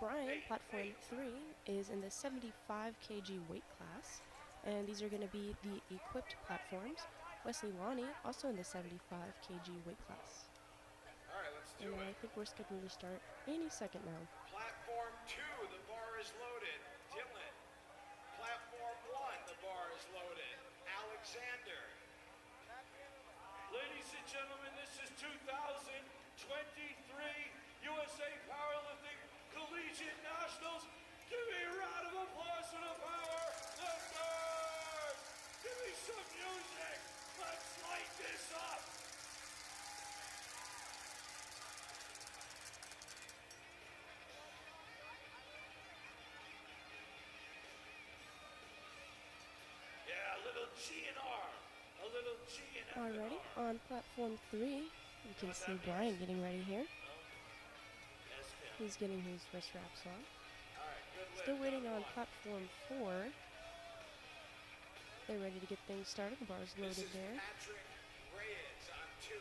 Brian, platform 3, is in the 75 kg weight class, and these are going to be the equipped platforms. Wesley Lonnie, also in the 75 kg weight class. All right, let's do And it. I think we're scheduled to start any second now. Platform 2, the bar is loaded. Dylan. Platform 1, the bar is loaded. Alexander. Ladies and gentlemen, this is 2023 USA Powerlifting Collegiate Nationals. Give me a round of applause for the power lifters! Give me some music! Let's light this up! Yeah, a little G and R. A little G and F and Alrighty, R. on platform 3, you can see Brian getting ready here. Yes, Kim. He's getting his wrist wraps on. All right, good lift. Still waiting on one. platform 4. They're ready to get things started. The bar is This loaded is there. Patrick Reyes on 2.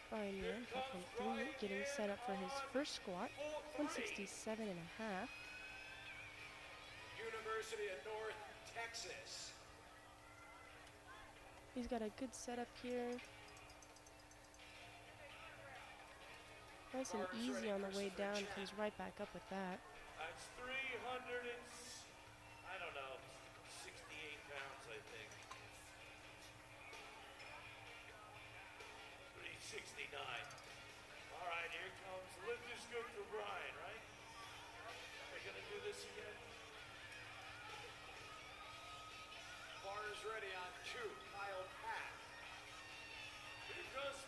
Brian Yan, platform 3, getting set up for his first squat, 167 and a half. University of North Texas. He's got a good setup here. Nice and easy on the way down. Comes right back up with that. That's 300 and, I don't know, 68 pounds, I think. 369. All right, here comes, lift is good for Brian, right? Are we gonna do this again? Bar is ready on 2. Kyle Pack. Here goes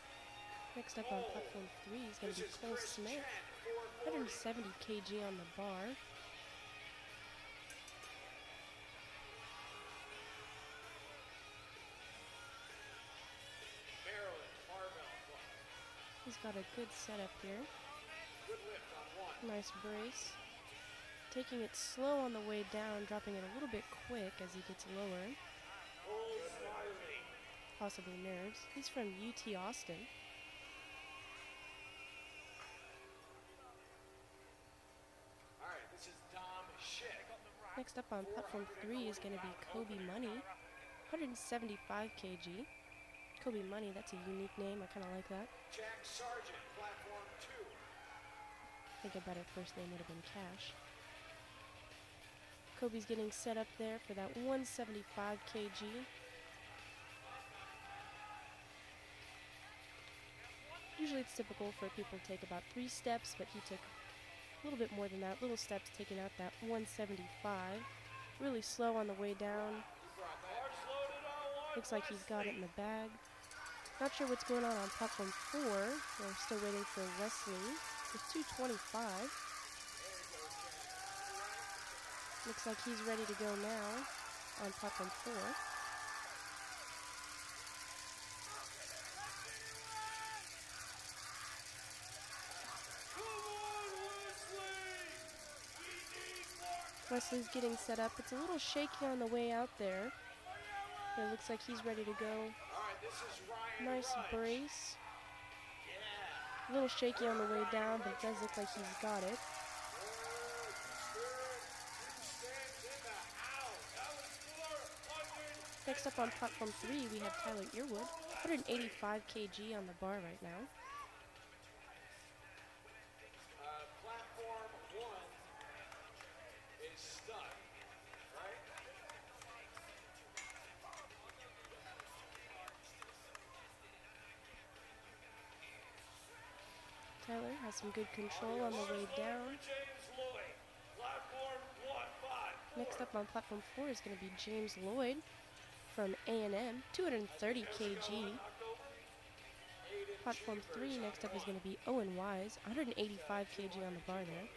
Next up on platform 3 is going to be This is Cole Chris Smith. Chen, 170 440. kg on the bar. Maryland Barbell Club. He's got a good setup here. Good lift on 1. Nice brace. Taking it slow on the way down, dropping it a little bit quick as he gets lower. Cole Smiley. Possibly nerves. He's from UT Austin. All right, this is Dom Schick. Next up on platform 3 is going to be Kobe Money. 175 kg. Kobe Money, that's a unique name. I kind of like that. Jack Sargent, platform 2. I think a better first name would have been Cash. Kobe's getting set up there for that 175 kg. Usually it's typical for people to take about 3 steps, but he took a little bit more than that. Little steps taking out that 175. Really slow on the way down. Bars loaded on 1. Looks like he's got it in the bag. Not sure what's going on platform 4. We're still waiting for Wesley with 225. Looks like he's ready to go now on platform 4. Come on, Wesley! We need more. Wesley's getting set up. It's a little shaky on the way out there. It looks like he's ready to go. All right, this is Ryan Nice Rudge. brace. Yeah. A little shaky on the way down, but it does look like he's got it. Next up on platform 3, we have Tyler Earwood. 185 kg on the bar right now. Platform 1 is stuck, right? Tyler has some good control on the way down. James Lloyd, platform 1-5. Next up on platform 4 is going to be James Lloyd from A&M, 230 kg. Platform 3 next up is going to be Owen Wise, 185 kg on the bar there.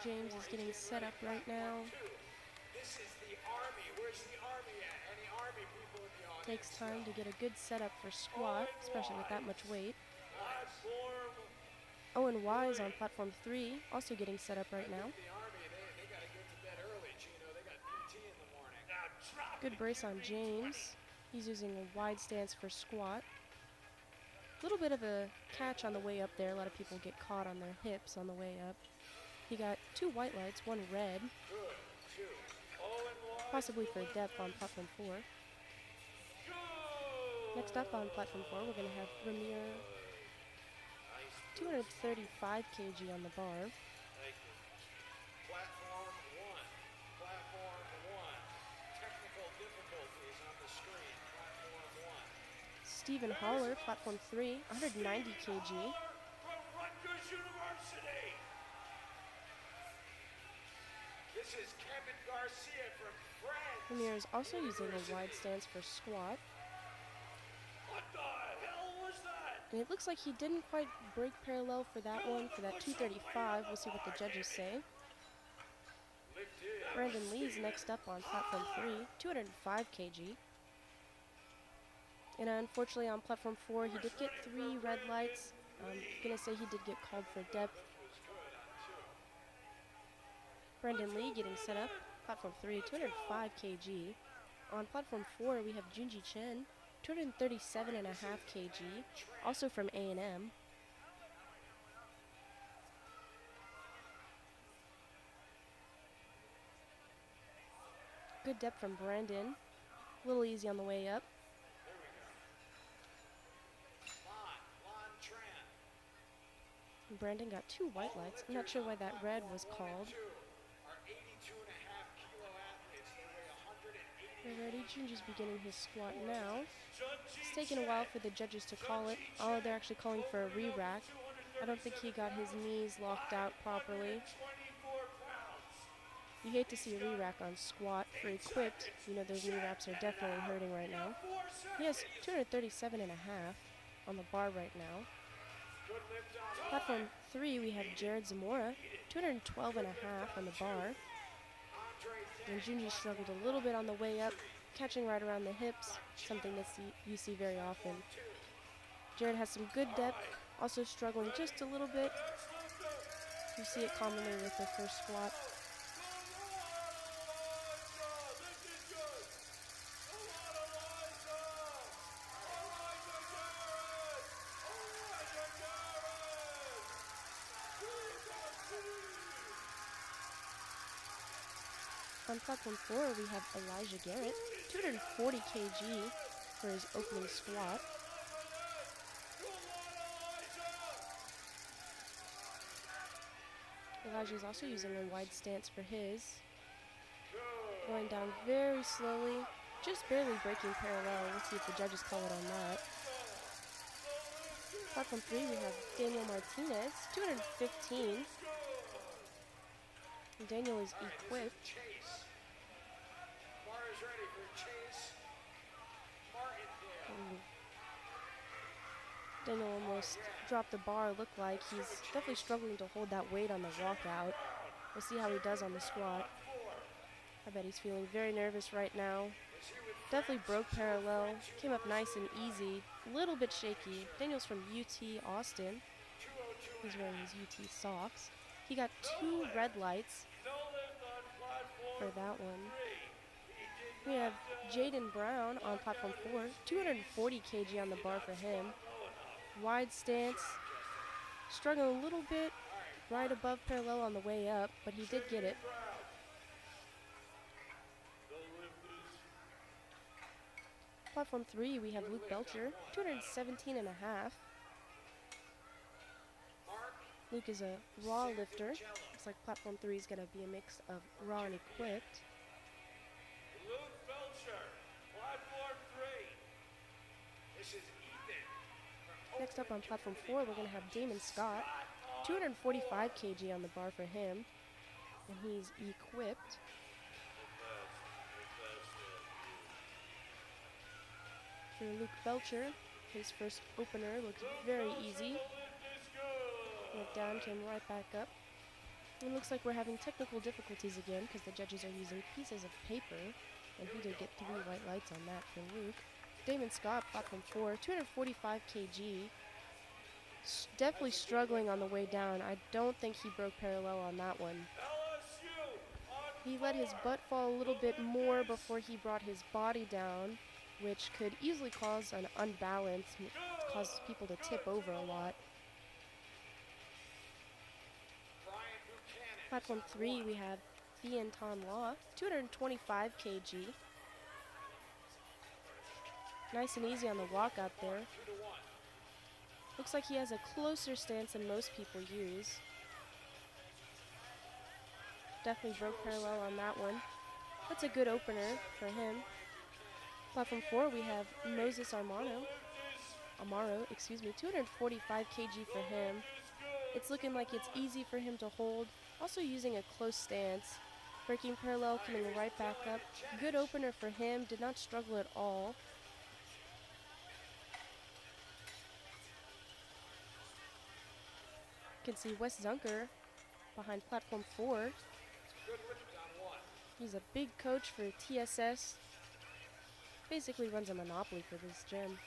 James is getting set up right now. This is the Army. Where's the Army at? Any Army people in the audience? Takes time to get a good setup for squat, especially with that much weight. Platform Owen Wise on platform 3, also getting set up right now. The Army, they got to get to bed early, Gino. They got PT in the morning. Good brace on James. He's using a wide stance for squat. little bit of a catch on the way up there. A lot of people get caught on their hips on the way up. He got 2 white lights, 1 red, possibly for depth on platform 4. Next up on platform 4, we're going to have Ramir, 235 kg on the bar. Thank you. Platform 1. Platform 1. Technical difficulties on the screen. Platform 1. Stephen Haller, platform 3, 190 kg. From Rutgers University. This is Kevin Garcia from France. Ramir is also using a wide stance for squat. What the hell was that? And it looks like he didn't quite break parallel for that one, for that 235. We'll see what the judges say. Brandon Lee's next up on platform 3, 205 kg. And unfortunately on platform 4, he did get 3 red lights. I'm going to say he did get called for depth. Brandon Lee getting set up. Platform 3, 205 kg. On platform 4, we have Junji Chen, 237.5 kg, also from A&M. Good depth from Brandon. A little easy on the way up. Brandon got 2 white lights. I'm not sure why that red was called. Alrighty, Junji's beginning his squat now. It's taken a while for the judges to call it. Oh, they're actually calling for a re-rack. I don't think he got his knees locked out properly. You hate to see a re-rack on squat. For equipped, you know those knee wraps are definitely hurting right now. He has 237.5 on the bar right now. Platform 3, we have Jared Zamora, 212.5 on the bar. And Junji struggled a little bit on the way up, catching right around the hips, something that you see very often. Jared has some good depth, also struggling just a little bit. You see it commonly with the first squat. On platform 4, we have Elijah Garrett, 240 kg for his opening squat. Elijah is also using a wide stance for his. Going down very slowly, just barely breaking parallel. Let's see if the judges call it on that. Platform 3, we have Daniel Martinez, 215. And Daniel is equipped. Daniel almost dropped the bar. Looked like he's definitely struggling to hold that weight on the walkout. We'll see how he does on the squat. I bet he's feeling very nervous right now. Definitely broke parallel. Came up nice and easy. A little bit shaky. Daniel's from UT Austin. He's wearing his UT socks. He got 2 red lights for that one. We have Jaden Brown on platform 4. 240 kg on the bar for him. Wide stance, struggling a little bit, right above parallel on the way up, but he did get it. Platform 3, we have Luke Belcher, 217.5. Luke is a raw lifter. Looks like platform 3 is going to be a mix of raw and equipped. Luke Belcher, platform 3. This is Next up on platform 4, we're going to have Damon Scott, 245 kg on the bar for him, and he's equipped. For Luke Belcher, his first opener looked very easy. Went down, came right back up. It looks like we're having technical difficulties again because the judges are using pieces of paper, and he did get 3 white lights on that for Luke. Damon Scott, platform 4, 245 kg. Definitely struggling on the way down. I don't think he broke parallel on that one. He let his butt fall a little bit more before he brought his body down, which could easily cause an unbalance. It's causes people to tip over a lot. Platform 3, we have Bien Ton Law, 225 kg. Nice and easy on the walk out there. Looks like he has a closer stance than most people use. Definitely broke parallel on that one. That's a good opener for him. Platform 4, we have Moses Amaro, 245 kg for him. It's looking like it's easy for him to hold. Also using a close stance. Breaking parallel, coming right back up. Good opener for him, did not struggle at all. You can see Wes Zunker behind platform 4. He's a big coach for TSS. Basically runs a monopoly for this gym.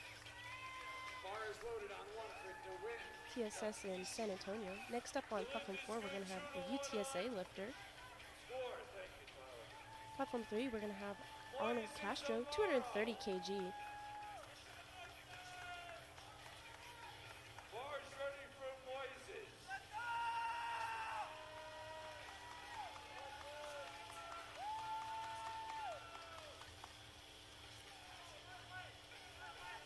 TSS in San Antonio. Next up on platform 4, we're going to have a UTSA lifter. Platform 3, we're going to have Arnold Castro, 230 kg.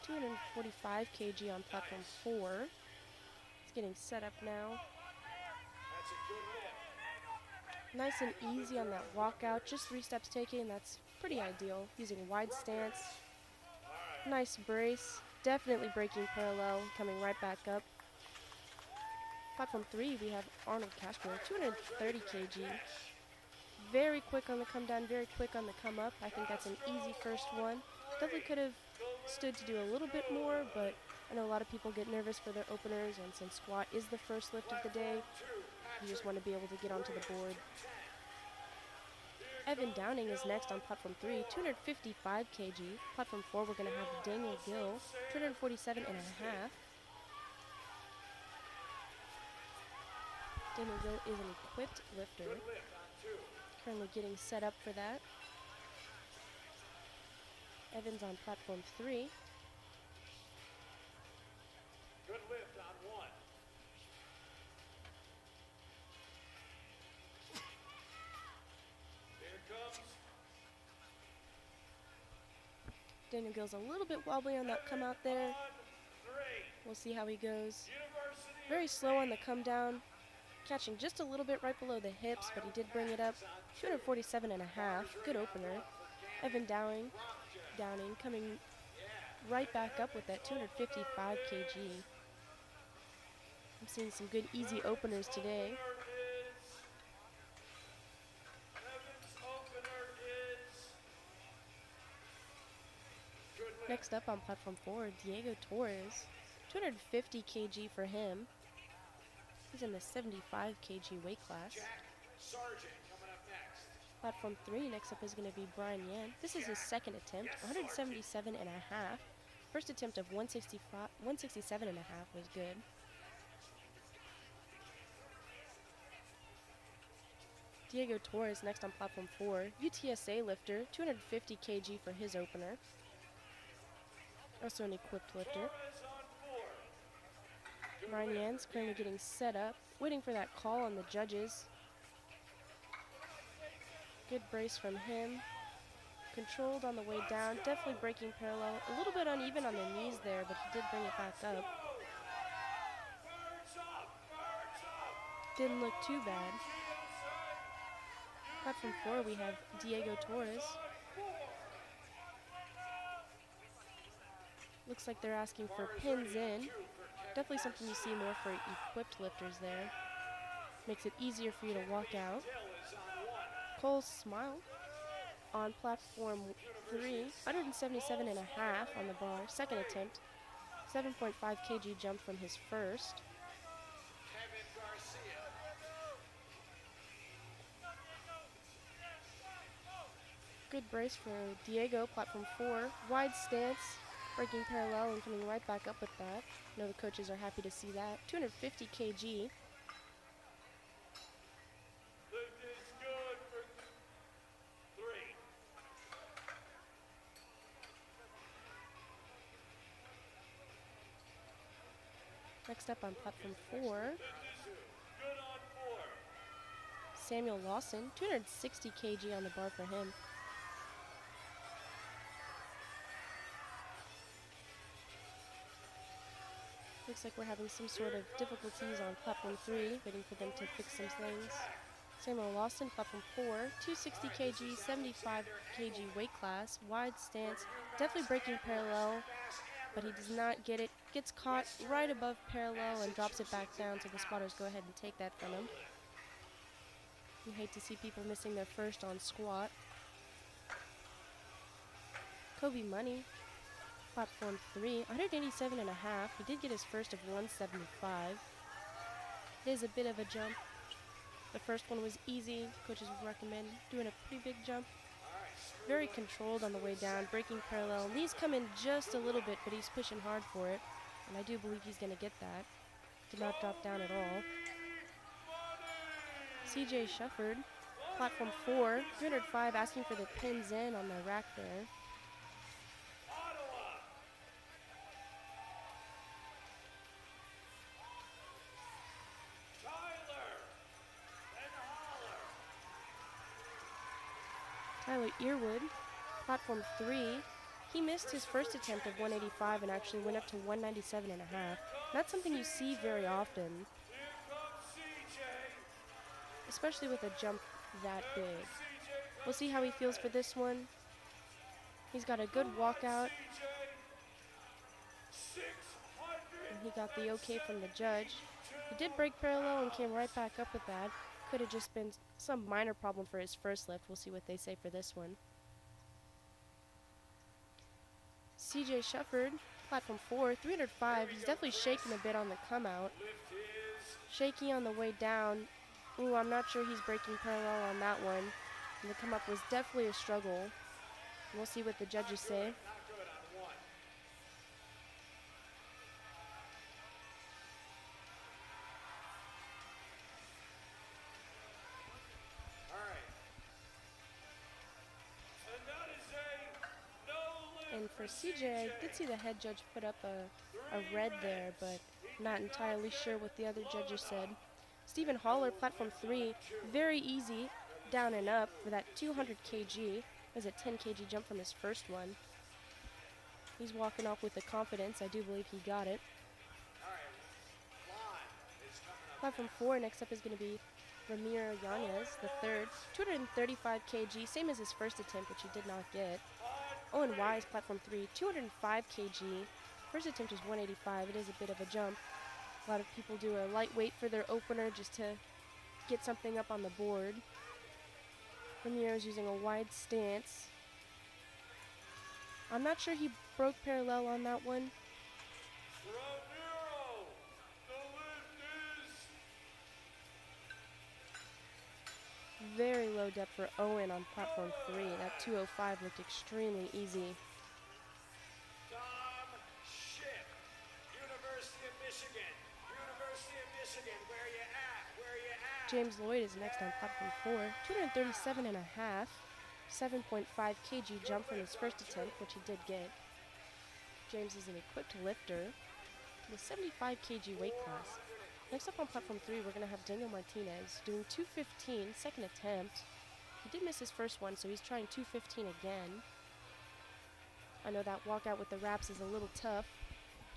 .245 kg on platform 4. It's getting set up now. Nice and easy on that walkout. Just 3 steps taken. That's pretty ideal. Using wide stance. Nice brace. Definitely breaking parallel. Coming right back up. Platform 3, we have Arnold Castro, 230 kg. Very quick on the come down. Very quick on the come up. I think that's an easy first one. Definitely could have stood to do a little bit more, but I know a lot of people get nervous for their openers, and since squat is the first lift of the day, you just want to be able to get onto the board. Evan Downing is next on platform 3, 255 kg. Platform 4, we're going to have Daniel Gill, 247 and a half. Daniel Gill is an equipped lifter. Currently getting set up for that. Evans on platform 3. Good lift on 1. Here comes. Daniel Gill's a little bit wobbly on that come out there. We'll see how he goes. Very slow on the come down. Catching just a little bit right below the hips, but he did bring it up. 247 and a half. Good opener. Evan Downing coming right back up with that 255 kg. I'm seeing some good easy openers today. Next up on platform 4, Diego Torres, 250 kg for him. He's in the 75 kg weight class. Platform 3, next up is going to be Brian Yan. This is his second attempt, 177 and a half. First attempt of 167 and a half was good. Diego Torres next on platform 4, UTSA lifter, 250 kg for his opener. Also an equipped lifter. Brian Yan's currently getting set up, waiting for that call on the judges. Good brace from him. Controlled on the way down, definitely breaking parallel. A little bit uneven on the knees there, but he did bring it back up. Didn't look too bad. Platform 4, we have Diego Torres. Looks like they're asking for pins in. Definitely something you see more for equipped lifters there. Makes it easier for you to walk out. Cole Smile on platform 3, 177 and a half on the bar, second attempt. 7.5 kg jump from his first. Good brace for Diego, platform 4. Wide stance, breaking parallel and coming right back up with that. I know the coaches are happy to see that. 250 kg. Next up on platform 4, Good on 4. Samuel Lawson, 260 kg on the bar for him. Looks like we're having some sort of difficulties on platform 3, waiting for them to fix some things. Samuel Lawson, platform 4, 260 kg, 75 kg weight class, wide stance, definitely breaking parallel, but he does not get it. Gets caught right above parallel and drops it back down, so the spotters go ahead and take that from him. You hate to see people missing their first on squat. Kobe Money, platform 3, 187.5. He did get his first of 175. It is a bit of a jump. The first one was easy. Coaches would recommend doing a pretty big jump. Very controlled on the way down, breaking parallel. Knees come in just a little bit, but he's pushing hard for it. And I do believe he's going to get that. Did not drop down at all. CJ Shufford, platform 4, 305, asking for the pins in on the rack there. Tyler Earwood, platform 3. He missed his first attempt of 185 and actually went up to 197.5. Not something you see very often, especially with a jump that big. We'll see how he feels for this one. He's got a good walkout. And he got the okay from the judge. He did break parallel and came right back up with that. Could have just been some minor problem for his first lift. We'll see what they say for this one. CJ Shufford, platform 4, 305. He's definitely shaking a bit on the come out. Shaky on the way down. Ooh, I'm not sure he's breaking parallel on that one. And the come up was definitely a struggle. We'll see what the judges say. And for CJ, I did see the head judge put up a red there, but not entirely sure what the other judges said. Stephen Haller, platform 3, very easy, down and up for that 200 kg. There's a 10 kg jump from his first one. He's walking off with the confidence. I do believe he got it. Platform 4, next up is going to be Ramiro Yanez, the third, 235 kg, same as his first attempt, which he did not get. Owen Wise, platform 3, 205 kg. First attempt was 185. It is a bit of a jump. A lot of people do a lightweight for their opener just to get something up on the board. Ramiro's using a wide stance. I'm not sure he broke parallel on that one. Very low depth for Owen on platform 3. That 205 looked extremely easy. Tom Schiff, University of Michigan, where you at? James Lloyd is next on platform 4. 237.5. 7.5 kg jump from his first attempt, which he did get. James is an equipped lifter with 75 kg weight class. Next up on platform 3, we're going to have Daniel Martinez doing 215, second attempt. He did miss his first one, so he's trying 215 again. I know that walkout with the wraps is a little tough.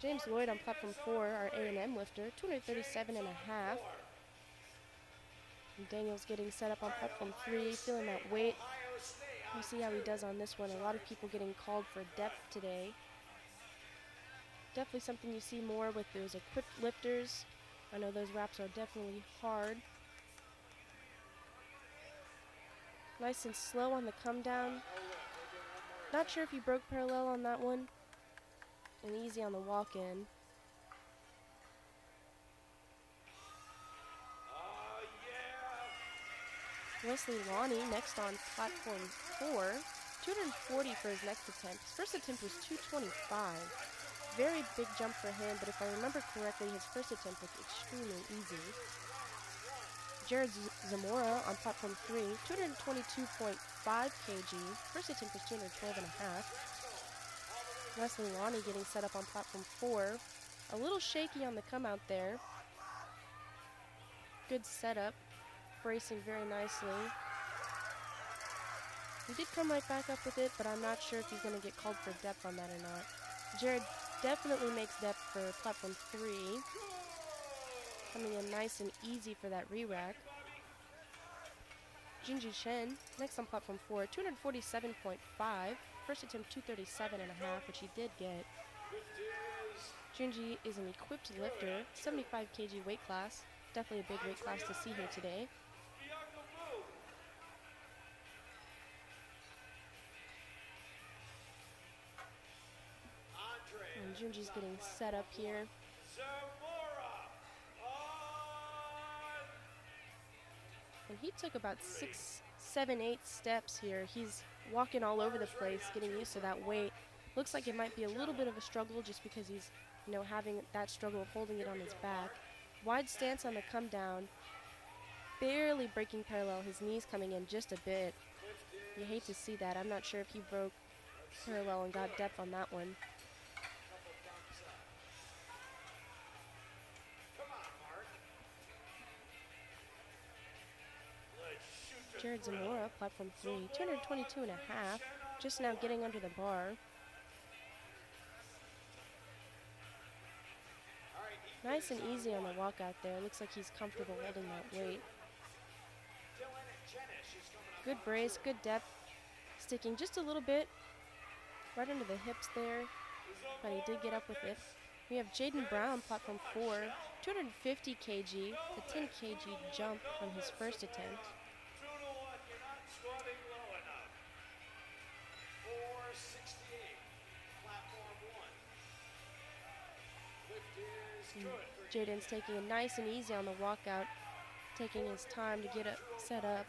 James Lloyd on platform 4, our A&M lifter, 237.5. And Daniel's getting set up on platform 3, feeling that weight. We'll see how he does on this one. A lot of people getting called for depth today. Definitely something you see more with those equipped lifters. I know those wraps are definitely hard. Nice and slow on the come down. Not sure if he broke parallel on that one. And easy on the walk in. Wesley Lonnie next on platform 4. 240 for his next attempt. His first attempt was 225. Very big jump for him, but if I remember correctly, his first attempt was extremely easy. Jared Zamora on platform 3, 222.5 kg. First attempt was 212.5. Wesley Lonnie getting set up on platform 4. A little shaky on the come out there. Good setup, bracing very nicely. He did come right back up with it, but I'm not sure if he's going to get called for depth on that or not. Jared definitely makes depth for platform 3. Coming in nice and easy for that re-rack. Jinji Chen, next on platform 4, 247.5. First attempt 237.5, which he did get. Jinji is an equipped lifter, 75 kg weight class. Definitely a big weight class to see here today. And Junji's getting set up here. And he took about 6, 7, 8 steps here. He's walking all over the place, getting used to that weight. Looks like it might be a little bit of a struggle just because he's, having that struggle of holding it on his back. Wide stance on the come down. Barely breaking parallel. His knees coming in just a bit. You hate to see that. I'm not sure if he broke parallel and got depth on that one. Jared Zamora, platform 3, 222.5, just now getting under the bar. Nice and easy on the walk out there. Looks like he's comfortable holding that weight. Good brace, good depth. Sticking just a little bit right under the hips there, but he did get up with it. We have Jaden Brown, platform 4, 250 kg, the 10 kg jump from his first attempt. Jaden's taking it nice and easy on the walkout, taking his time to get it set up.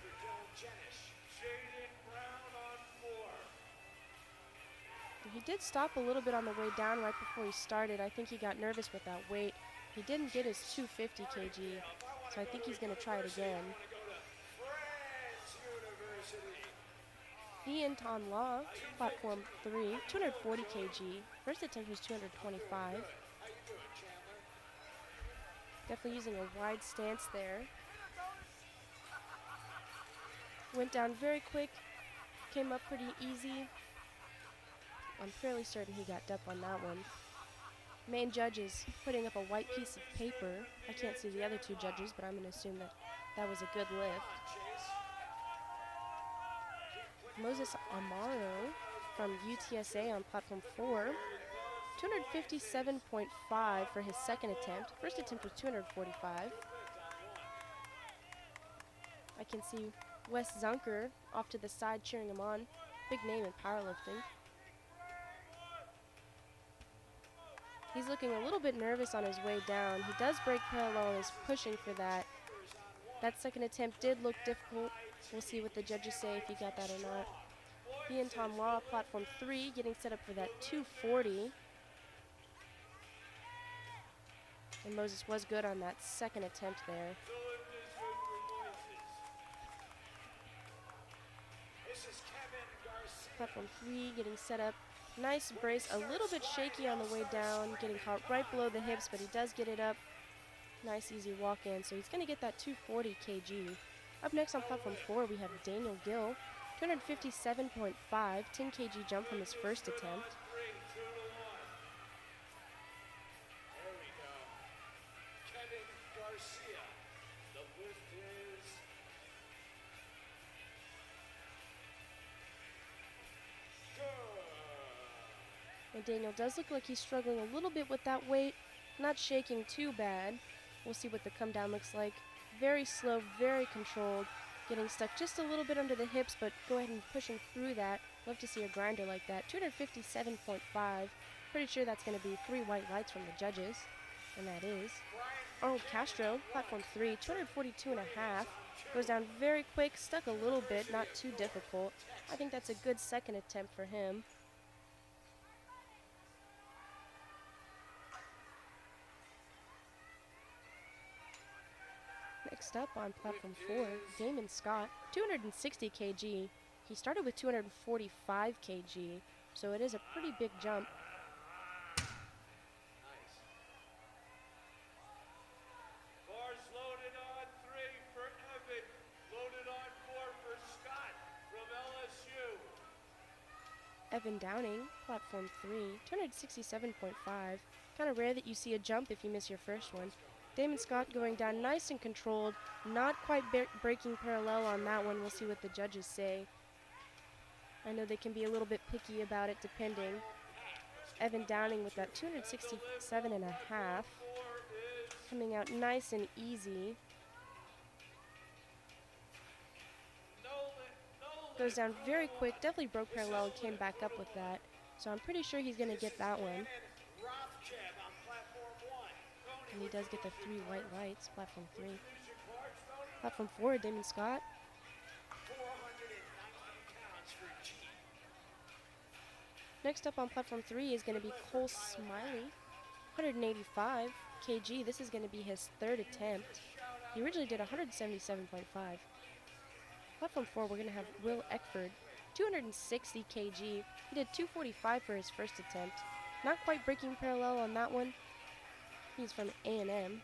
He did stop a little bit on the way down right before he started. I think he got nervous with that weight. He didn't get his 250 kg, so I think he's going to try it again. Ian Tan Law, platform 3, 240 kg. First attempt was 225. Definitely using a wide stance there. Went down very quick, came up pretty easy. I'm fairly certain he got depth on that one. Main judge is putting up a white piece of paper. I can't see the other two judges, but I'm going to assume that that was a good lift. Moses Amaro from UTSA on platform 4. 257.5 for his second attempt. First attempt was 245. I can see Wes Zunker off to the side cheering him on. Big name in powerlifting. He's looking a little bit nervous on his way down. He does break parallel and is pushing for that. That second attempt did look difficult. We'll see what the judges say if he got that or not. Ian Tan Law, platform 3, getting set up for that 240. And Moses was good on that second attempt there. Platform 3 getting set up. Nice brace, a little bit shaky on the way down, getting caught right below the hips, but he does get it up. Nice easy walk in, so he's going to get that 240 kg. Up next on platform 4 we have Daniel Gill, 257.5, 10 kg jump from his first attempt. And Daniel does look like he's struggling a little bit with that weight, not shaking too bad. We'll see what the come down looks like. Very slow, very controlled, getting stuck just a little bit under the hips, but go ahead and pushing through that. Love to see a grinder like that. 257.5. Pretty sure that's going to be 3 white lights from the judges, and that is Arnold Castro, platform 3, 242.5. Goes down very quick, stuck a little bit, not too difficult. I think that's a good second attempt for him. Next up on platform 4, Damon Scott, 260 kg. He started with 245 kg, so it is a pretty big jump. Evan Downing, platform 3, 267.5. Kind of rare that you see a jump if you miss your first one. Damon Scott going down nice and controlled, not quite breaking parallel on that one. We'll see what the judges say. I know they can be a little bit picky about it depending. Evan Downing with that 267.5. Coming out nice and easy. Goes down very quick, definitely broke parallel and came back up with that. So I'm pretty sure he's going to get that one. And he does get the 3 white lights, platform 3. Platform 4, Damon Scott. Next up on platform 3 is going to be Cole Smiley, 185 kg. This is going to be his 3rd attempt. He originally did 177.5. Platform 4, we're going to have Will Eckford, 260 kg. He did 245 for his first attempt. Not quite breaking parallel on that one. He's from A&M.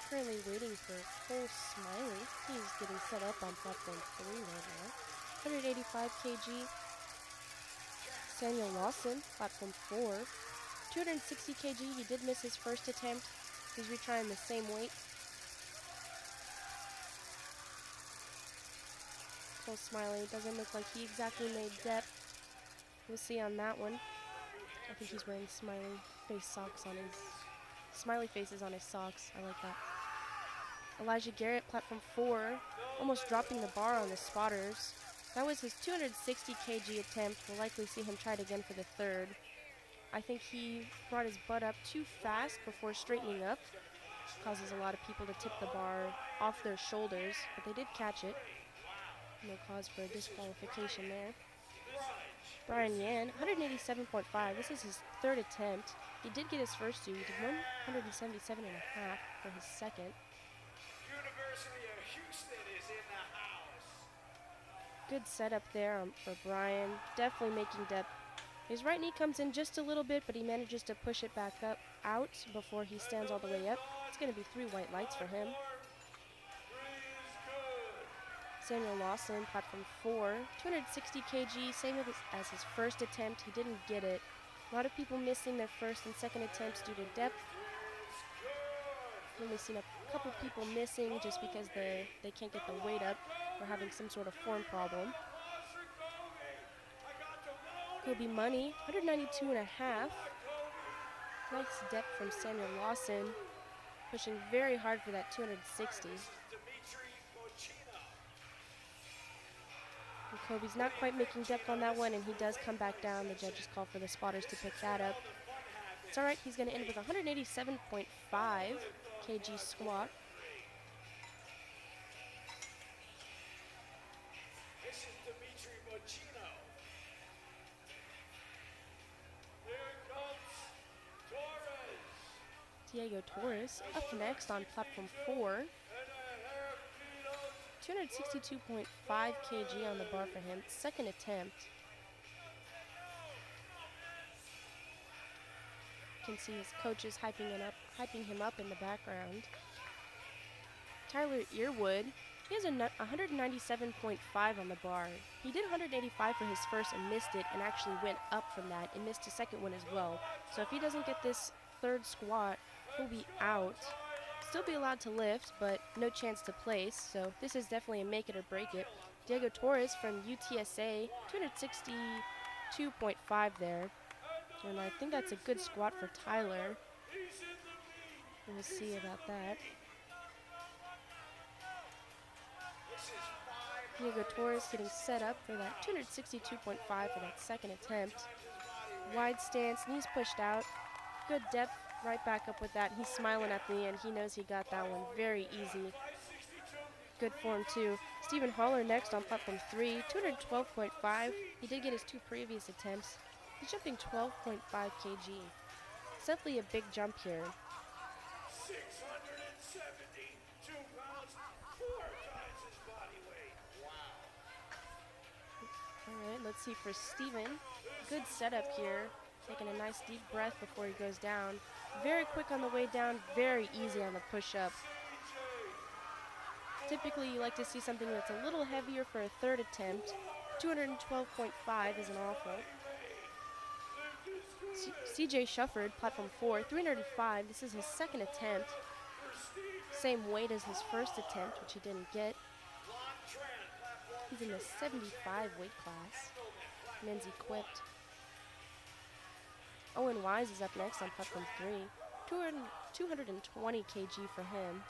Currently waiting for Cole Smiley. He's getting set up on platform 3 right now. 185 kg. Samuel Lawson, platform 4. 260 kg. He did miss his first attempt. He's retrying the same weight. Cole Smiley doesn't look like he exactly made depth. We'll see on that one. I think he's wearing smiley face socks on his smiley faces on his socks. I like that. Elijah Garrett, platform 4, almost dropping the bar on the spotters. That was his 260 kg attempt. We'll likely see him try it again for the 3rd. I think he brought his butt up too fast before straightening up. Causes a lot of people to tip the bar off their shoulders, but they did catch it. No cause for a disqualification there. Brian Yan, 187.5. This is his 3rd attempt. He did get his first 2. He did 177.5 for his 2nd. Good setup there for Brian. Definitely making depth. His right knee comes in just a little bit, but he manages to push it back out before he stands all the way up. It's going to be 3 white lights for him. Samuel Lawson, platform 4, 260 kg, same as his first attempt. He didn't get it. A lot of people missing their first and second attempts due to depth. I've only seen a couple people missing just because they can't get the weight up or having some sort of form problem. Kobe Money, 192.5. Nice depth from Samuel Lawson, pushing very hard for that 260. And Kobe's not quite making depth on that one, and he does come back down. The judges call for the spotters to pick that up. It's all right. He's going to end with 187.5 kg squat. Diego Torres up next on platform 4. 262.5 kg on the bar for him. 2nd attempt. You can see his coaches hyping him up in the background. Tyler Earwood, he has a 197.5 on the bar. He did 185 for his first and missed it, and actually went up from that and missed his 2nd one as well. So if he doesn't get this 3rd squat, he'll be out. Still be allowed to lift, but no chance to place. So this is definitely a make it or break it. Diego Torres from UTSA, 262.5 there. And I think that's a good squat for Tyler. We'll see about that. Diego Torres getting set up for that 262.5 for that 2nd attempt. Wide stance, knees pushed out. Good depth, right back up with that. He's smiling at the end. He knows he got that one very easy. Good form too. Stephen Haller next on platform 3, 212.5. He did get his 2 previous attempts. He's jumping 12.5 kg. It's definitely a big jump here. 672 pounds, 4 times his body weight. Wow. All right, let's see for Steven. Good setup here. Taking a nice deep breath before he goes down. Very quick on the way down, very easy on the push-up. Typically, you like to see something that's a little heavier for a third attempt. 212.5 isn't awful. CJ Shufford, platform 4, 305. This is his second attempt. Same weight as his first attempt, which he didn't get. He's in the 75 weight class. Men's equipped. Owen Wise is up next on platform 3. 220 kg for him.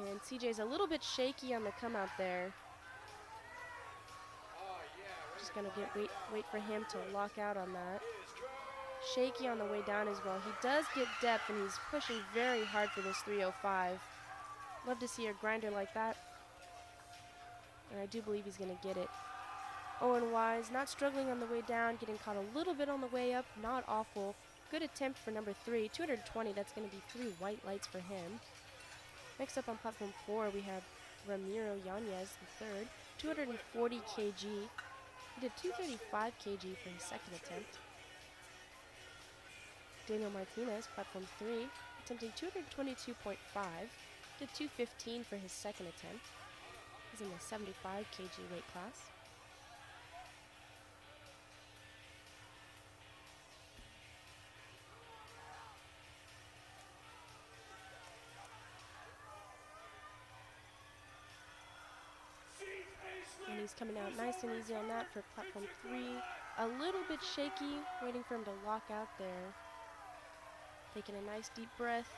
And CJ's a little bit shaky on the come out there. Just gonna wait for him to lock out on that. Shaky on the way down as well. He does get depth and he's pushing very hard for this 305. Love to see a grinder like that. And I do believe he's gonna get it. Owen Wise not struggling on the way down, getting caught a little bit on the way up, not awful. Good attempt for number 3, 220, that's gonna be 3 white lights for him. Next up on platform 4, we have Ramiro Yanez, the third, 240 kg. He did 235 kg for his second attempt. Daniel Martinez, platform 3, attempting 222.5. Did 215 for his second attempt. He's in the 75 kg weight class. And he's coming out nice and easy on that for platform 3. A little bit shaky, waiting for him to lock out there. Taking a nice deep breath,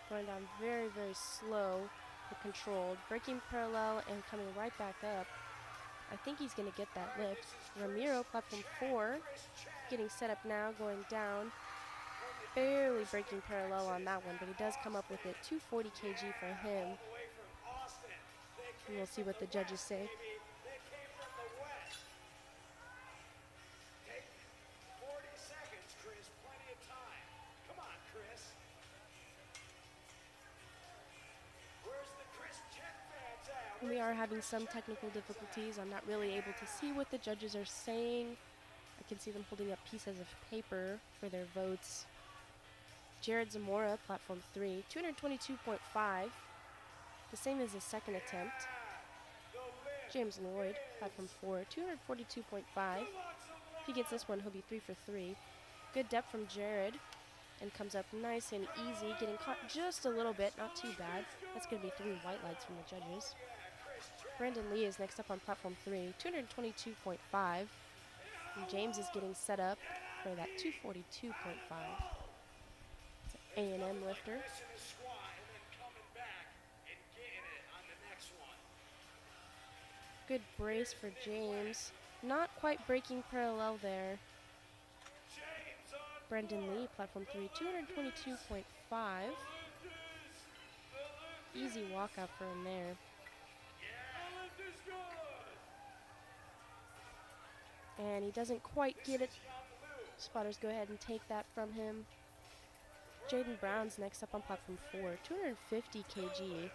going down very, very slow but controlled. Breaking parallel and coming right back up. I think he's going to get that lift. Ramiro, platform 4, getting set up now, going down. Barely breaking parallel on that one, but he does come up with it. 240 kg for him. And we'll see what the judges say. We are having some technical difficulties. I'm not really able to see what the judges are saying. I can see them holding up pieces of paper for their votes. Jared Zamora, platform 3, 222.5. The same as his second attempt. James Lloyd, platform 4, 242.5. If he gets this one, he'll be 3 for 3. Good depth from Jared. And comes up nice and easy, getting caught just a little bit, not too bad. That's going to be 3 white lights from the judges. Brandon Lee is next up on platform 3, 222.5. And James is getting set up for that 242.5. It's an A&M lifter. Good brace for James. Not quite breaking parallel there. Brendan Lee, platform 3, 222.5. Easy walkout for him there. And he doesn't quite get it. Spotters go ahead and take that from him. Jaden Brown's next up on platform 4, 250 kg.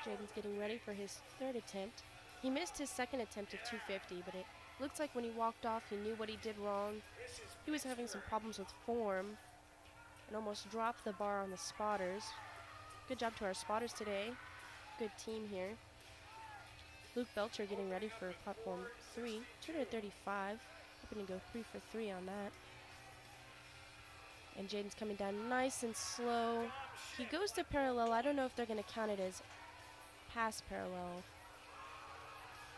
Jaden's getting ready for his third attempt. He missed his second attempt at 250, but it looks like when he walked off, he knew what he did wrong. He was having some problems with form and almost dropped the bar on the spotters. Good job to our spotters today. Good team here. Luke Belcher getting ready for platform 3, 235. Hoping to go 3 for 3 on that. And Jaden's coming down nice and slow. He goes to parallel. I don't know if they're going to count it as pass parallel.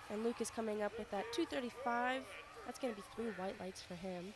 And Luke is coming up with that 235. That's going to be 3 white lights for him.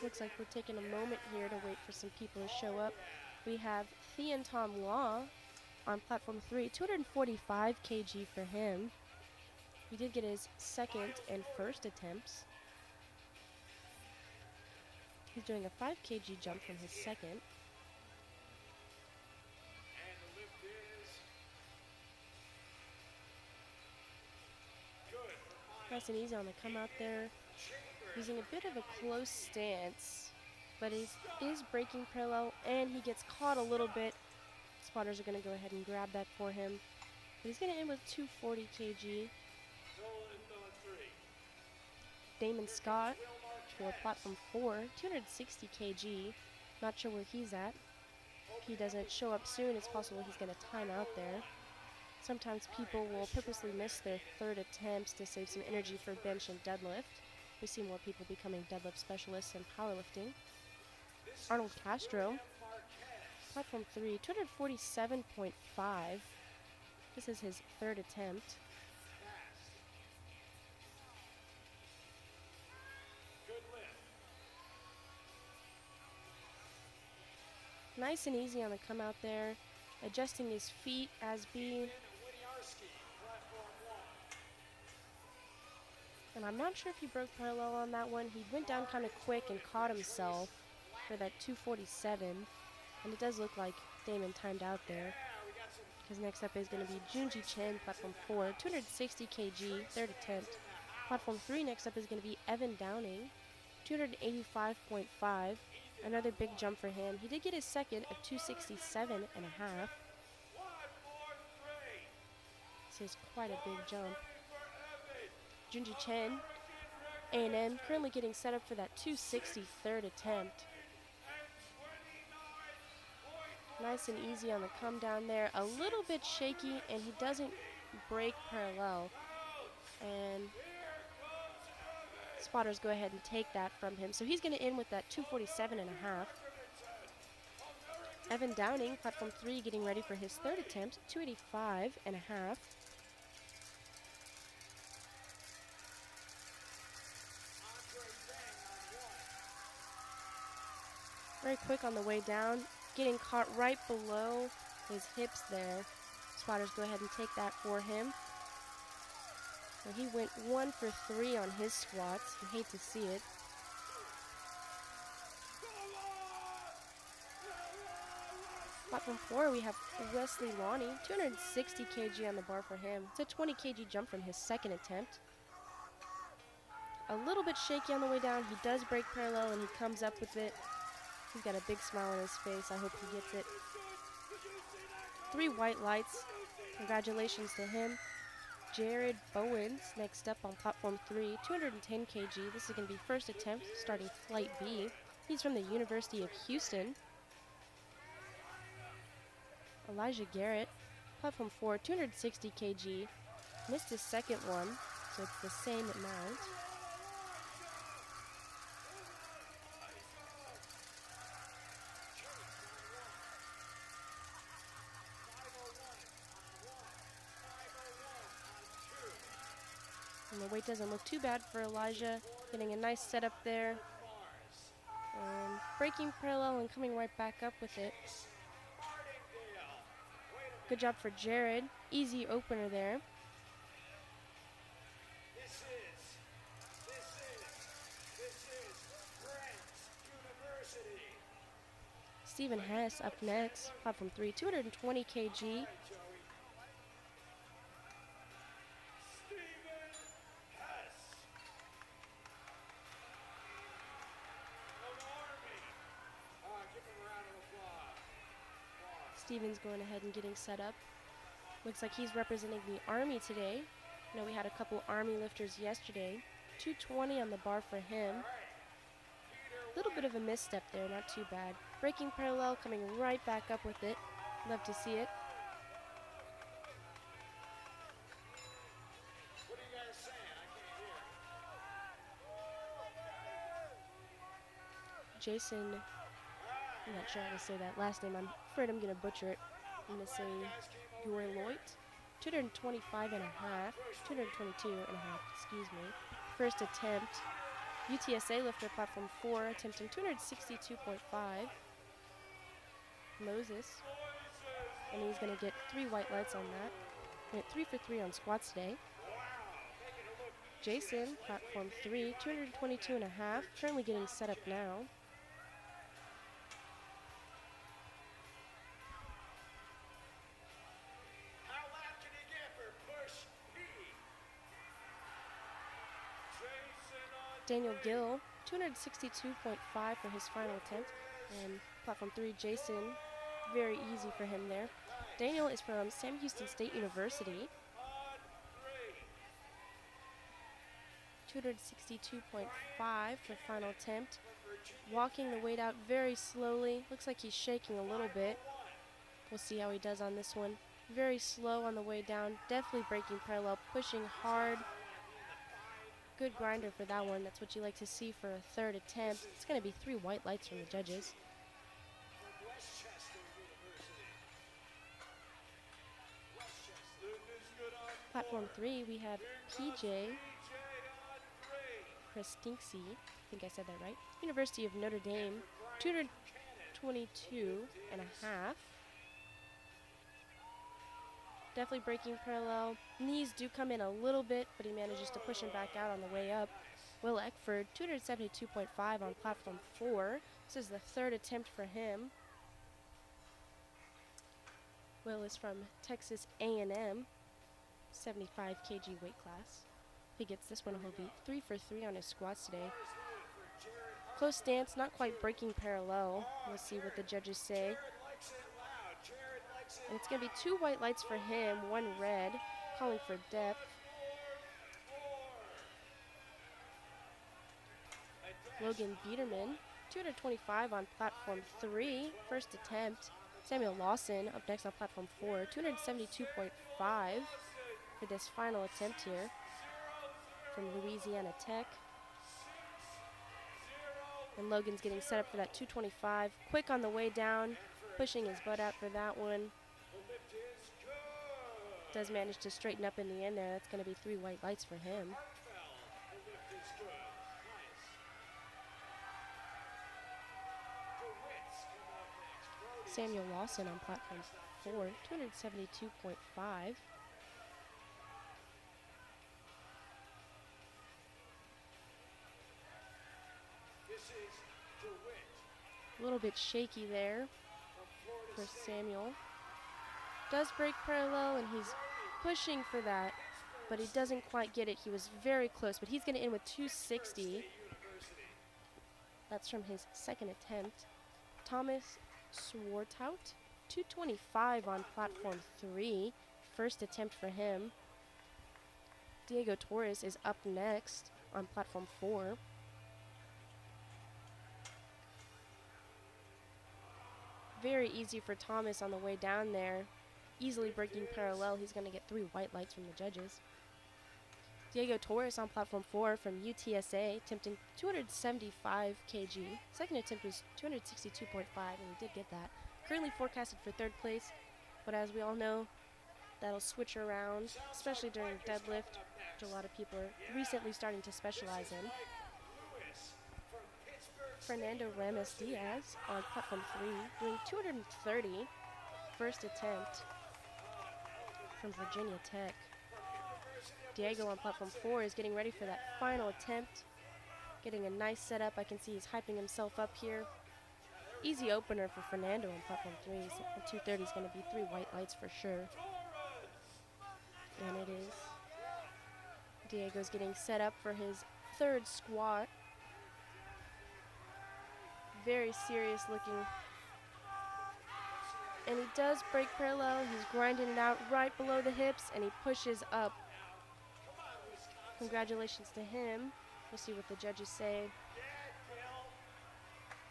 Looks like we're taking a moment here to wait for some people to show up. We have Thean Tom Law on platform 3, 245 kg for him. He did get his second and first attempts. He's doing a 5 kg jump from his second. And the lift is good for Nice and easy on the come out there. Using a bit of a close stance, but he is breaking parallel, and he gets caught a little bit. Spotters are going to go ahead and grab that for him. But he's going to end with 240 kg. Damon Scott for platform 4, 260 kg. Not sure where he's at. If he doesn't show up soon, it's possible he's going to time out there. Sometimes people will purposely miss their third attempts to save some energy for bench and deadlift. We see more people becoming deadlift specialists in powerlifting. Arnold Castro, platform 3, 247.5. This is his third attempt. Nice and easy on the come out there, adjusting his feet as B. And I'm not sure if he broke parallel on that one. He went down kind of quick and caught himself for that 247. And it does look like Damon timed out there. Because next up is going to be Junji Chen, platform 4, 260 kg, third attempt. Platform 3 next up is going to be Evan Downing, 285.5. Another big jump for him. He did get his second of 267.5. This is quite a big jump. Junji Chen, A&M, currently getting set up for that 260 third attempt. Nice and easy on the come down there. A little bit shaky, and he doesn't break parallel. And spotters go ahead and take that from him. So he's going to end with that 247.5. Evan Downing, platform 3, getting ready for his third attempt, 285.5. Very quick on the way down, getting caught right below his hips there. Spotters go ahead and take that for him. And he went 1 for 3 on his squats. You hate to see it. Platform 4, we have Wesley Lonnie, 260 kg on the bar for him. It's a 20 kg jump from his second attempt. A little bit shaky on the way down. He does break parallel and he comes up with it. He's got a big smile on his face. I hope he gets it. 3 white lights. Congratulations to him. Jared Bowens next up on platform 3, 210 kg. This is going to be first attempt, starting flight B. He's from the University of Houston. Elijah Garrett, platform 4, 260 kg. Missed his second one, so it's the same amount. And the weight doesn't look too bad for Elijah. Getting a nice setup there. Breaking parallel and coming right back up with it. Good job for Jared. Easy opener there. This is Brent University. Stephen Hess up next, platform 3, 220 kg. Steven's going ahead and getting set up. Looks like he's representing the Army today. I know we had a couple Army lifters yesterday. 220 on the bar for him. A little bit of a misstep there, not too bad. Breaking parallel, coming right back up with it. Love to see it. What are you guys saying? I can't hear. Jason, I'm not sure how to say that last name. I'm afraid I'm going to butcher it. I'm going to say Gourloit. 225.5, 222.5, excuse me. First attempt. UTSA lifter, platform 4, attempting 262.5. Moses. And he's going to get 3 white lights on that. Went 3 for 3 on squats today. Jason, platform 3, 222.5. Currently getting set up now. Daniel Gill, 262.5 for his final attempt. And platform 3, Jason, very easy for him there. Daniel is from Sam Houston State University. 262.5 for final attempt. Walking the weight out very slowly. Looks like he's shaking a little bit. We'll see how he does on this one. Very slow on the way down. Definitely breaking parallel, pushing hard. Good grinder for that one. That's what you like to see for a third attempt. It's going to be 3 white lights from the judges. Platform 3, we have PJ Prestinksy. I think I said that right. University of Notre Dame, 222.5. Definitely breaking parallel. Knees do come in a little bit, but he manages to push him back out on the way up. Will Eckford, 272.5 on platform 4. This is the third attempt for him. Will is from Texas A&M, 75 kg weight class. If he gets this one, he'll be 3 for 3 on his squats today. Close stance, not quite breaking parallel. We'll see what the judges say. And it's going to be 2 white lights for him, 1 red, calling for depth. Logan Biederman, 225 on platform 3, first attempt. Samuel Lawson up next on platform 4, 272.5 for this final attempt here from Louisiana Tech. And Logan's getting set up for that 225. Quick on the way down, pushing his butt out for that one. Does manage to straighten up in the end there. That's going to be 3 white lights for him. Samuel Lawson on platform 4, 272.5. A little bit shaky there for Samuel. Does break parallel, and he's pushing for that, but he doesn't quite get it. He was very close, but he's going to end with 260. That's from his second attempt. Thomas Swartout, 225 on platform 3. First attempt for him. Diego Torres is up next on platform 4. Very easy for Thomas on the way down there. Easily breaking parallel. He's going to get 3 white lights from the judges. Diego Torres on platform 4 from UTSA, attempting 275 kg. Second attempt was 262.5, and he did get that. Currently forecasted for 3rd place, but as we all know, that'll switch around, especially during deadlift, which a lot of people are recently starting to specialize in. Fernando Ramos Diaz on platform 3, doing 230, first attempt from Virginia Tech. Diego on platform 4 is getting ready for that final attempt. Getting a nice setup. I can see he's hyping himself up here. Easy opener for Fernando on platform 3. So 230 is going to be 3 white lights for sure. And it is. Diego's getting set up for his 3rd squat. Very serious looking. And he does break parallel. He's grinding it out right below the hips, and he pushes up. Congratulations to him. We'll see what the judges say.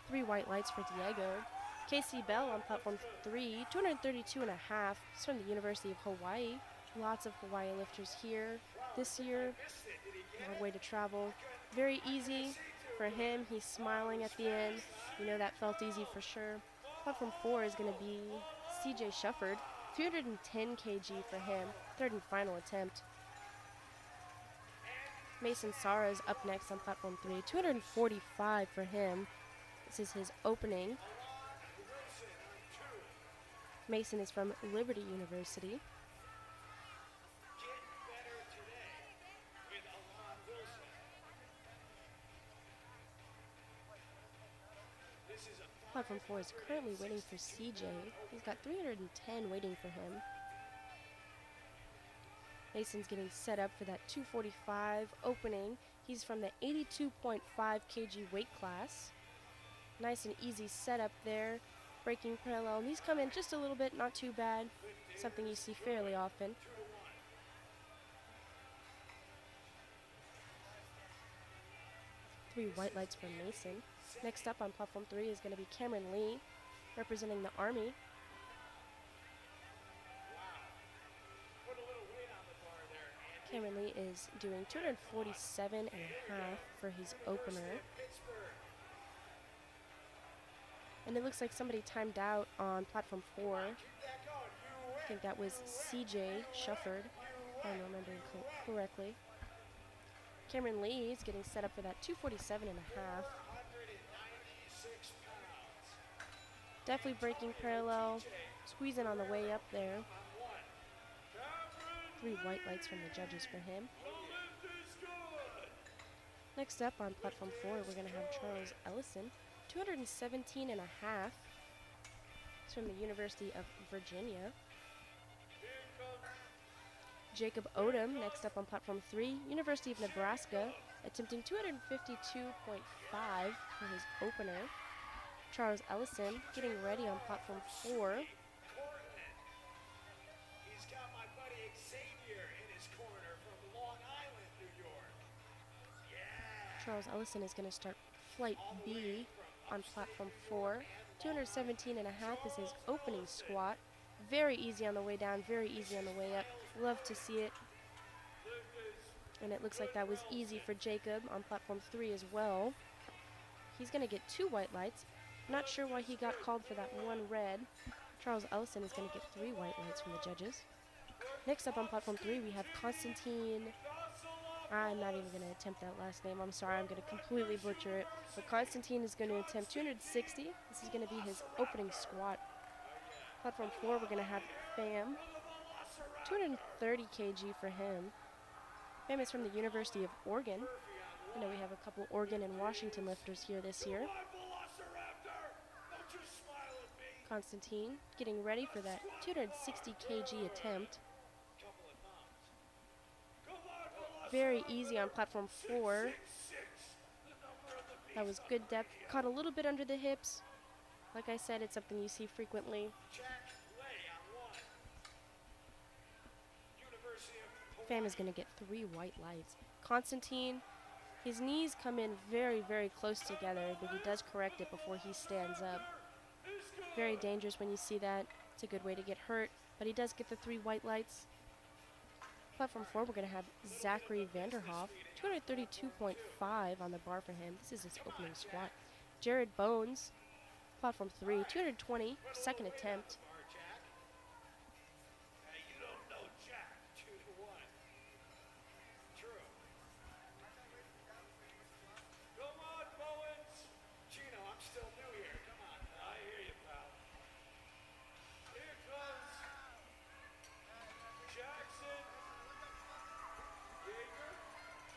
3 white lights for Diego. Casey Bell on platform 3, 232.5. He's from the University of Hawaii. Lots of Hawaii lifters here this year. Long way to travel. Very easy for him. He's smiling at the end. You know that felt easy for sure. Platform 4 is going to be CJ Shufford. 310 kg for him. 3rd and final attempt. Mason Sara is up next on platform 3. 245 for him. This is his opening. Mason is from Liberty University. Platform 4 is currently waiting for CJ. He's got 310 waiting for him. Mason's getting set up for that 245 opening. He's from the 82.5 kg weight class. Nice and easy setup there. Breaking parallel. And he's come in just a little bit, not too bad. Something you see fairly often. Three white lights from Mason. Next up on platform 3 is going to be Cameron Lee, representing the Army. Cameron Lee is doing 247.5 for his opener. And it looks like somebody timed out on platform 4. I think that was CJ Shufford, if I'm remembering correctly. Cameron Lee is getting set up for that 247.5. Definitely breaking parallel, squeezing on the way up there. 3 white lights from the judges for him. Next up on platform 4, we're going to have Charles Ellison, 217.5. He's from the University of Virginia. Jacob Odom, next up on platform 3, University of Nebraska, attempting 252.5 for his opener. Charles Ellison getting ready on platform 4. He's got my buddy Xavier in his corner from Long Island, New York. Yeah. Charles Ellison is going to start flight B on platform 4. 217.5 is his opening squat. Very easy on the way down, very easy on the way up. Love to see it. And it looks like that was easy for Jacob on platform 3 as well. He's going to get 2 white lights. Not sure why he got called for that 1 red. Charles Ellison is going to get 3 white lights from the judges. Next up on platform 3, we have Constantine. I'm not even going to attempt that last name. I'm sorry, I'm going to completely butcher it. But Constantine is going to attempt 260. This is going to be his opening squat. Platform 4, we're going to have Pham. 230 kg for him. Pham is from the University of Oregon. I know we have a couple Oregon and Washington lifters here this year. Constantine getting ready for that 260 kg attempt. Very easy on platform 4. That was good depth. Caught a little bit under the hips. Like I said, it's something you see frequently. Pham is going to get 3 white lights. Constantine, his knees come in very, very close together, but he does correct it before he stands up. Very dangerous when you see that. It's a good way to get hurt, but he does get the 3 white lights. Platform 4, we're going to have Zachary Vanderhoff, 232.5 on the bar for him. This is his opening squat. Jared Bones, platform 3, 220, second attempt.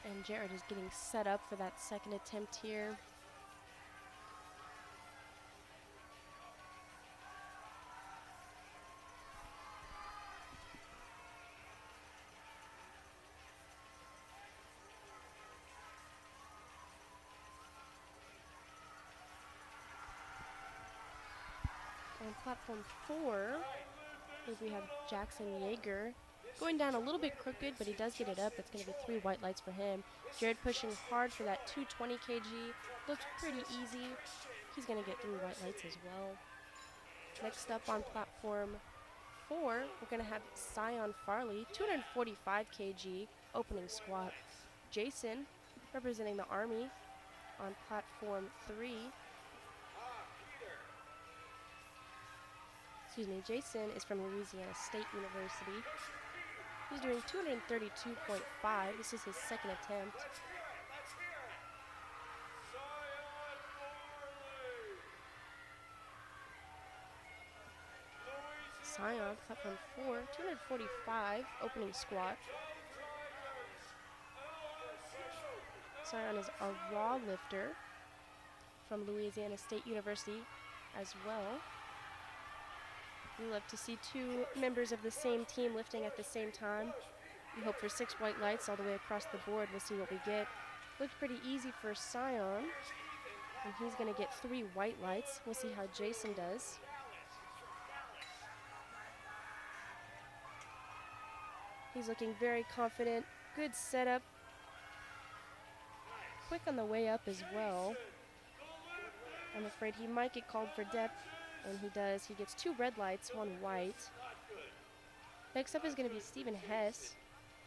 And Jared is getting set up for that second attempt here. On platform 4, we have Jackson Yeager. Going down a little bit crooked, but he does get it up. It's going to be 3 white lights for him. Jared pushing hard for that 220 kg. Looks pretty easy. He's going to get 3 white lights as well. Next up on platform 4, we're going to have Sion Farley, 245 kg, opening squat. Jason, representing the Army, on platform 3. Excuse me, Jason is from Louisiana State University. He's doing 232.5. This is his second attempt. Let's hear it. Let's hear it. Zion Morley. Sion, platform 4, 245, opening squat. Sion is a raw lifter from Louisiana State University as well. We love to see two members of the same team lifting at the same time. We hope for 6 white lights all the way across the board. We'll see what we get. Looked pretty easy for Sion, and he's going to get 3 white lights. We'll see how Jason does. He's looking very confident. Good setup. Quick on the way up as well. I'm afraid he might get called for depth, and he does. He gets 2 red lights, 1 white. Next up is going to be Stephen Hess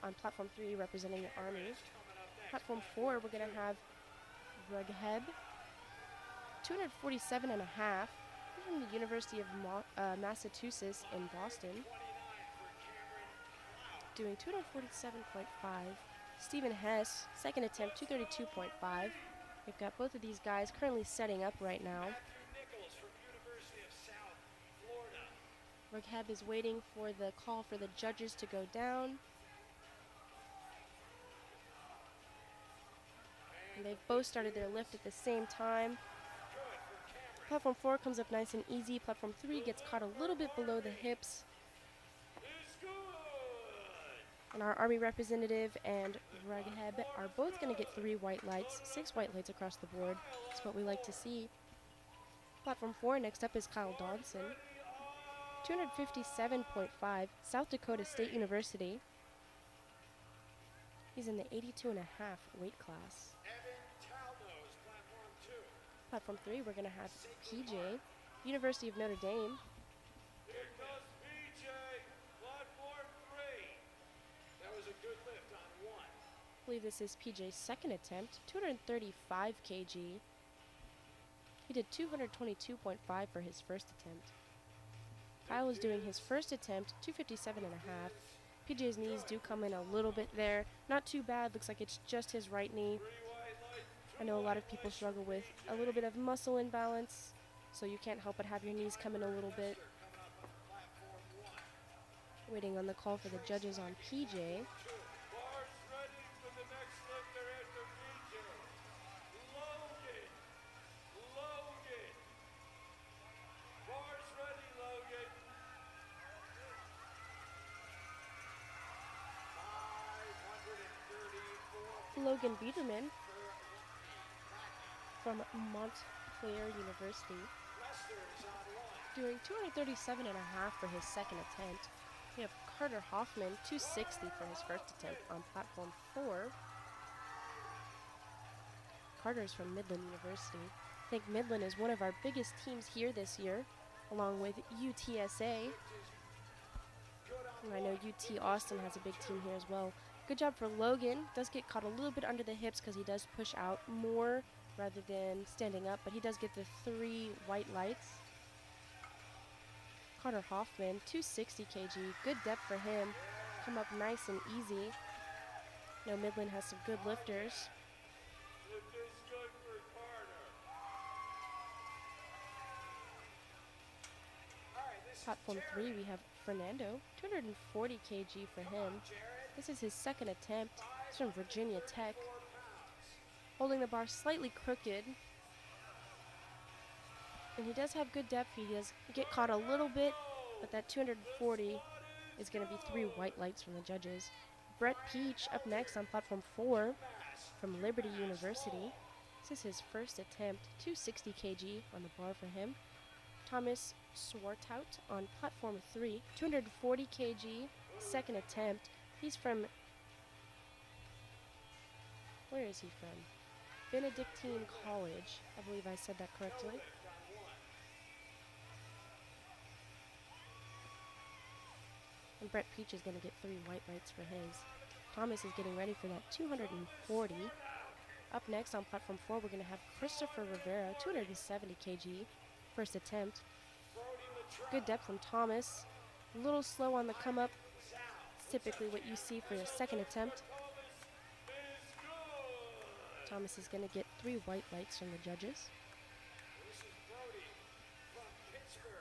on platform 3 representing the Army. Platform 4, we're going to have Rugheb, 247.5. He's from the University of Massachusetts in Boston, doing 247.5. Stephen Hess, second attempt, 232.5. We've got both of these guys currently setting up right now. Rugheb is waiting for the call for the judges to go down. And they've both started their lift at the same time. Platform 4 comes up nice and easy. Platform 3 gets caught a little bit below the hips. And our Army representative and Rugheb are both going to get 3 white lights, 6 white lights across the board. That's what we like to see. Platform 4, next up is Kyle Dodson, 257.5, South Dakota State University. He's in the 82.5 weight class. Platform 3, we're going to have PJ, University of Notre Dame. I believe this is PJ's second attempt, 235 kg. He did 222.5 for his first attempt. Kyle is doing his first attempt, 257.5. PJ's knees do come in a little bit there. Not too bad, looks like it's just his right knee. I know a lot of people struggle with a little bit of muscle imbalance, so you can't help but have your knees come in a little bit. Waiting on the call for the judges on PJ. Logan Biederman from Montclair University, doing 237.5 for his second attempt. We have Carter Hoffman, 260 for his first attempt on platform 4. Carter is from Midland University. I think Midland is one of our biggest teams here this year, along with UTSA. And I know UT Austin has a big team here as well. Good job for Logan. Does get caught a little bit under the hips because he does push out more rather than standing up, but he does get the 3 white lights. Carter Hoffman, 260 kg. Good depth for him. Come up nice and easy. You know, Midland has some good lifters. Platform 3, we have Fernando, 240 kg for him. This is his second attempt. He's from Virginia Tech. Holding the bar slightly crooked. And he does have good depth. He does get caught a little bit, but that 240 is going to be 3 white lights from the judges. Brett Peach up next on platform 4 from Liberty University. This is his first attempt, 260 kg on the bar for him. Thomas Swartout on platform 3, 240 kg, second attempt. He's from, where is he from? Benedictine College. I believe I said that correctly. And Brett Peach is going to get 3 white lights for his. Thomas is getting ready for that 240. Up next on platform 4, we're going to have Christopher Rivera, 270 kg, first attempt. Good depth from Thomas. A little slow on the come up. typically what you see for your second attempt. Thomas is going to get 3 white lights from the judges. This is Brody from Pittsburgh.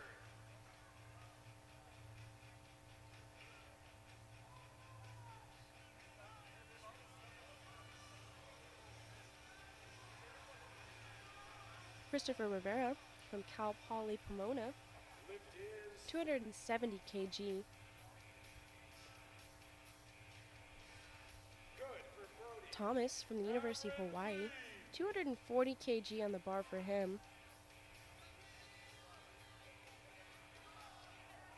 Christopher Rivera from Cal Poly Pomona, Lift is 270 kg. good for Brody. Thomas from the University of Hawaii, 240 kg on the bar for him.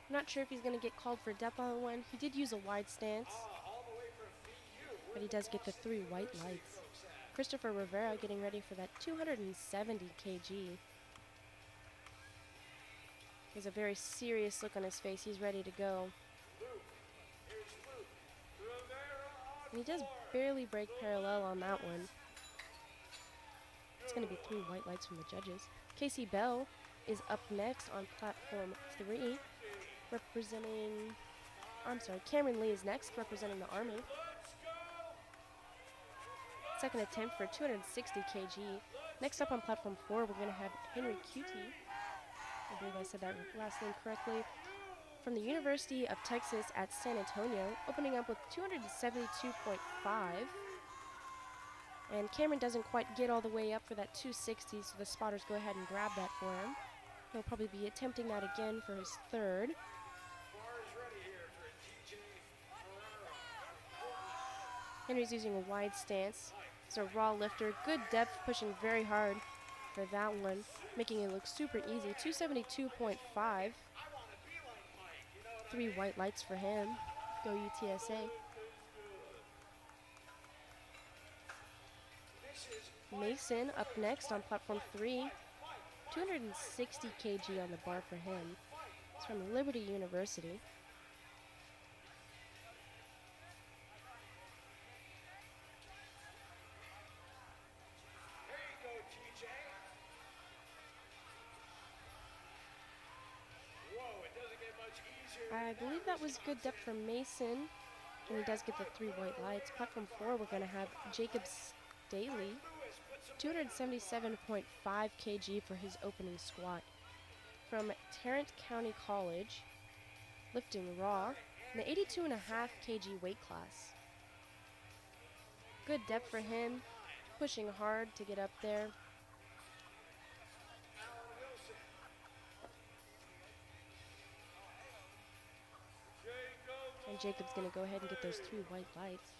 Not sure if he's going to get called for depth on one. He did use a wide stance, All the way from VU. but he does get the 3 white lights. Christopher Rivera getting ready for that 270 kg. He has a very serious look on his face. He's ready to go. Luke. Here's Luke. Rivera on And he does barely break parallel on that one. It's going to be 3 white lights from the judges. Casey Bell is up next on platform 3, representing, Cameron Lee is next, representing the Army. Second attempt for 260 kg. Next up on platform 4, we're going to have Henry Cutie. I believe I said that last name correctly. From the University of Texas at San Antonio, opening up with 272.5. And Cameron doesn't quite get all the way up for that 260, so the spotters go ahead and grab that for him. He'll probably be attempting that again for his third. Bar is ready here for TJ Ferraro. Henry's using a wide stance. He's a raw lifter, good depth, pushing very hard for that one, making it look super easy. 272.5. 3 white lights for him. Go UTSA. Mason up next on platform 3. 260 kg on the bar for him. He's from Liberty University. There you go, TJ. Whoa, it doesn't get much easier. I believe that was good depth from Mason, and he does get the 3 white lights. Platform 4, we're going to have Jacob Staley, 277.5 kg for his opening squat. From Tarrant County College, lifting raw, in the 82.5 kg weight class. Good depth for him, pushing hard to get up there. And Jacob's going to go ahead and get those 3 white lights.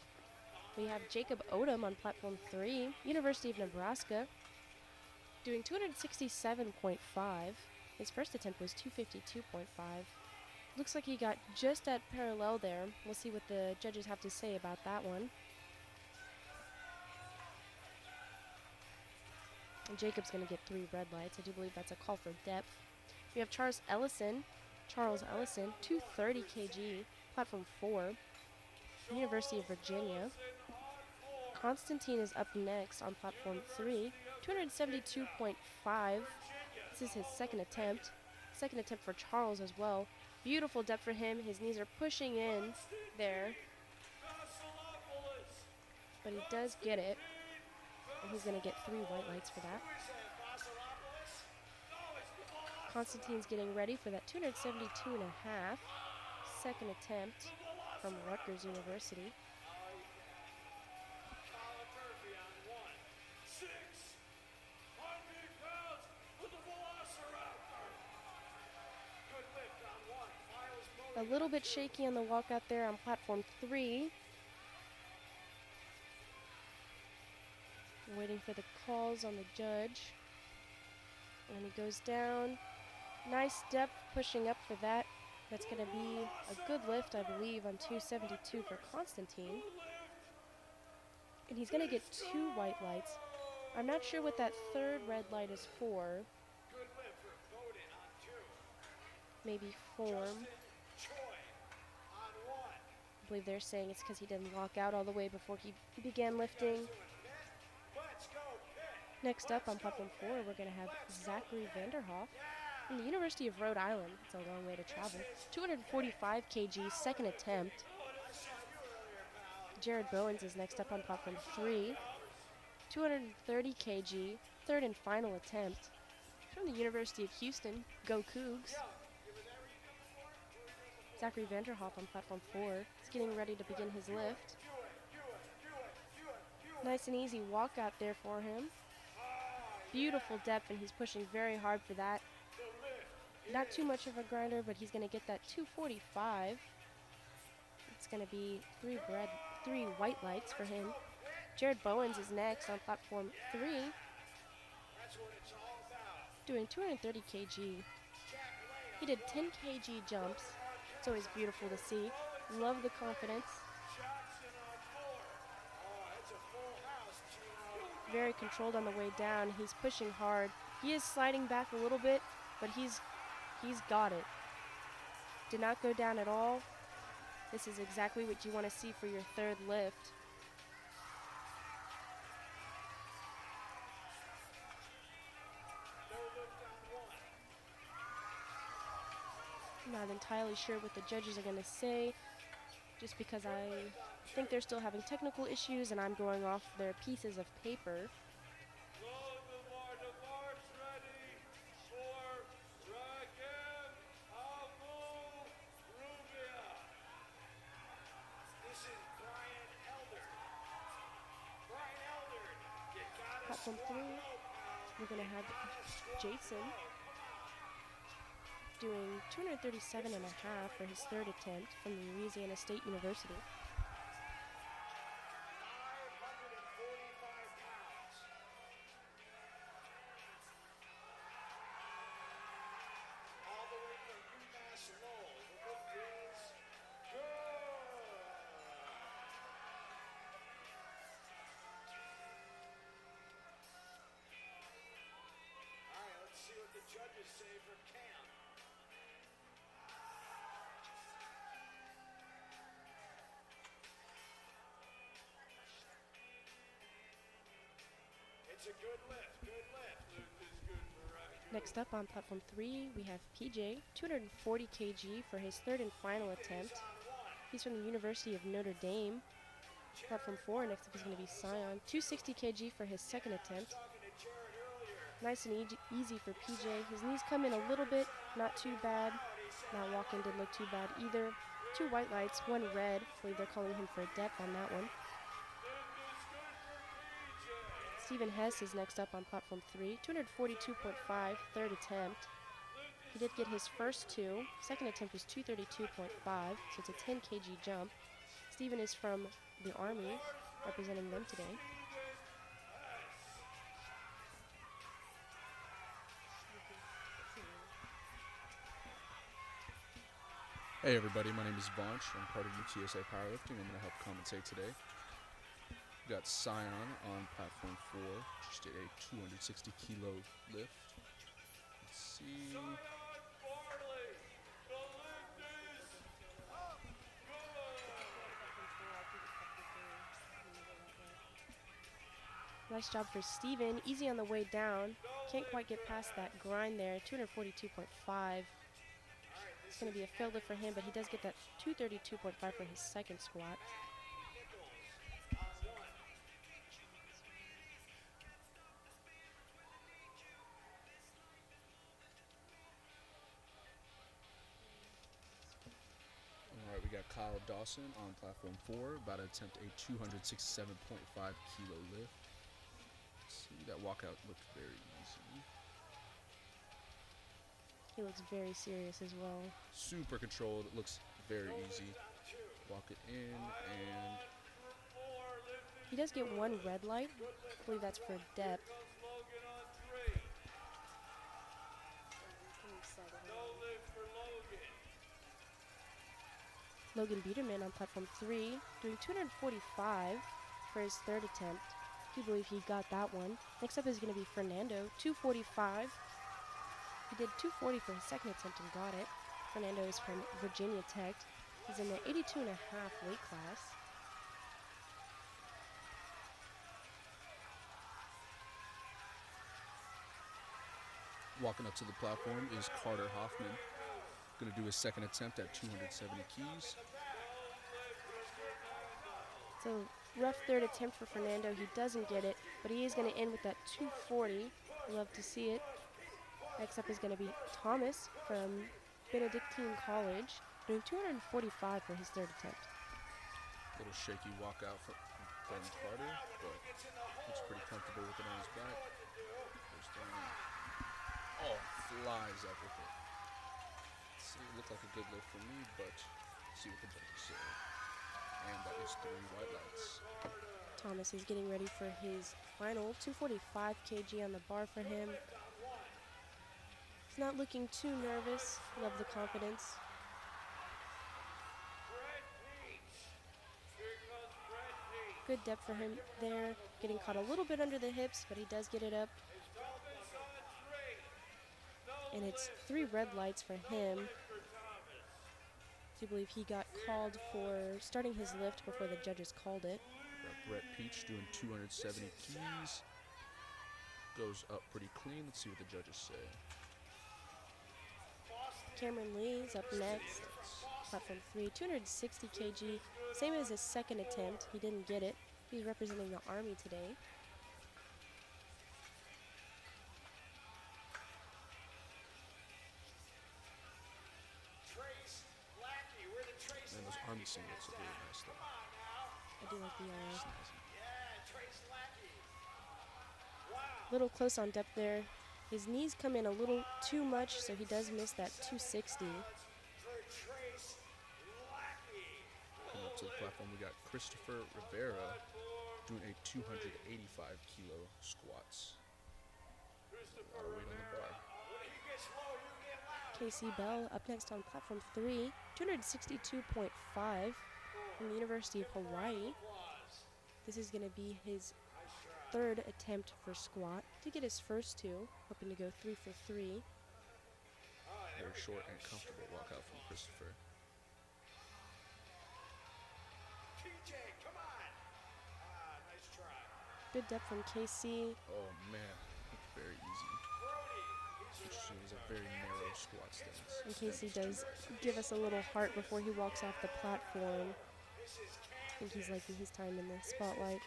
We have Jacob Odom on platform 3, University of Nebraska, doing 267.5. His first attempt was 252.5. Looks like he got just at parallel there. We'll see what the judges have to say about that one. And Jacob's going to get 3 red lights. I do believe that's a call for depth. We have Charles Ellison, 230 kg, platform 4, University of Virginia. Constantine is up next on platform 3, 272.5. This is his second attempt. Second attempt for Charles as well. Beautiful depth for him. His knees are pushing in there, but he does get it. And he's going to get 3 white lights for that. Constantine's getting ready for that 272.5. Second attempt from Rutgers University. A little bit shaky on the walkout there on platform 3. Waiting for the calls on the judge. And he goes down. Nice depth, pushing up for that. That's going to be a good lift, I believe, on 272 for Constantine. And he's going to get 2 white lights. I'm not sure what that third red light is for. Maybe form. I believe they're saying it's because he didn't lock out all the way before he began lifting. Next up on platform 4, we're going to have Zachary Vanderhoff from the University of Rhode Island. It's a long way to travel. 245 kg, second attempt. Jared Bowens is next up on platform 3. 230 kg, third and final attempt. From the University of Houston, go Cougs. Zachary Vanderhoff on platform 4. He's getting ready to begin his lift. Nice and easy walkout there for him. Beautiful depth, and he's pushing very hard for that. Not too much of a grinder, but he's going to get that 245. It's going to be three white lights for him. Jared Bowens is next on platform 3, doing 230 kg. He did 10 kg jumps. It's always beautiful to see. Love the confidence. Very controlled on the way down. He's pushing hard. He is sliding back a little bit, but he's got it. Did not go down at all. This is exactly what you want to see for your third lift. I'm not entirely sure what the judges are going to say, just because I think they're still having technical issues and I'm going off their pieces of paper. Platform 3, we're going to have Jason doing 237.5 for his third attempt from Louisiana State University. Judges say for Cam. It's a good lift, good lift. Lift is good for Ragu. Next up on platform 3, we have PJ, 240 kg for his third and final attempt. He's from the University of Notre Dame. Platform 4, next up is going to be Sion, 260 kg for his second attempt. Nice and easy for PJ. His knees come in a little bit, not too bad. That walk-in didn't look too bad either. 2 white lights, 1 red. I believe they're calling him for a depth on that one. Stephen Hess is next up on platform 3, 242.5, third attempt. He did get his first 2. Second attempt was 232.5, so it's a 10 kg jump. Stephen is from the Army, representing them today. Hey everybody, my name is Vanch. I'm part of UTSA Powerlifting. I'm going to help commentate today. We got Sion on platform 4, just did a 260 kilo lift. Let's see. Nice job for Steven. Easy on the way down. Can't quite get past that grind there. 242.5. It's going to be a failed lift for him, but he does get that 232.5 for his second squat. Alright, we got Kyle Dawson on platform 4, about to attempt a 267.5 kilo lift. Let's see, that walkout looked very easy. He looks very serious as well. Super controlled, it looks very easy. Walk it in, and he does get 1 red light. I believe that's for depth. Logan Biederman on platform 3, doing 245 for his third attempt. I do believe he got that one. Next up is going to be Fernando, 245. He did 240 for his second attempt and got it. Fernando is from Virginia Tech. He's in the 82.5 weight class. walking up to the platform is Carter Hoffman. Going to do his second attempt at 270 keys. So rough third attempt for Fernando. He doesn't get it, but he is going to end with that 240. Love to see it. Next up is going to be Thomas from Benedictine College, doing 245 for his third attempt. Little shaky walkout from Ben Carter, but looks pretty comfortable with it on his back. Goes down. Oh, flies up with it. See, it looked like a good lift for me, but see what the judges say. And that is 3 white lights. Thomas is getting ready for his final 245 kg on the bar for him. He's not looking too nervous. Love the confidence. Good depth for him there. Getting caught a little bit under the hips, but he does get it up. And it's 3 red lights for him. I do believe he got called for starting his lift before the judges called it. Brett Peach doing 270 keys. Goes up pretty clean. Let's see what the judges say. Cameron Lee is up next. Platform 3, 260 kg. Same as his second attempt. He didn't get it. He's representing the Army today. Man, those Army singlets look really nice though. I do like the Snazzy. little close on depth there. His knees come in a little too much, so he does miss that 260. Coming up to the platform, we got Christopher Rivera doing a 285 kilo squats. A lot of weight on the bar. KC Bell up next on platform 3, 262.5 from the University of Hawaii. This is going to be his third attempt for squat. To get his first 2, hoping to go 3 for 3. Very short and comfortable walkout from Christopher. Good depth from KC. Oh man, very easy. Interesting, he's a very narrow squat stance. And KC does give us a little heart before he walks off the platform. I think he's liking his time in the spotlight.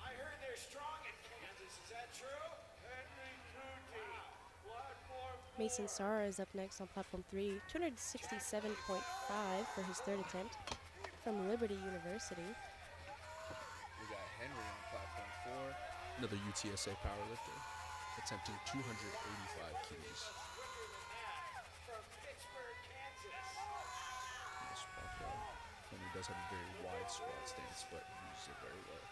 I heard they're strong in Kansas. Is that true? Mason Sarra is up next on platform 3, 267.5 for his third attempt from Liberty University. We got Henry on platform 4, another UTSA powerlifter, attempting 285 kilos. Nice walkout. Henry does have a very wide squat stance, but he uses it very well.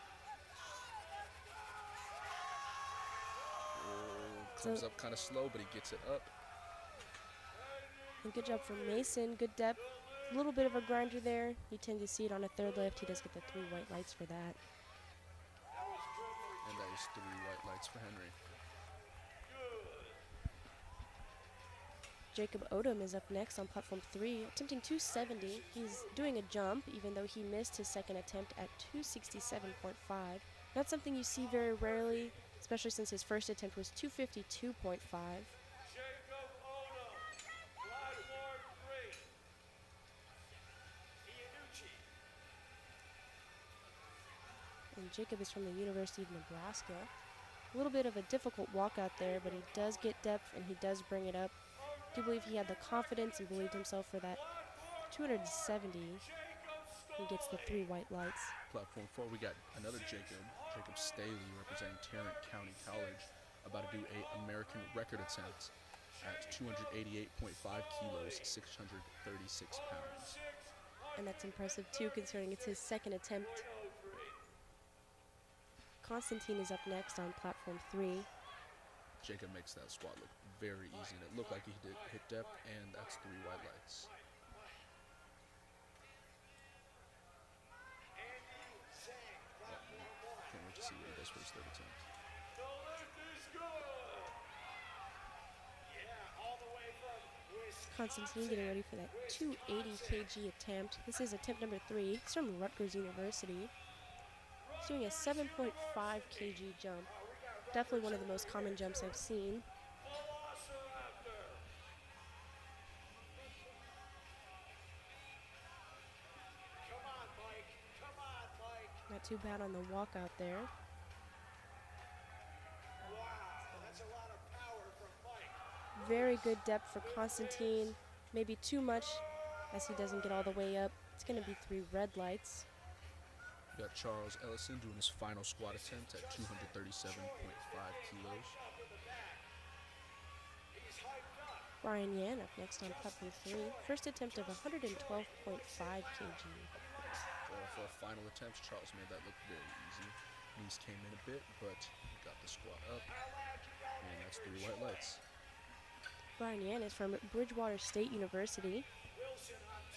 Comes up kind of slow, but he gets it up. And good job from Mason. Good depth. A little bit of a grinder there. You tend to see it on a third lift. He does get the 3 white lights for that. And that is 3 white lights for Henry. Jacob Odom is up next on platform 3, attempting 270. He's doing a jump, even though he missed his second attempt at 267.5. Not something you see very rarely, especially since his first attempt was 252.5. And Jacob is from the University of Nebraska. A little bit of a difficult walkout there, but he does get depth and he does bring it up. I do believe he had the confidence and believed himself for that 270. He gets the 3 white lights. Platform 4, we got another Jacob Staley, representing Tarrant County College, about to do a American record attempt at 288.5 kilos, 636 pounds. And that's impressive too, considering it's his second attempt. Constantine is up next on platform 3. Jacob makes that squat look very easy, and it looked like he did hit depth, and that's 3 white lights. Can't wait to see what he does for his third attempt. Constantine getting ready for that 280 kg attempt. This is attempt number 3. He's from Rutgers University. He's doing a 7.5 kg jump. Definitely one of the most common jumps I've seen. Not too bad on the walkout there. Wow, that's a lot of power from Mike. Very good depth for Constantine. Maybe too much as he doesn't get all the way up. It's going to be 3 red lights. We got Charles Ellison doing his final squat attempt at 237.5 kilos. Brian Yan up next on platform 3. First attempt of 112.5 kg. For a final attempt, Charles made that look very easy. Knees came in a bit, but he got the squat up. And that's 3 white lights. Brian Yan is from Bridgewater State University.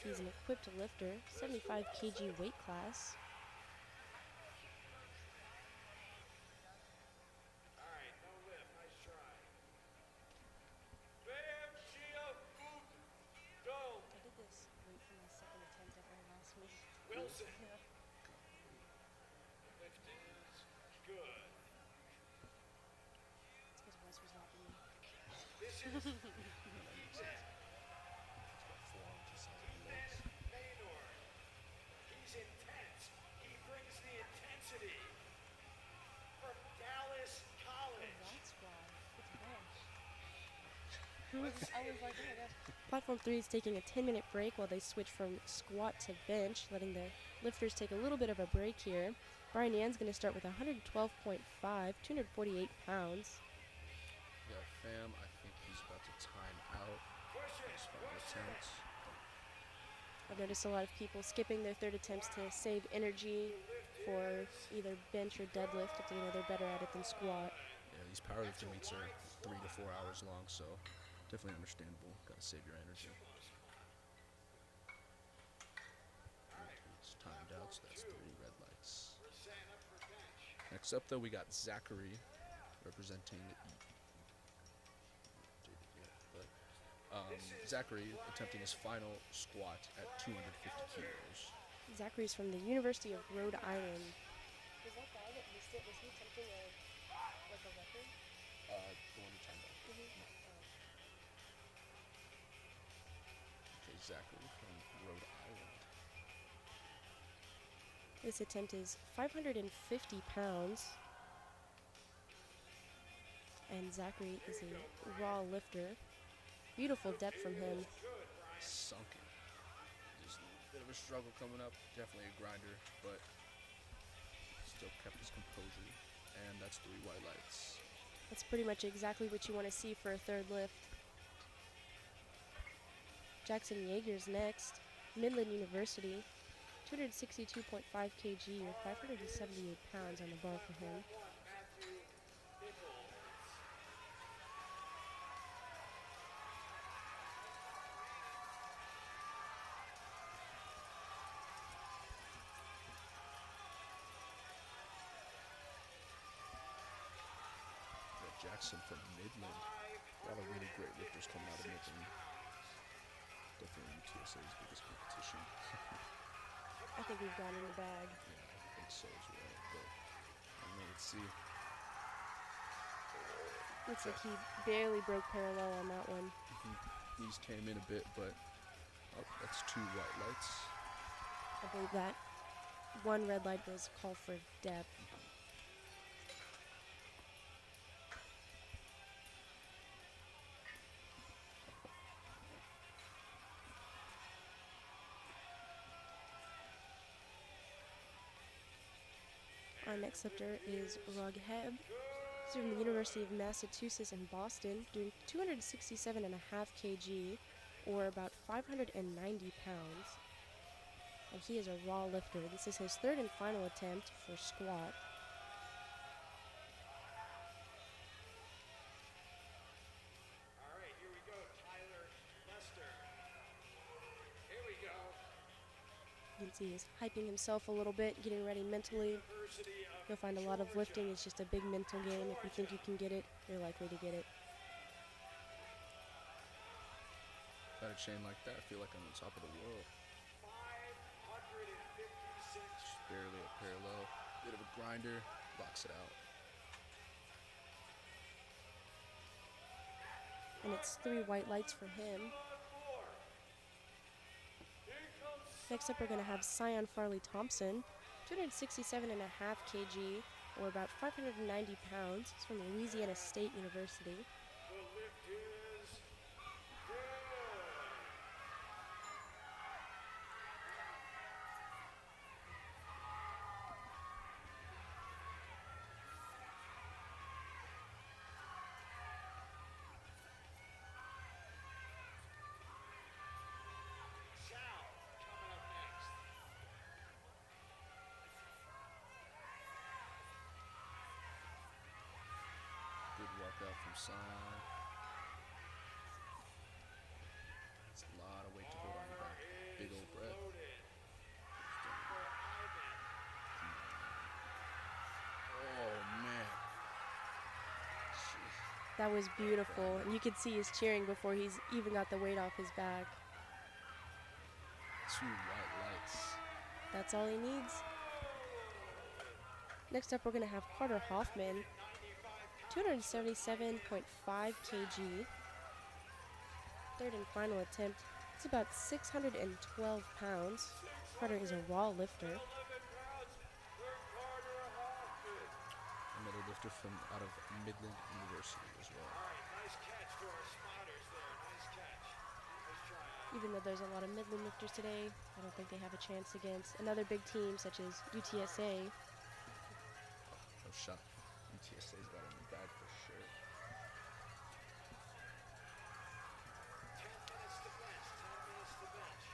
He's an equipped lifter, 75 kg weight class. All right, no lift. Nice try. Bam, Gio, boom, go. I did this late for my second attempt ever last week. Wilson. Yeah. Lift is good. It's because Wes was not doing it. This is Maynor. He's intense. He brings the intensity from Dallas College. That's why. It's bench. I was like, oh my gosh. Platform 3 is taking a 10-minute break while they switch from squat to bench, letting the lifters take a little bit of a break here. Brian Yan's going to start with 112.5, 248 pounds. Yeah, Fam, I think he's about to time out his final attempt. I've noticed a lot of people skipping their third attempts to save energy for either bench or deadlift if they know they're better at it than squat. Yeah, these powerlifting meets are 3 to 4 hours long, so definitely understandable. Gotta save your energy. It's timed out, so that's 3 red lights. Next up, though, we got Zachary representing. Zachary attempting his final squat at 250 kilos. Zachary's from the University of Rhode Island. Was that guy that missed it, was he attempting a record? The one who timed out. Okay, Zachary from Rhode Island. This attempt is 550 pounds. And Zachary is a raw lifter. Beautiful depth from him. Sunken. Just a bit of a struggle coming up. Definitely a grinder, but still kept his composure. And that's 3 white lights. That's pretty much exactly what you want to see for a third lift. Jackson Yeager's next. Midland University. 262.5 kg or 578 pounds on the bar for him. Jackson from Midland. A lot of really great lifters coming out of Midland. Definitely UTSA's biggest competition. I think we've got in the bag. Yeah, I think so as well. But I don't know, let's see. Looks like he barely broke parallel on that one. Knees came in a bit, but that's 2 white lights. I believe that one red light was call for depth. Our next lifter is Rogheb. He's from the University of Massachusetts in Boston, doing 267.5 kg, or about 590 pounds. And he is a raw lifter. This is his third and final attempt for squat. All right, here we go. Tyler Lester. Here we go. You can see he's hyping himself a little bit, getting ready mentally. You'll find a lot of lifting is just a big mental game. If you think you can get it, you're likely to get it. Got a chain like that, I feel like I'm on top of the world. 556. Just barely a parallel. Bit of a grinder, blocks it out. And it's 3 white lights for him. Next up, we're going to have Sion Farley Thompson. 267.5 kg, or about 590 pounds. He's from Louisiana State University. The lift is good. Sal coming up next. Good walkout from Sion. It's a lot of weight to hold on your back. Big old breath. Loaded. Oh man. Jeez. That was beautiful, and you could see he's cheering before he's even got the weight off his back. 2 white lights. That's all he needs. Next up, we're going to have Carter Hoffman, 277.5 kg. Third and final attempt. It's about 612 pounds. Carter is a raw lifter. 11 pounds for Carter Hoffman. Another lifter from out of Midland University as well. All right, nice catch to our spotters there. Nice catch. Nice try. Even though there's a lot of Midland lifters today, I don't think they have a chance against another big team such as UTSA. No shot. UTSA's got it in the bag for sure. 10 minutes to bench. 10 minutes to bench.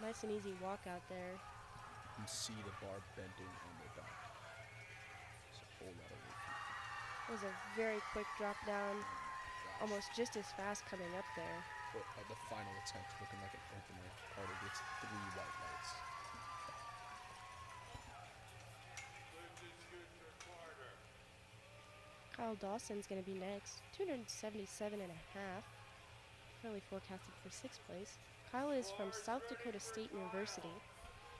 Nice and easy walk out there. You can see the bar bending on their back. It's a whole lot of weight. It was a very quick drop down, almost just as fast coming up there. But at the final attempt, looking like an opener, Carter gets 3 white lights. Lift is good for Carter. Kyle Dawson's going to be next, 277.5. Currently forecasted for 6th place. Kyle is from South Dakota State University,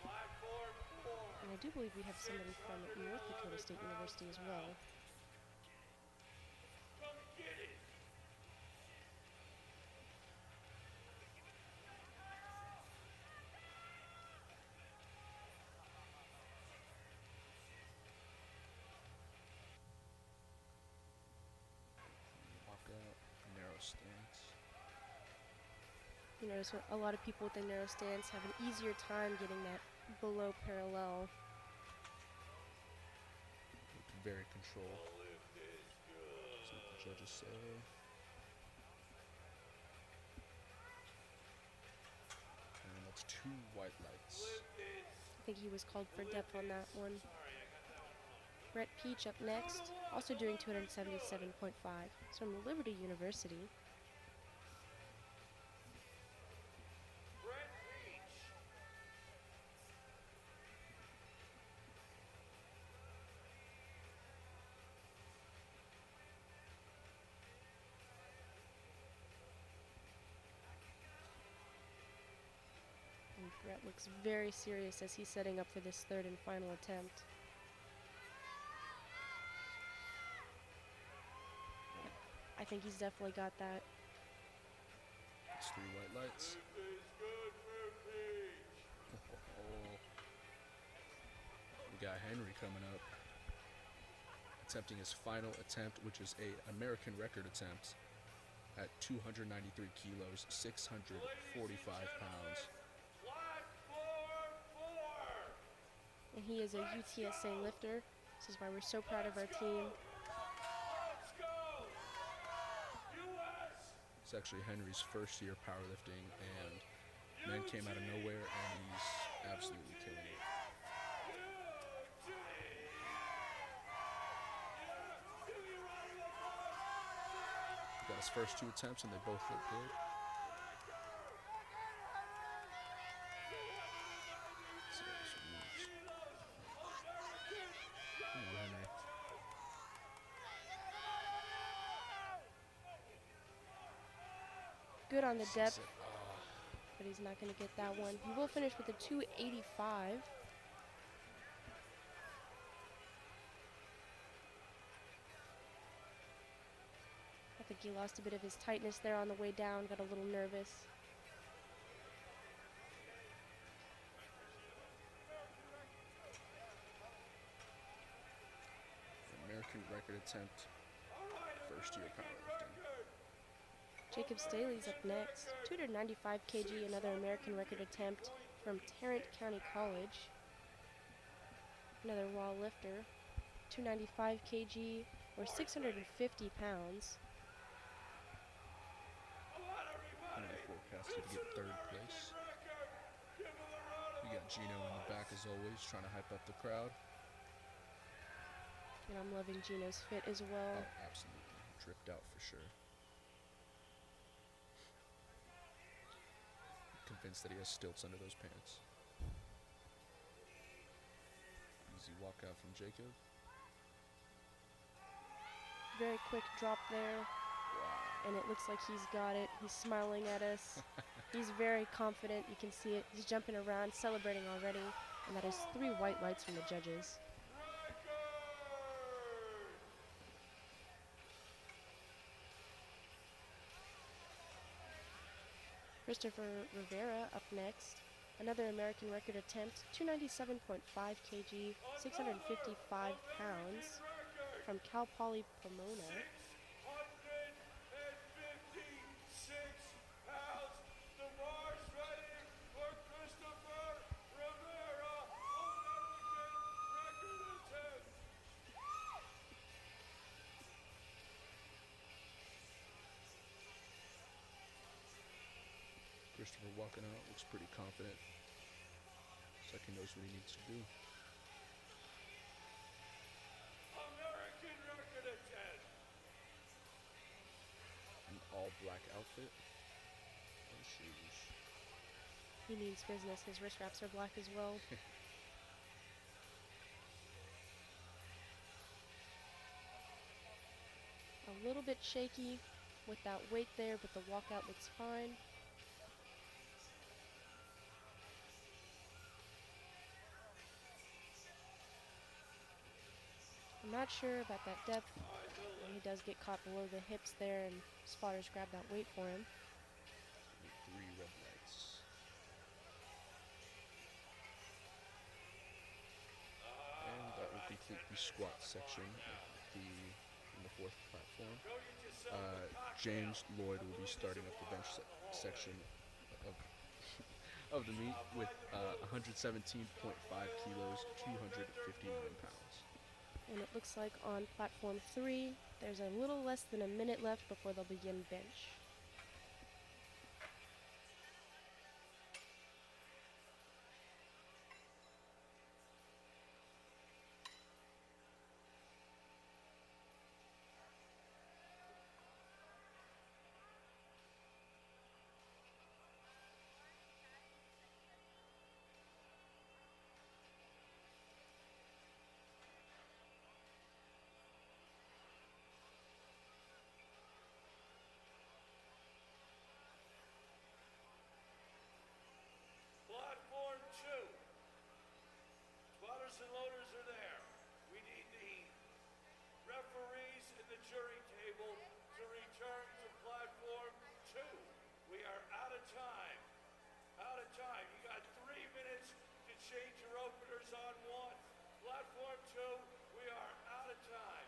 Platform 4. and I do believe we have somebody from North Dakota State University as well. Come get it. Walk out, narrow stance. You notice a lot of people with a narrow stance have an easier time getting that below parallel. Very controlled. The lift is good. That's what the judges say. And that's 2 white lights. Lift is. I think he was called for depth on that one. Sorry, I got that one wrong. Brett Peach up next, also doing 277.5. He's from Liberty University. Brett Reach. And Brett looks very serious as he's setting up for this third and final attempt. I think he's definitely got that. It's 3 white lights. Lift is good for Peach. Oh. We got Henry coming up. Attempting his final attempt, which is a American record attempt at 293 kilos, 645 pounds. Platform 4. And he is a UTSA lifter. This is why we're so proud of our team. Let's go. US. It's actually Henry's first year powerlifting, and man came out of nowhere, and he's absolutely killing it. He got his first 2 attempts, and they both look good. Let's see how this one moves. Ooh, Henry. Good on the depth. but he's not going to get that one. He will finish with a 285. I think he lost a bit of his tightness there on the way down, got a little nervous. American record attempt, first year powerlifting. Jacob Staley's up next. 295 kg, another American record attempt from Tarrant County College. Another raw lifter. 295 kg, or 650 pounds. And forecasted to get third place. We got Gino in the back as always, trying to hype up the crowd. And I'm loving Gino's fit as well. Oh, absolutely. Dripped out for sure. Convinced that he has stilts under those pants. Easy walkout from Jacob. Very quick drop there. Wow. And it looks like he's got it. He's smiling at us. He's very confident. You can see it. He's jumping around, celebrating already. And that is 3 white lights from the judges. Christopher Rivera up next. Another American record attempt, 297.5 kg, 655 pounds from Cal Poly Pomona. 656 pounds. The bar's ready for Christopher Rivera. American record attempt. Christopher walking out, looks pretty confident. Looks like he knows what he needs to do. American record attempt. An all black outfit. And shoes. He means business. His wrist wraps are black as well. A little bit shaky with that weight there, but the walkout looks fine. I'm not sure about that depth. He does get caught below the hips there, and spotters grab that weight for him. 3 red lights. And that will complete the squat section of in the 4th platform. James Lloyd will be starting up the bench section of the meet with 117.5 kilos, 259 pounds. And it looks like on platform 3, there's a little less than a minute left before they'll begin bench. Platform 2. Spotters and loaders are there. We need the referees and the jury table to return to platform 2. We are out of time. Out of time. You got 3 minutes to change your openers on 1. Platform 2, we are out of time.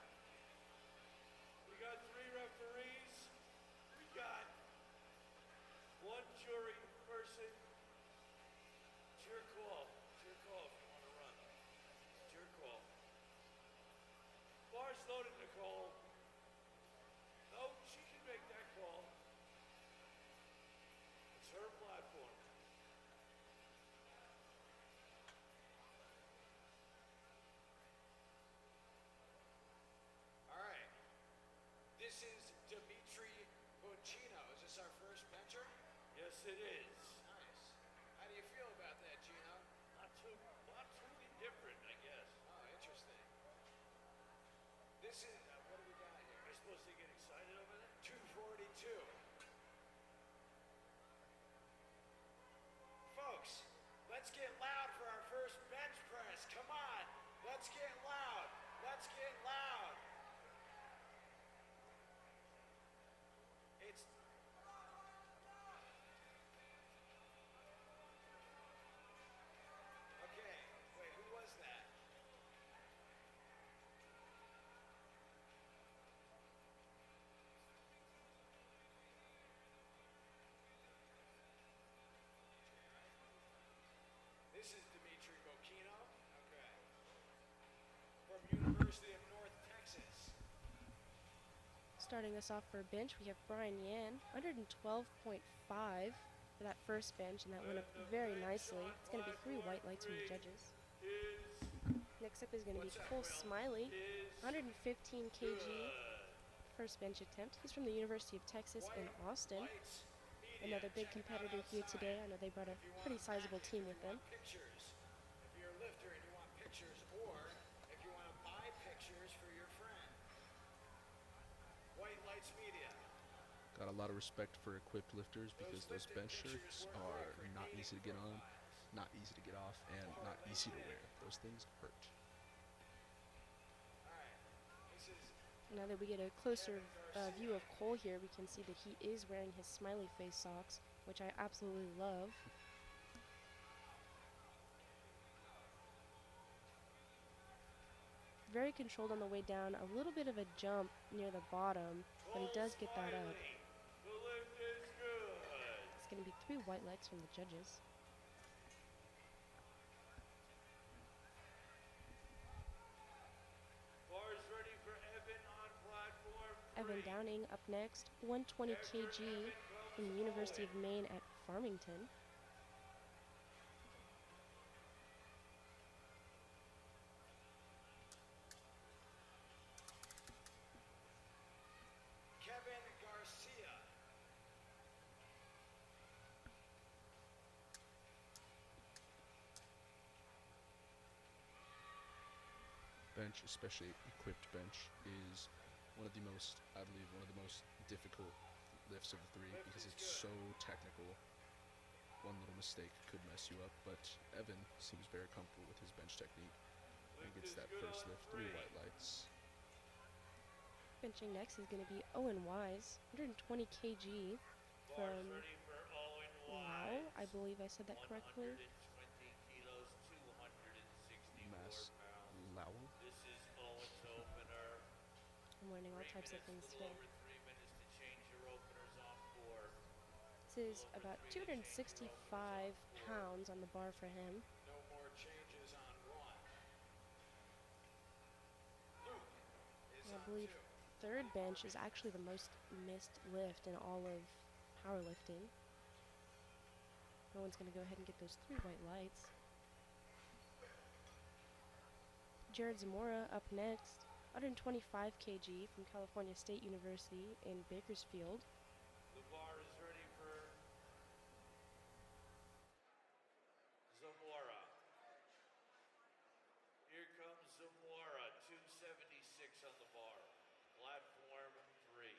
We got 3 referees. We got 1 jury person. It's your call. It's your call if you want to run. It's your call. Bar's loaded, Nicole. No, she can make that call. It's her platform. All right. This is Dimitri Boncino. Is this our first bencher? Yes, it is. Nice. How do you feel about that, Gino? Not too different, I guess. Oh, interesting. This is, what do we got here? Am I supposed to get excited over that? 242. Starting us off for a bench, we have Brian Yan, 112.5 for that first bench, and that went up very nicely. It's going to be 3 white lights from the judges. Next up is going to be Cole Smiley, 115 kg, first bench attempt. He's from the University of Texas in Austin. Another big competitor here today. I know they brought a pretty sizable team with them. Pictures. If you're a lifter and you want pictures, or if you want to buy pictures for your friend. White Lights Media. Got a lot of respect for equipped lifters because those bench shirts are not easy to get on, not easy to get off, and not easy to wear. Those things hurt. Now that we get a closer view of Cole here, we can see that he is wearing his smiley face socks, which I absolutely love. Very controlled on the way down, a little bit of a jump near the bottom, but he does get that up. It's going to be 3 white lights from the judges. Evan Downing up next, 120 kg from the University of Maine at Farmington. Kevin Garcia. Bench, especially equipped bench, is one of the most, I believe, one of the most difficult lifts of the 3 because it's so technical. One little mistake could mess you up, but Evan seems very comfortable with his bench technique. He gets that first lift, 3 white lights. Benching next is going to be Owen Wise, 120 kg from Lao. I believe I said that correctly. Mass Lowell. I'm learning all types of things today. This is about 265 pounds on the bar for him. No more changes on 1. Luke is I on believe 2. third bench is actually the most missed lift in all of powerlifting. No one's going to go ahead and get those 3 white lights. Jared Zamora up next, 125 kg from California State University in Bakersfield. The bar is ready for Zamora. Here comes Zamora, 276 on the bar. Platform 3.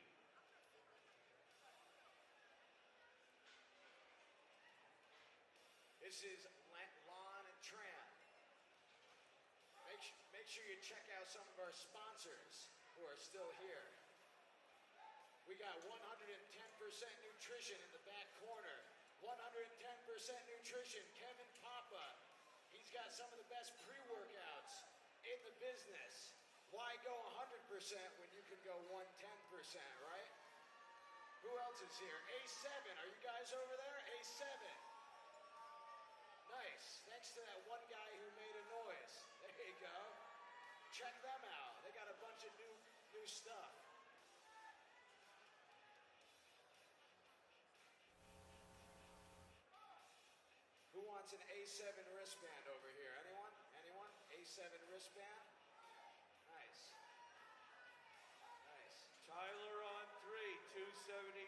This is Lon and Tran. Make sure you check out some of our sponsors who are still here. We got 110% nutrition in the back corner. 110% nutrition, Kevin Papa. He's got some of the best pre-workouts in the business. Why go 100% when you can go 110%, right? Who else is here? A7, are you guys over there? A7. Nice. Next to that one guy who made a noise. There you go. Check them out. They got a bunch of new stuff. Who wants an A7 wristband over here? Anyone? Anyone? A7 wristband? Nice. Nice. Tyler on 3, 276.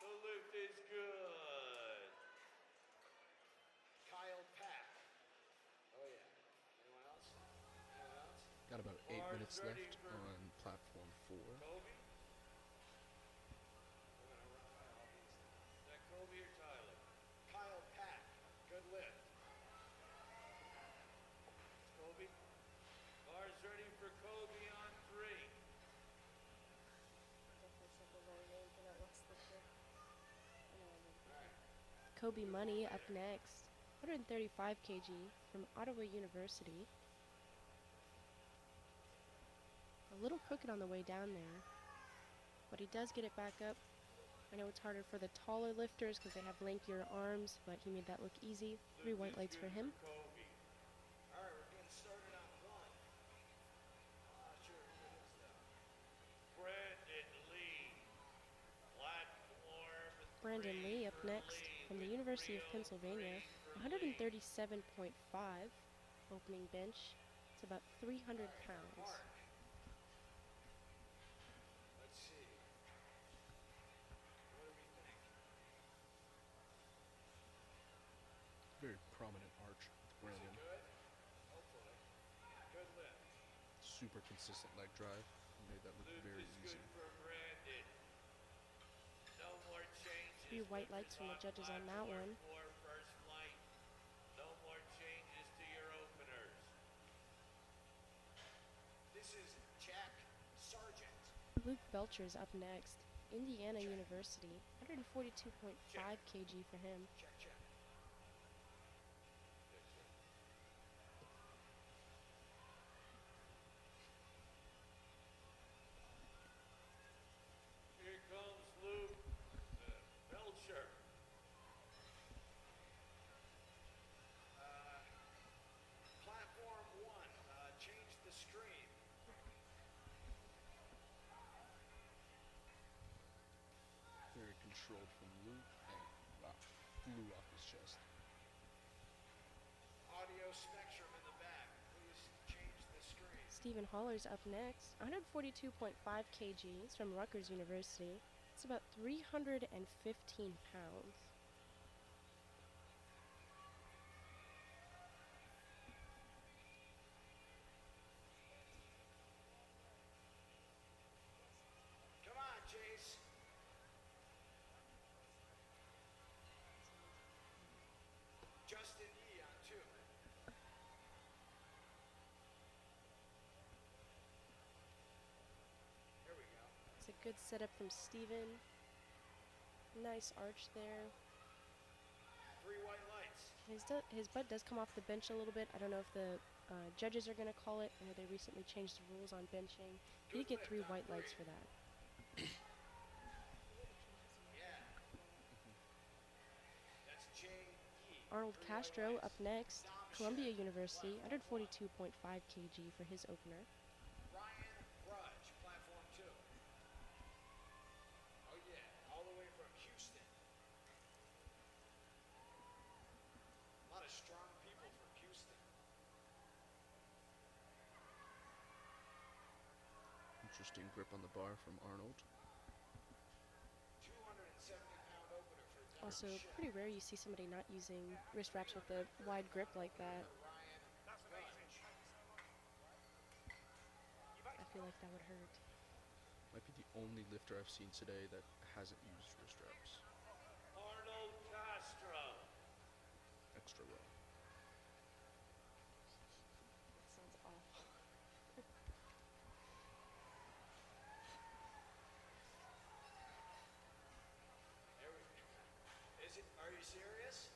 The lift is good. Kyle Pack. Oh yeah. Anyone else? Anyone else? Got about 8 Bars minutes ready left for on platform 4. Kobe? Is that Kobe or Tyler? Kyle Pack. Good lift. Kobe? Bars ready for Kobe on 3. Kobe Money up next, 135 kg from Ottawa University. A little crooked on the way down there, but he does get it back up. I know it's harder for the taller lifters because they have lankier arms, but he made that look easy. 3 white lights for him. Kobe. All right, we're getting started on 1. I'm not sure who it is though. Brandon Brandon Lee up next from the University of Pennsylvania, 137.5 opening bench. It's about 300 pounds. Let's see. What do we think? Very prominent arch with Brandon. Good? Hopefully. Good lift. Super consistent leg drive. Made that look Lift very is easy. good for Brandon. No more changes. 3 white lights from the judges on that one. For first flight. No more changes to your openers. This is Jack Sargent. Luke Belcher's up next. Indiana University, 142.5 kg for him. Check, check. Here comes Luke Belcher. Platform 1, change the screen. Very controlled from Luke, and wow, flew off his chest. Audio spectrum in the back. Please change the screen. Stephen Haller's up next, 142.5 kg. He's from Rutgers University. It's about 315 pounds. Come on, Chase. Justin E on 2. There we go. It's a good setup from Stephen. Nice arch there. 3 white lights. His butt does come off the bench a little bit. I don't know if the judges are going to call it. I know they recently changed the rules on benching. He did get 3 white lights for that. Yeah. That's J.E. Arnold Castro up next, Columbia University, 142.5 kg for his opener. Ryan Rudge, platform 2. Oh yeah, all the way from Houston. A lot of strong people from Houston. Interesting grip on the bar from Arnold. 270-pound opener for Denver Also, Ship. pretty rare you see somebody not using wrist wraps with a wide grip like that. Ryan Rudge. I feel like that would hurt. Might be the only lifter I've seen today that hasn't used wrist wraps. Arnold Castro. Extra well. That sounds awful. There we go. Are you serious?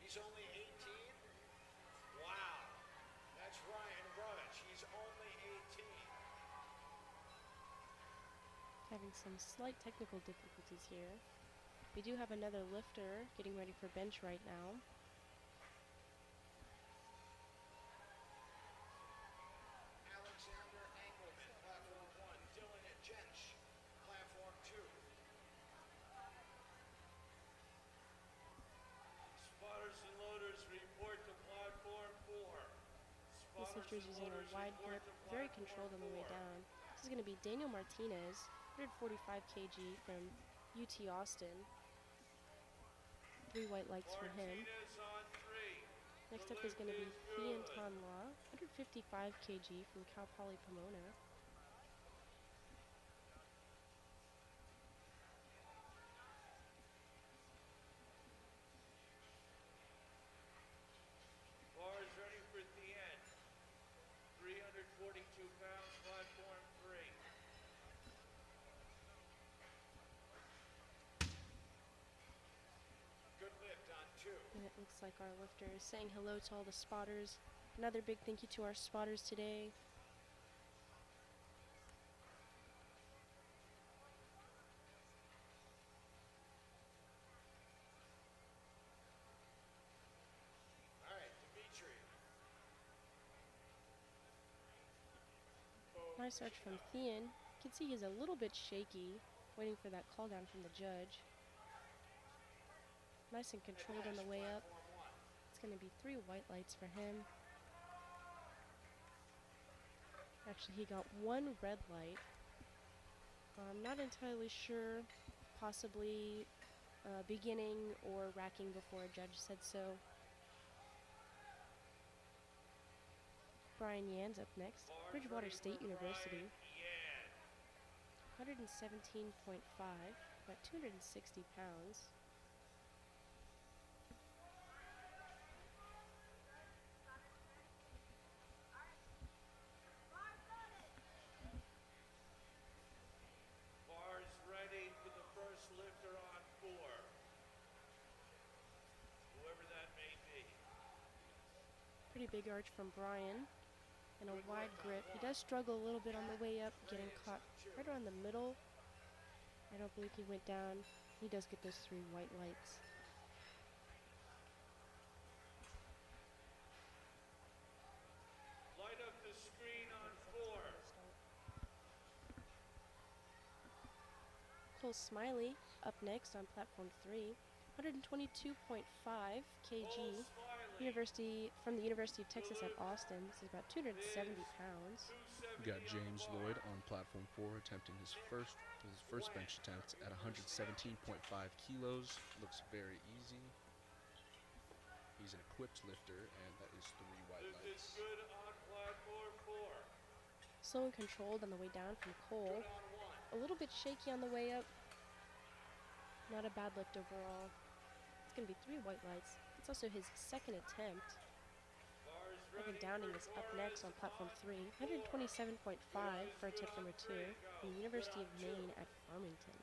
He's only 18? Wow. That's Ryan Rudge. He's only 18. Having some slight technical difficulties here. We do have another lifter getting ready for bench right now. Alexander Engelman, platform 1. Dylan Jensch, platform 2. Spotters and loaders report to platform 4. This lifter is using a wide grip, very controlled on the way down. This is going to be Daniel Martinez, 145 kg from UT Austin. 3 white lights for him. Martinez on 3. Next up is going to be Thean Tan La, 155 kg from Cal Poly Pomona. Bars ready for the end. 342 pounds, platform 3. Good lift on 2. And it looks like our lifter is saying hello to all the spotters. Another big thank you to our spotters today. All right, Dimitri. Nice arch from Thean. You can see he's a little bit shaky, waiting for that call down from the judge. Nice and controlled on the way up. It's going to be 3 white lights for him. Actually, he got 1 red light. I'm not entirely sure. Possibly beginning or racking before a judge said so. Brian Yan's up next. Bridgewater State University. 117.5, about 260 pounds. Bars ready for the first lifter on 4. Whoever that may be. Pretty big arch from Brian and a wide grip. He does struggle a little bit on the way up, getting caught right around the middle. I don't believe he went down. He does get those 3 white lights. Light up the screen on 4. Cole Smiley up next on platform 3. 122.5 kg. From the University of Texas at Austin. This is about 270 pounds. We got James Lloyd on platform 4 attempting his first bench attempt at 117.5 kilos. Looks very easy. He's an equipped lifter, and that is 3 white lights. Good on platform 4. Slow and controlled on the way down from Cole. A little bit shaky on the way up. Not a bad lift overall. It's going to be 3 white lights. It's also his second attempt. Evan Downing is up next on platform 3. 127.5 for attempt number 2 from the University of Maine at Farmington.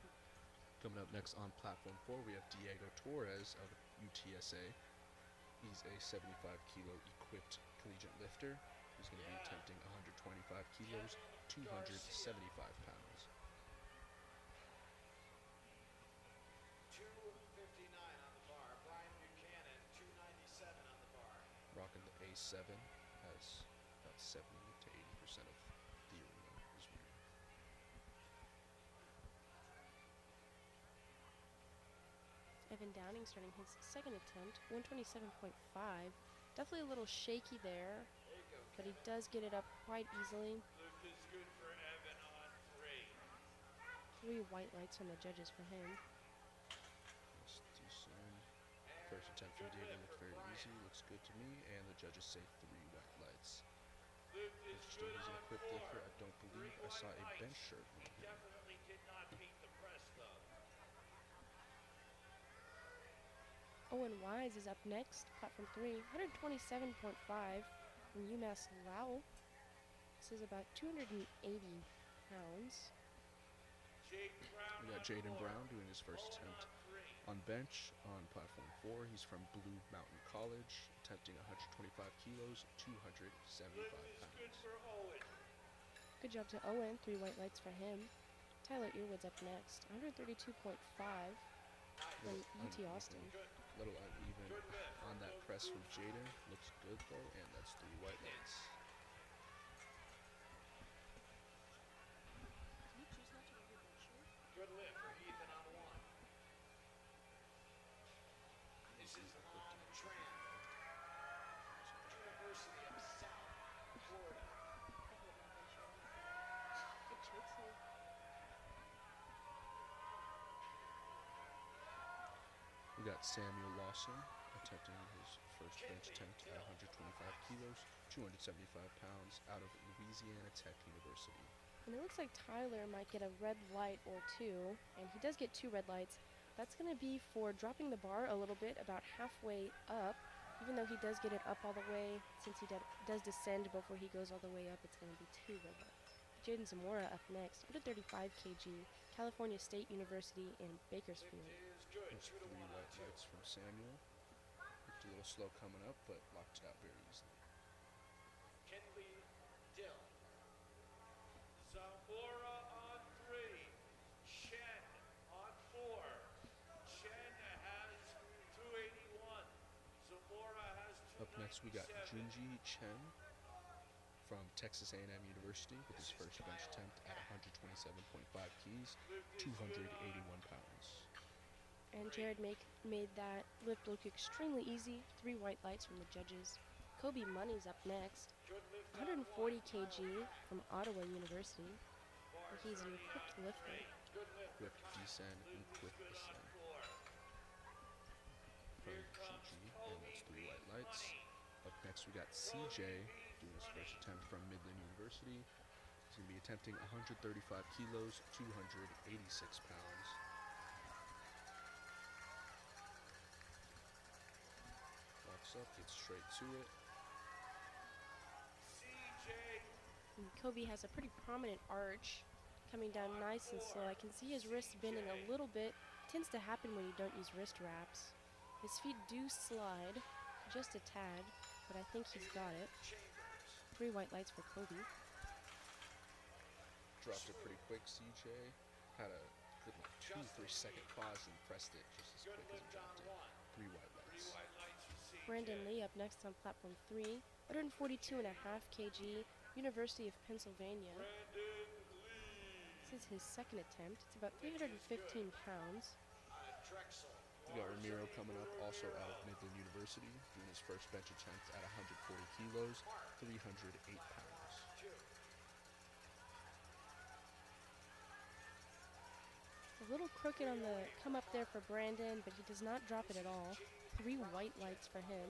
Coming up next on platform 4, we have Diego Torres of UTSA. He's a 75 kilo equipped collegiate lifter. He's going to be attempting 125 kilos, 275 pounds. 259 on the bar. Brian Buchanan, 297 on the bar. Rocking the A7, has about 70 to 80% of the arena is weird. Evan Downing starting his second attempt, 127.5. Definitely a little shaky there, but he does get it up quite easily. Lift is good for Evan on 3. 3 white lights from the judges for him. Let's do some. First attempt from Diego looked very easy, looks good to me, and the judges say 3 white lights. Lift is Interesting, good he's an on equipped 4. lifter. I don't believe I saw a bench shirt on him. Definitely did not beat the press though. Owen Wise is up next, platform 3, 127.5 from UMass Lowell. This is about 280 pounds. We got Jaden Brown doing his first attempt on bench on platform 4. He's from Blue Mountain College, attempting 125 kilos, 275 Good pounds. for Owen. Good job to Owen, 3 white lights for him. Tyler Earwood's up next, 132.5 from UT Austin. Little uneven on that press from Jaden. Looks good though, and that's 3 white lights. Good lift for Ethan on 1. This is on Tran. University of South Florida. We got Samuel Lawson attempting his first bench attempt at 125 kilos, 275 pounds out of Louisiana Tech University. And it looks like Tyler might get a red light or 2, and he does get 2 red lights. That's going to be for dropping the bar a little bit, about halfway up. Even though he does get it up all the way, since he does descend before he goes all the way up, it's going to be 2 red lights. Jaden Zamora up next, 135 kg, California State University in Bakersfield. There's 3 white lights from Samuel. Looked a little slow coming up, but locked it out very easily. Kenley Dill. Zamora on 3. Chen on 4. Chen has 281. Zamora has 297. Up next, we got Junji Chen from Texas A&M University with his first bench attempt at 127.5 keys, 281 pounds. And Jared made that lift look extremely easy. 3 white lights from the judges. Kobe Money's up next. 140 kg from Ottawa University. And he's an equipped lifter. Equipped descend, equipped ascend. From GG, and that's 3 white lights. Up next we got CJ doing his first attempt from Midland University. He's going to be attempting 135 kilos, 286 pounds. Walks up, gets straight to it. And Kobe has a pretty prominent arch coming down nice and slow. I can see his wrists bending a little bit. Tends to happen when you don't use wrist wraps. His feet do slide just a tad, but I think he's got it. 3 white lights for Kobe. Dropped it pretty quick, CJ. Had a good 2-3 second pause and pressed it just as quick as he dropped it. 3 white lights. Brandon Lee up next on platform 3. 142.5 kg, University of Pennsylvania. This is his second attempt. It's about 315 pounds. We got Ramiro coming up, also out of Midland University, doing his first bench attempt at 140 kilos, 308 pounds. A little crooked on the come up there for Brandon, but he does not drop it at all. 3 white lights for him.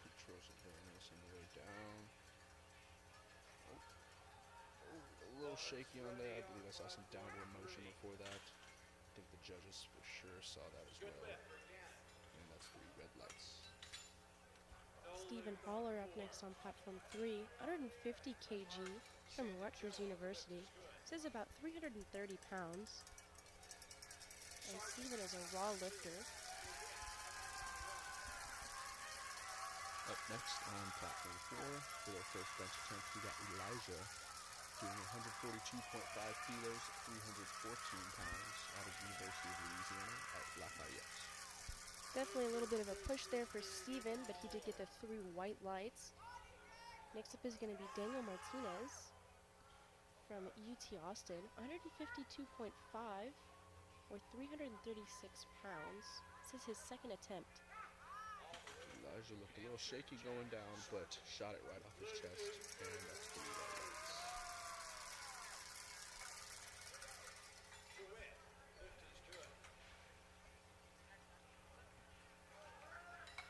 Controls it very nice on the way down. Oh, a little shaky on there. I believe I saw some downward motion before that. I think the judges for sure saw that as well. And that's 3 red lights. Stephen Haller up next on platform 3. 150 kg from Rutgers University. Says about 330 pounds. And Stephen is a raw lifter. Up next on platform 4, for their first bench attempt, we got Elijah doing 142.5 kilos, 314 pounds out of the University of Louisiana at Lafayette. Definitely a little bit of a push there for Stephen, but he did get the 3 white lights. Next up is going to be Daniel Martinez from UT Austin, 152.5 or 336 pounds. This is his second attempt. Elijah looked a little shaky going down, but shot it right off his chest, and that's 3 white lights.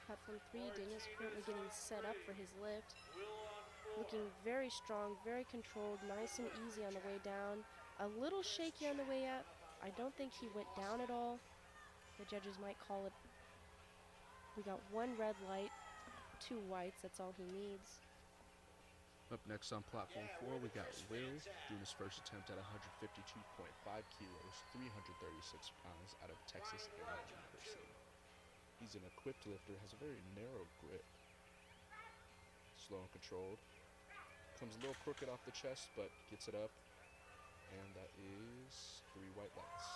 Platform 3, Daniel's currently getting set up for his lift. Looking very strong, very controlled, nice and easy on the way down. A little shaky on the way up. I don't think he went down at all. The judges might call it. We got 1 red light, 2 whites, that's all he needs. Up next on platform 4, we got Will doing his first attempt at 152.5 kilos, 336 pounds out of Texas A&M University. He's an equipped lifter, has a very narrow grip. Slow and controlled. Comes a little crooked off the chest, but gets it up. And that is 3 white lights.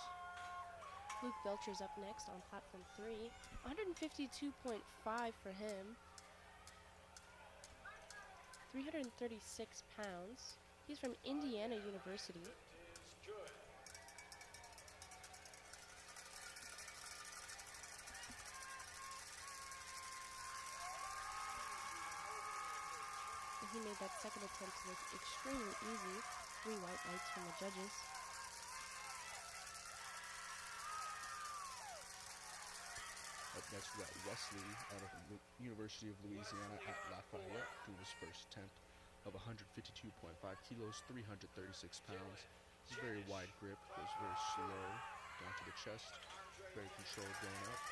Luke Belcher's up next on platform 3. 152.5 for him. 336 pounds. He's from Indiana University. He made that second attempt look extremely easy. 3 white lights from the judges. Up next, we got Wesley out of the University of Louisiana at Lafayette doing his first attempt of 152.5 kilos, 336 pounds. This is very wide grip, goes very slow down to the chest, very controlled going up,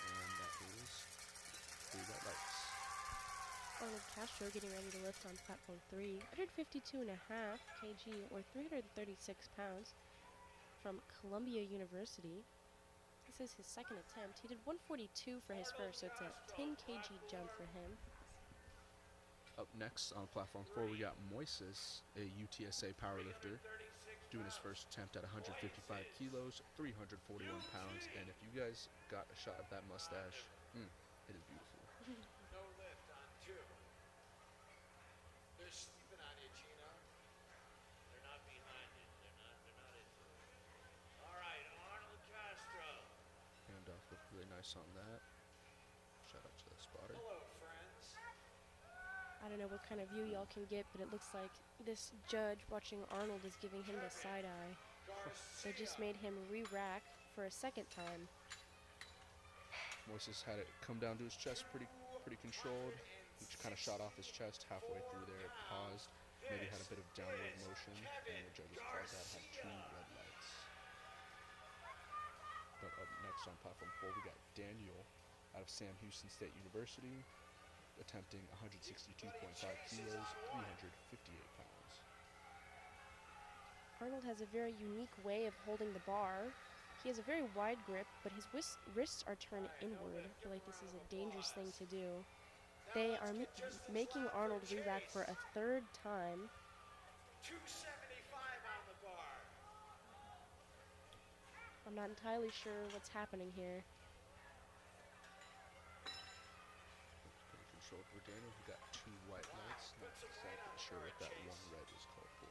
and that is 3 white lights. Arnold Castro getting ready to lift on platform 3. 152.5 kg or 336 pounds from Columbia University. This is his second attempt. He did 142 for his first, so it's a 10 kg jump for him. Up next on platform 4, we got Moises, a UTSA powerlifter, doing his first attempt at 155 kilos, 341 pounds, and if you guys got a shot of that mustache, it is beautiful. on that. Shout out to that spotter. Hello, friends. I don't know what kind of view y'all can get, but it looks like this judge watching Arnold is giving him the side eye. They just made him re-rack for a second time. Moises had it come down to his chest pretty controlled. He kind of shot off his chest halfway through there, paused, maybe had a bit of downward motion, and the judges called that had 2 red lights. But up next on platform 4, we got Daniel out of Sam Houston State University, attempting 162.5 kilos, 358 pounds. Arnold has a very unique way of holding the bar. He has a very wide grip, but his wrists are turned inward. I feel like this is a dangerous thing to do. They are making Arnold re-rack for a 3rd time. 275 on the bar. I'm not entirely sure what's happening here. Pretty controlled for Daniel. He got 2 white lights. Not exactly sure what that 1 red was called for.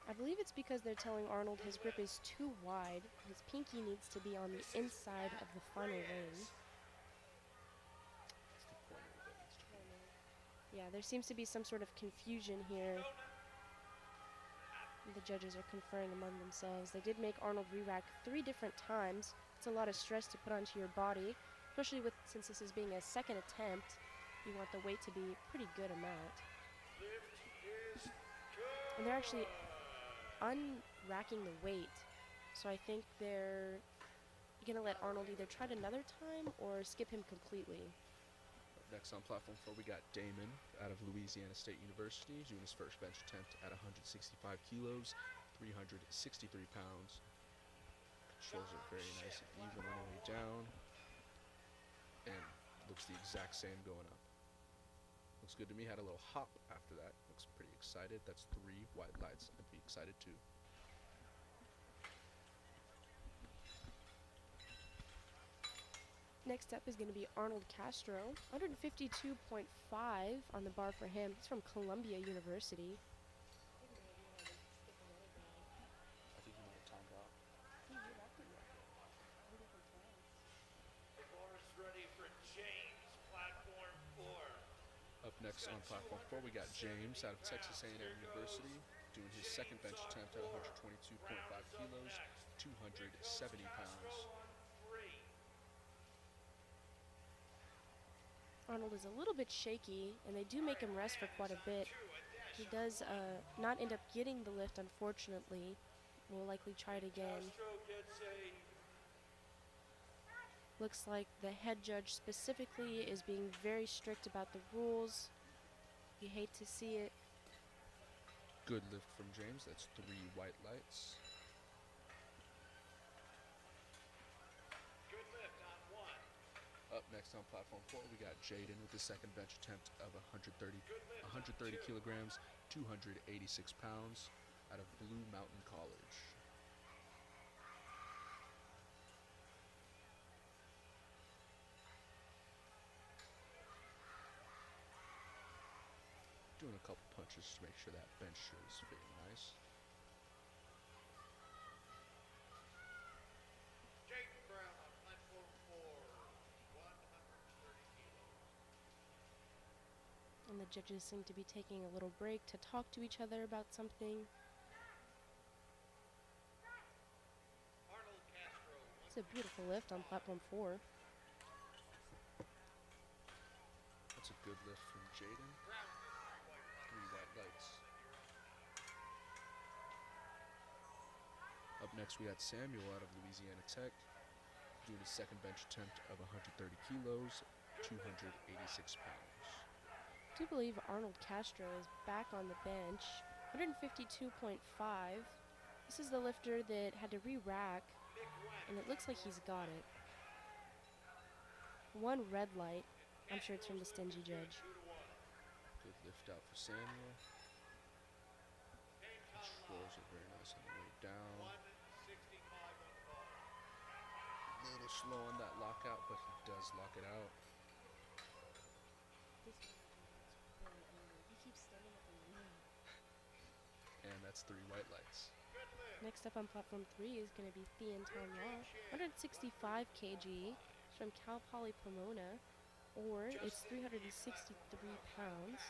I believe it's because they're telling Arnold his grip is too wide. His pinky needs to be on the inside of the final ring. It's the corner that needs to be. Yeah, there seems to be some sort of confusion here. The judges are conferring among themselves. They did make Arnold re-rack 3 different times. It's a lot of stress to put onto your body, especially since this is being a 2nd attempt. You want the weight to be a pretty good amount. And they're actually unracking the weight, so I think they're gonna let Arnold either try it another time or skip him completely. Up next on platform 4, we got Damon out of Louisiana State University, doing his first bench attempt at 165 kilos, 363 pounds. Controls are very nice and even on the way down, and looks the exact same going up. Looks good to me. Had a little hop after that. Looks pretty excited. That's 3 white lights. I'd be excited too. Next up is going to be Arnold Castro, 152.5 on the bar for him. He's from Columbia University. I think he might have timed out. The bar's ready for James, platform 4. Up next on platform 4, we got James out of Texas A&M University, doing his 2nd bench attempt at 122.5 kilos, 270 pounds. Arnold is a little bit shaky, and they do make him rest for quite a bit. He does not end up getting the lift, unfortunately. We'll likely try it again. Looks like the head judge specifically is being very strict about the rules. You hate to see it. Good lift from James. That's 3 white lights. Good lift on 1. Up next on platform 4, we got Jaden with his 2nd bench attempt of 130 kilograms, 286 pounds, out of Blue Mountain College. Doing a couple punches to make sure that bench is fitting nice. Jake Brown on platform 4, 130 kilos. And the judges seem to be taking a little break to talk to each other about something. Arnold Castro. It's a beautiful lift on platform 4. That's a good lift from Jaden. 3 white lights. Up next, we got Samuel out of Louisiana Tech, doing his 2nd bench attempt of 130 kilos, 286 pounds. I do believe Arnold Castro is back on the bench, 152.5. This is the lifter that had to re-rack, and it looks like he's got it. 1 red light. I'm sure it's from the stingy judge. Good lift out for Samuel. Controls are very nice on the way down. 165 on the bar. A little slow on that lockout, but he does lock it out. And that's 3 white lights. Good lift. Next up on platform 3 is going to be Thien Tom Law, 165 kg, from Cal Poly Pomona, or it's 363 pounds.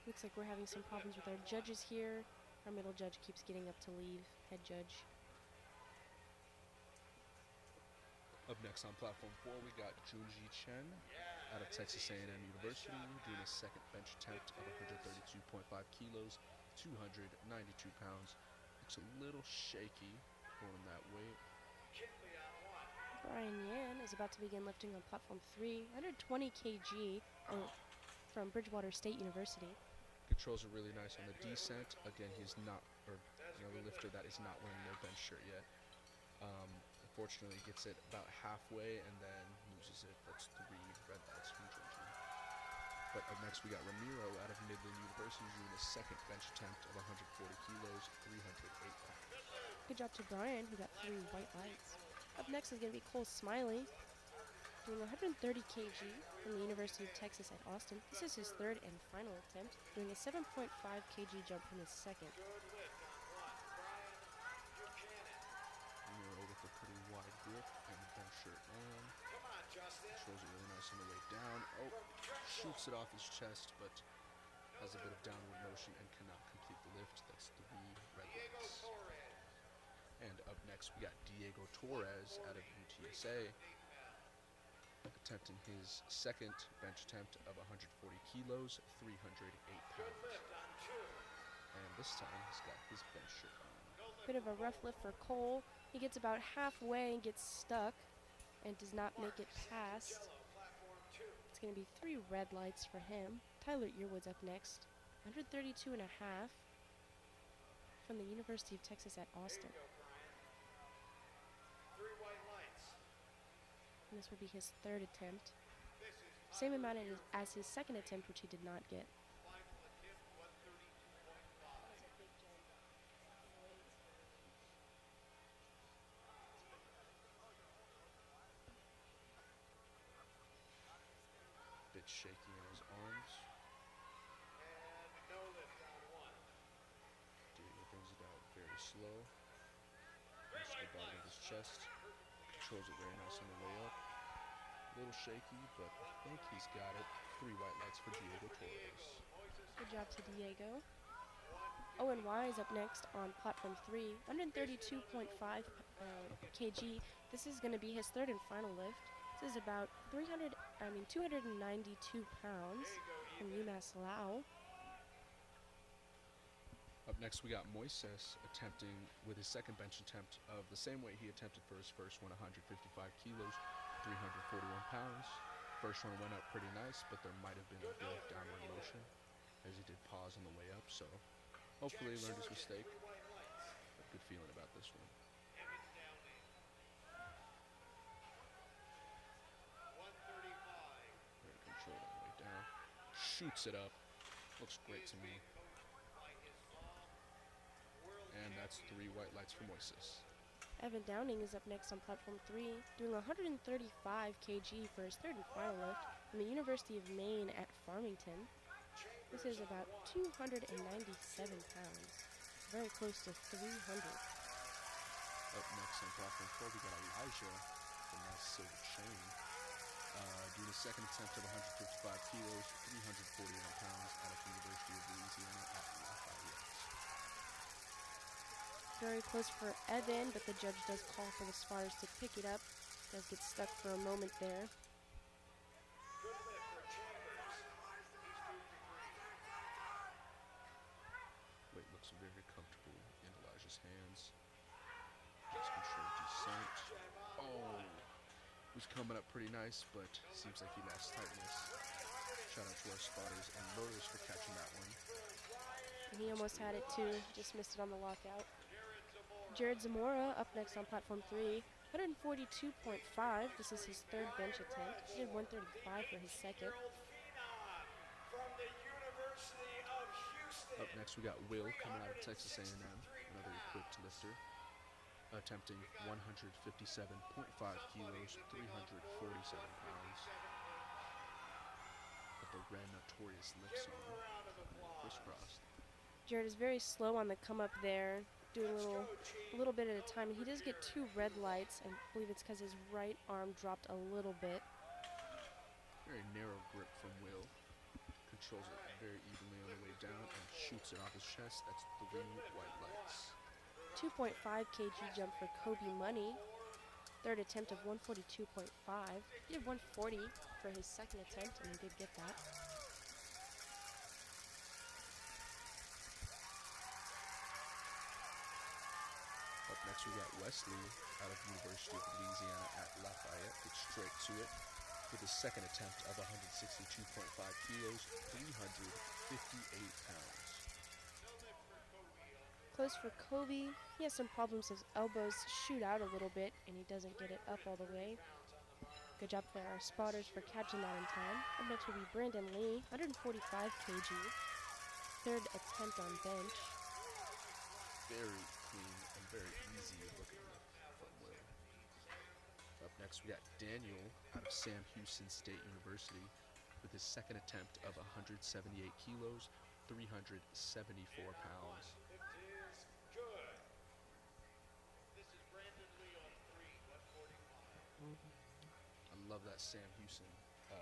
Looks like we're having some problems with our judges here. Our middle judge keeps getting up to leave, head judge. Up next on platform 4, we got Junji Chen out of Texas A&M University doing a second bench attempt of 132.5 kilos, 292 pounds. Looks a little shaky going that weight. Brian Yan is about to begin lifting on platform 3, 120 kg from Bridgewater State University. Controls are really nice on the descent. Again, he's not, or another lifter that is not wearing their bench shirt yet. Unfortunately, gets it about halfway and then loses it. That's 3 red lights from Junji. But up next, we got Ramiro out of Midland University doing a second bench attempt of 140 kilos, 308 pounds. Good job to Brian, who got 3 white lights. Up next is going to be Cole Smiley, doing 130 kg from the University of Texas at Austin. This is his third and final attempt, doing a 7.5 kg jump from his second. Ramiro with a pretty wide grip and the bench shirt on. Controls it really nice on the way down. Oh, shoots it off his chest, but has a bit of downward motion and cannot complete the lift. That's 3 red lights. And up next, we got Diego Torres out of UTSA, attempting his second bench attempt of 140 kilos, 308 pounds. And this time, he's got his bench shirt on. Bit of a rough lift for Cole. He gets about halfway and gets stuck and does not make it past. It's going to be 3 red lights for him. Tyler Earwood's up next, 132.5 from the University of Texas at Austin. And this will be his third attempt. Same amount as his second attempt, which he did not get. Bit shaky in his arms. Diego brings it out very slow. Puts the bottom of his chest. Controls it very nice on the way up. A little shaky, but I think he's got it. 3 white lights for Diego Torres. Good job to Diego. Owen Y is up next on platform 3, 132.5 kg. This is going to be his third and final lift. This is about 292 pounds from UMass Lao. Up next, we got Moises attempting with his second bench attempt of the same weight he attempted for his first one, 155 kilos, 341 pounds. First one went up pretty nice, but there might have been a bit of downward motion as he did pause on the way up, so hopefully he learned his mistake. A good feeling about this one. Very controlled on the way down. Shoots it up. Looks great to me. And that's 3 white lights for Moises. Evan Downing is up next on platform 3, doing 135 kg for his third and final lift from the University of Maine at Farmington. This is about 297 pounds, very close to 300. Up next on platform 4, we got Elijah, the nice silver chain, doing a second attempt of 155 kilos, 341 pounds out of the University of Louisiana at Lafayette. Very close for Evan, but the judge does call for the spotters to pick it up. Does get stuck for a moment there. Weight looks very comfortable in Elijah's hands. Just controlled descent. Oh, was coming up pretty nice, but seems like he lost tightness. Shout out to our spotters and loaders for catching that one. And he almost had it too, just missed it on the lockout. Jared Zamora up next on platform 3, 142.5. This is his third bench attempt. He did 135 for his second. Up next, we got Will coming out of Texas A&M, another equipped lifter, attempting 157.5 kilos, 347 pounds. With the red notorious lifts on, crisscrossed. Jared is very slow on the come up there. doing a little bit at a time. And he does get 2 red lights. I believe it's because his right arm dropped a little bit. Very narrow grip from Will. Controls it very evenly on the way down and shoots it off his chest. That's 3 white lights. 2.5 kg jump for Kobe Money. Third attempt of 142.5. He did 140 for his second attempt, and he did get that. Up next we got Wesley out of University of Louisiana at Lafayette. Gets straight to it with his second attempt of 162.5 kilos, 358 pounds. Close for Kobe. He has some problems. His elbows shoot out a little bit, and he doesn't get it up all the way. Good job for our spotters for catching that in time. Up next will be Brandon Lee, 145 kg. Third attempt on bench. Very clean and very easy looking lift from Will. Up next we got Daniel out of Sam Houston State University with his second attempt of 178 kilos, 374 pounds. I love that Sam Houston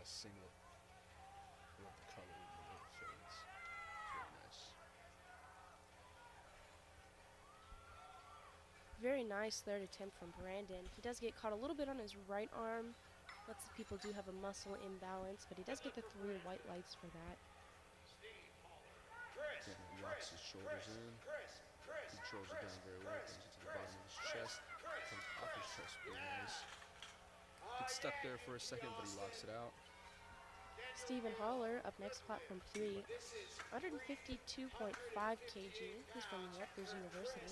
singlet. I love the color and the way it fades. It's very nice. Very nice third attempt from Brandon. He does get caught a little bit on his right arm. Lots of people do have a muscle imbalance, but he does get the 3 white lights for that. Again, he locks his shoulders in, controls it down very well, brings it to the bottom of his chest, comes off his chest very nice. Gets stuck there for a second, but he locks it out. Stephen Holler up next, platform 3, 152.5 kg. He's from Rutgers University.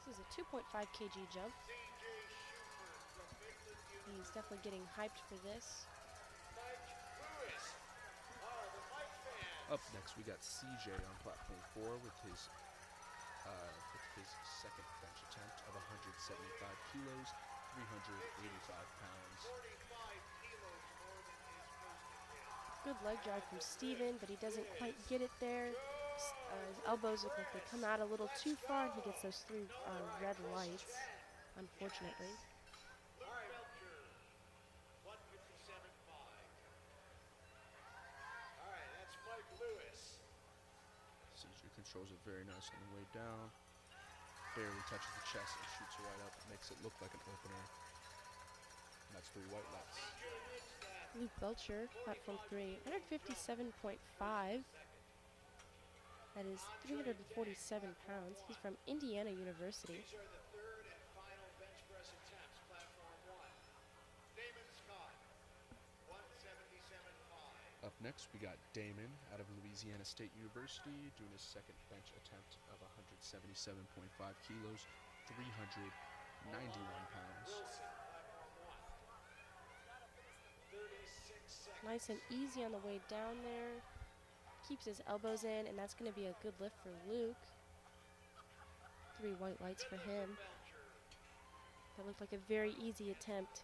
This is a 2.5 kg jump. He's definitely getting hyped for this. Up next, we got CJ on platform 4 with his second bench attempt of 175 kilos, 385 pounds. Good leg drive from Steven, but he doesn't quite get it there. His elbows look like they come out a little too far, and he gets those 3 red lights, unfortunately. CJ controls it very nice on the way down. Barely touches the chest and shoots right up. Makes it look like an opener. And that's 3 white lights. Luke Belcher, platform 3, 157.5. That is 347 pounds. He's from Indiana University. These are the third and final bench press attempts. Platform 1. Damon Scott, 177.5. Up next, we got Damon out of Louisiana State University doing his second bench attempt of 177.5 kilos, 391 pounds. Nice and easy on the way down there. Keeps his elbows in, and that's going to be a good lift for Luke. 3 white lights for him. That looked like a very easy attempt.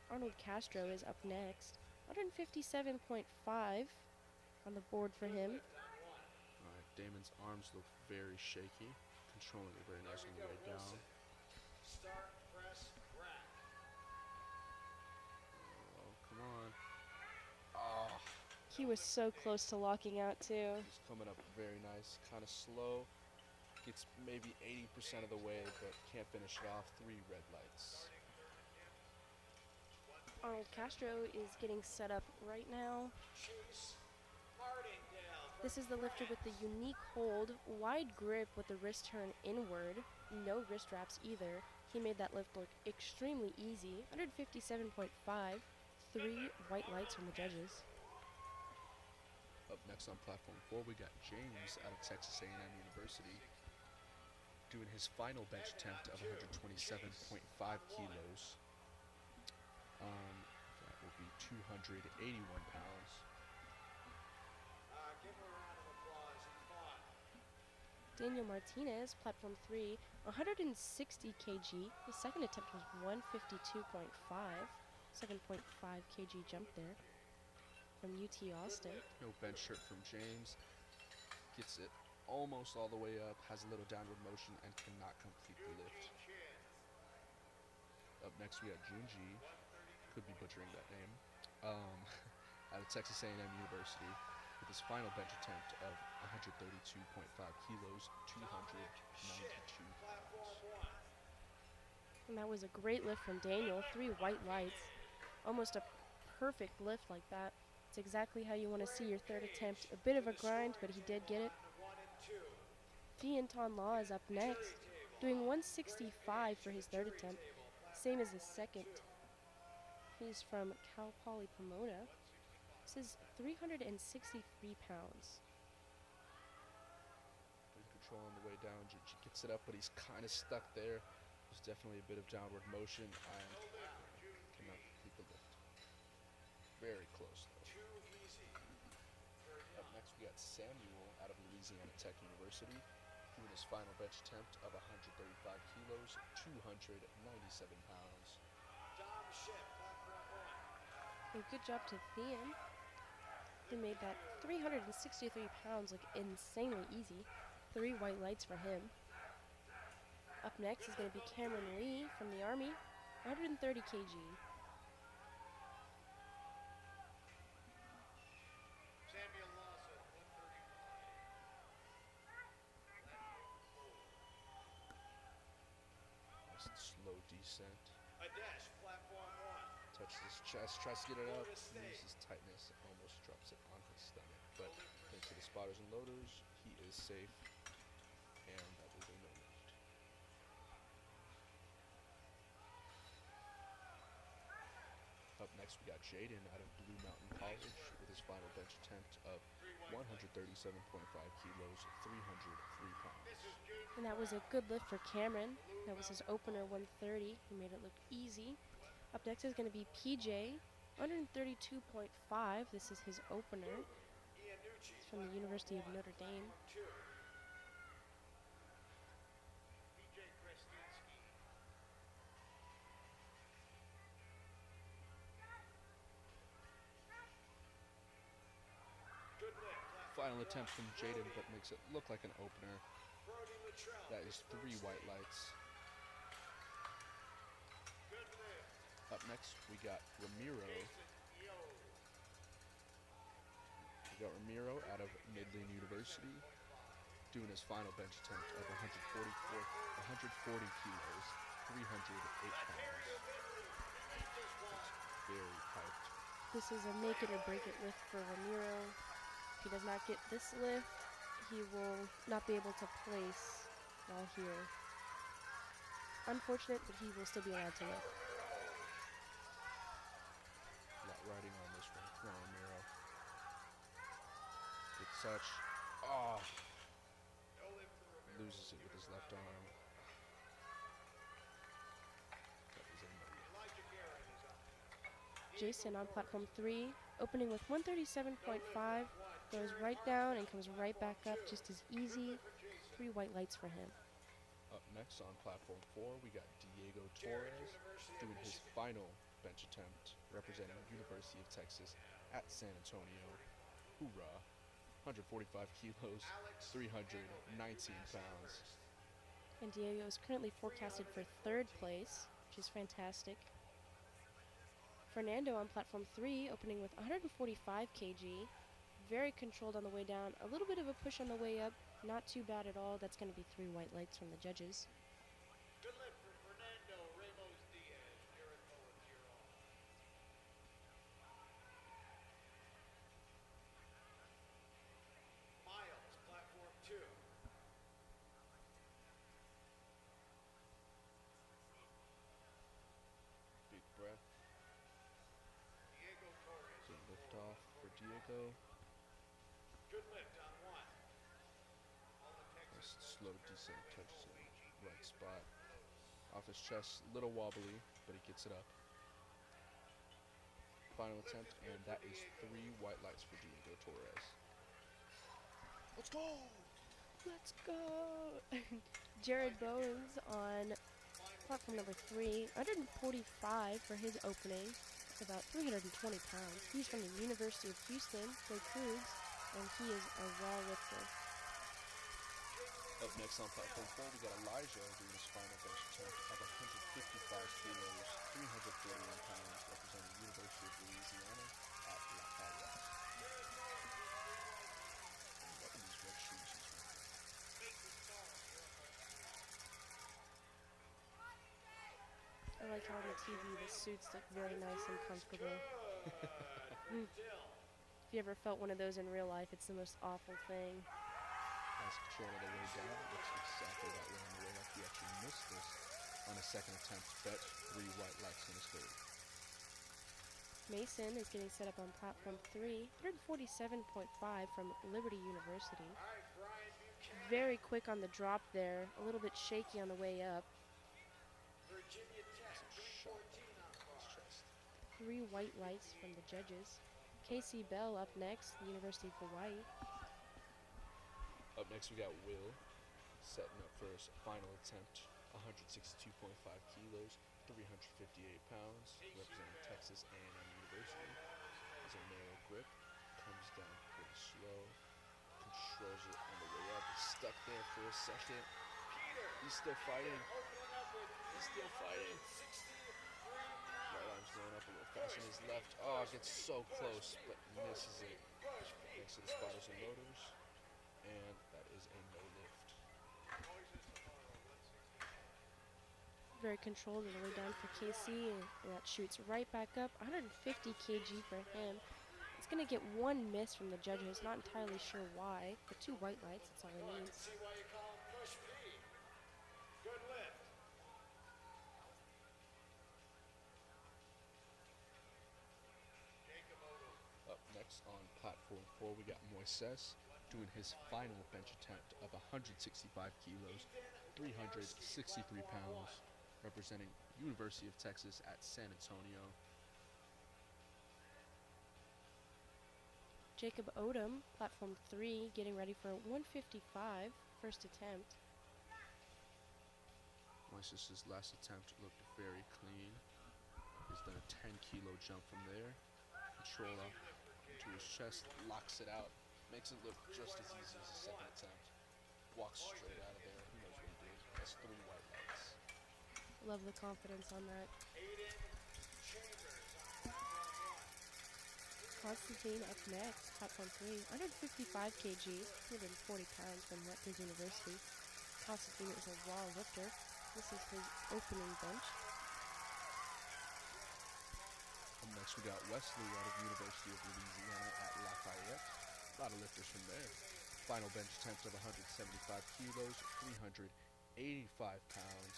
Arnold Castro is up next. 157.5 on the board for him. All right, Damon's arms look very shaky, controlling it very nice on the way down. Start, press, rack. Oh, come on. Oh, He was so close to locking out too. he's coming up very nice, kind of slow. Gets maybe 80% of the way, but can't finish it off. 3 red lights. Arnold Castro is getting set up right now. Chase Martingale. This is the lifter with the unique hold, wide grip with the wrist turn inward, no wrist wraps either. He made that lift look extremely easy. 157.5, 3 white lights from the judges. Up next on platform 4, we got James out of Texas A&M University doing his final bench attempt of 127.5 kilos. That will be 281 pounds. Give him a round of applause. He fought. Daniel Martinez, platform 3, 160 kg. His second attempt was 152.5, 7.5 kg jump there from UT Austin. No bench shirt from James. Gets it almost all the way up, has a little downward motion, and cannot complete the lift. Up next, we have Junji, could be butchering that name, out of Texas A&M University, with his final bench attempt of 132.5 kilos, 292 pounds. And that was a great lift from Daniel. 3 white lights. Almost a perfect lift like that. It's exactly how you want to see your third attempt. A bit of a grind, but he did get it. Thien Ton Law is up next, doing 165 for his third attempt. Same as his second. He's from Cal Poly Pomona. This is 363 pounds. Good control on the way down. Junji gets it up, but he's kind of stuck there. There's definitely a bit of downward motion and cannot complete the lift. Very close though. Up next we got Samuel out of Louisiana Tech University, doing his final bench attempt of 135 kilos, 297 pounds. A good job to Thien. He made that 363 pounds look insanely easy. 3 white lights for him. Up next is going to be Cameron Lee from the Army, 130 kg. Nice slow descent. Platform 1. Touches his chest, tries to get it up, loses tightness, almost drops it on his stomach. But thanks to the spotters and loaders, he is safe, and that is a no lift. Up next, we got Jaden out of Blue Mountain College with his final bench attempt of 137.5 kilos, 303 pounds. And that was a good lift for Cameron. That was his opener, 130. He made it look easy. Up next is going to be PJ, 132.5. This is his opener. He's from the University of Notre Dame. Final attempt from Jaden, but makes it look like an opener. That is 3 white lights. Up next, we got Ramiro. Out of Midland University, doing his final bench attempt of 140 kilos, 308 pounds. That's very piped. This is a make it or break it lift for Ramiro. If he does not get this lift, he will not be able to place while here. Unfortunate, but he will still be allowed to lift. A lot riding on this one from Ramiro. Good touch. Oh! Loses it with his left arm. That was a no. Jason on platform 3, opening with 137.5, goes right down and comes right back up just as easy. 3 white lights for him. Up next on platform 4, we got Diego Torres doing his final bench attempt, representing University of Texas at San Antonio. Hoorah! 145 kilos, 319 pounds. And Diego is currently forecasted for 3rd place, which is fantastic. Fernando on platform 3, opening with 145 kg. Very controlled on the way down. A little bit of a push on the way up. Not too bad at all. That's going to be 3 white lights from the judges. Good lift for Fernando Ramos Diaz. Jared Mullins, you're on. Miles, platform 2. Big breath. Diego Torres. Good lift off for Diego. Good lift on 1. All the Nice Texas slow descent, touches it in the right spot. Off his chest, a little wobbly, but he gets it up. Final attempt, and that is 3 white lights for Diego Torres. Let's go! Let's go! Jared Bowens on platform number 3, 145 for his opening. That's about 320 pounds. He's from the University of Houston, Go Cougs, and he is a raw lifter. Up next on platform 4, we got Elijah doing his final bench attempt of 155 kilos, 341 pounds, representing University of Louisiana at Lafayette. And what are these red shoes he's wearing? I like how on the TV the suits look very nice and comfortable. If you ever felt one of those in real life, it's the most awful thing. Nice control of the way down. Looks exactly that way on the way up. He actually missed this on his second attempt, but 3 white lights in his third. Mason is getting set up on platform 3, 147.5 from Liberty University. Very quick on the drop there, a little bit shaky on the way up. Virginia Tech, 314 on the bar. 3 white lights from the judges. Casey Bell up next, the University of Hawaii. Up next, we got Will setting up for his final attempt, 162.5 kilos, 358 pounds, representing Texas A&M University. Has a narrow grip, comes down pretty slow, controls it on the way up. He's stuck there for a second. He's still fighting. He's still fighting. Right arm's going up a little faster than his left. Oh, gets so close, but misses it. Next to the spotters and motors. And that is a no lift. Very controlled on the way down for KC, and that shoots right back up. 150 kg for him. It's going to get 1 miss from the judges, not entirely sure why, but 2 white lights, that's all he needs. See why you call him Push P. Good lift. Up next on platform 4, we got Moises doing his final bench attempt of 165 kilos, 363 pounds, representing University of Texas at San Antonio. Jacob Odom, platform 3, getting ready for 155, first attempt. Moises' last attempt looked very clean. He's done a 10-kilo jump from there. Control up into his chest, locks it out, makes it look just as easy as the second attempt. Walks straight out of there. He knows what he did. That's 3 white lights. Love the confidence on that. Constantine up next, platform 3, 155 kg, 240 pounds from Rutgers University. Constantine is a raw lifter. This is his opening bench. Up next, we got Wesley out of University of Louisiana at Lafayette. A lot of lifters from there. Final bench attempt of 175 kilos, 385 pounds.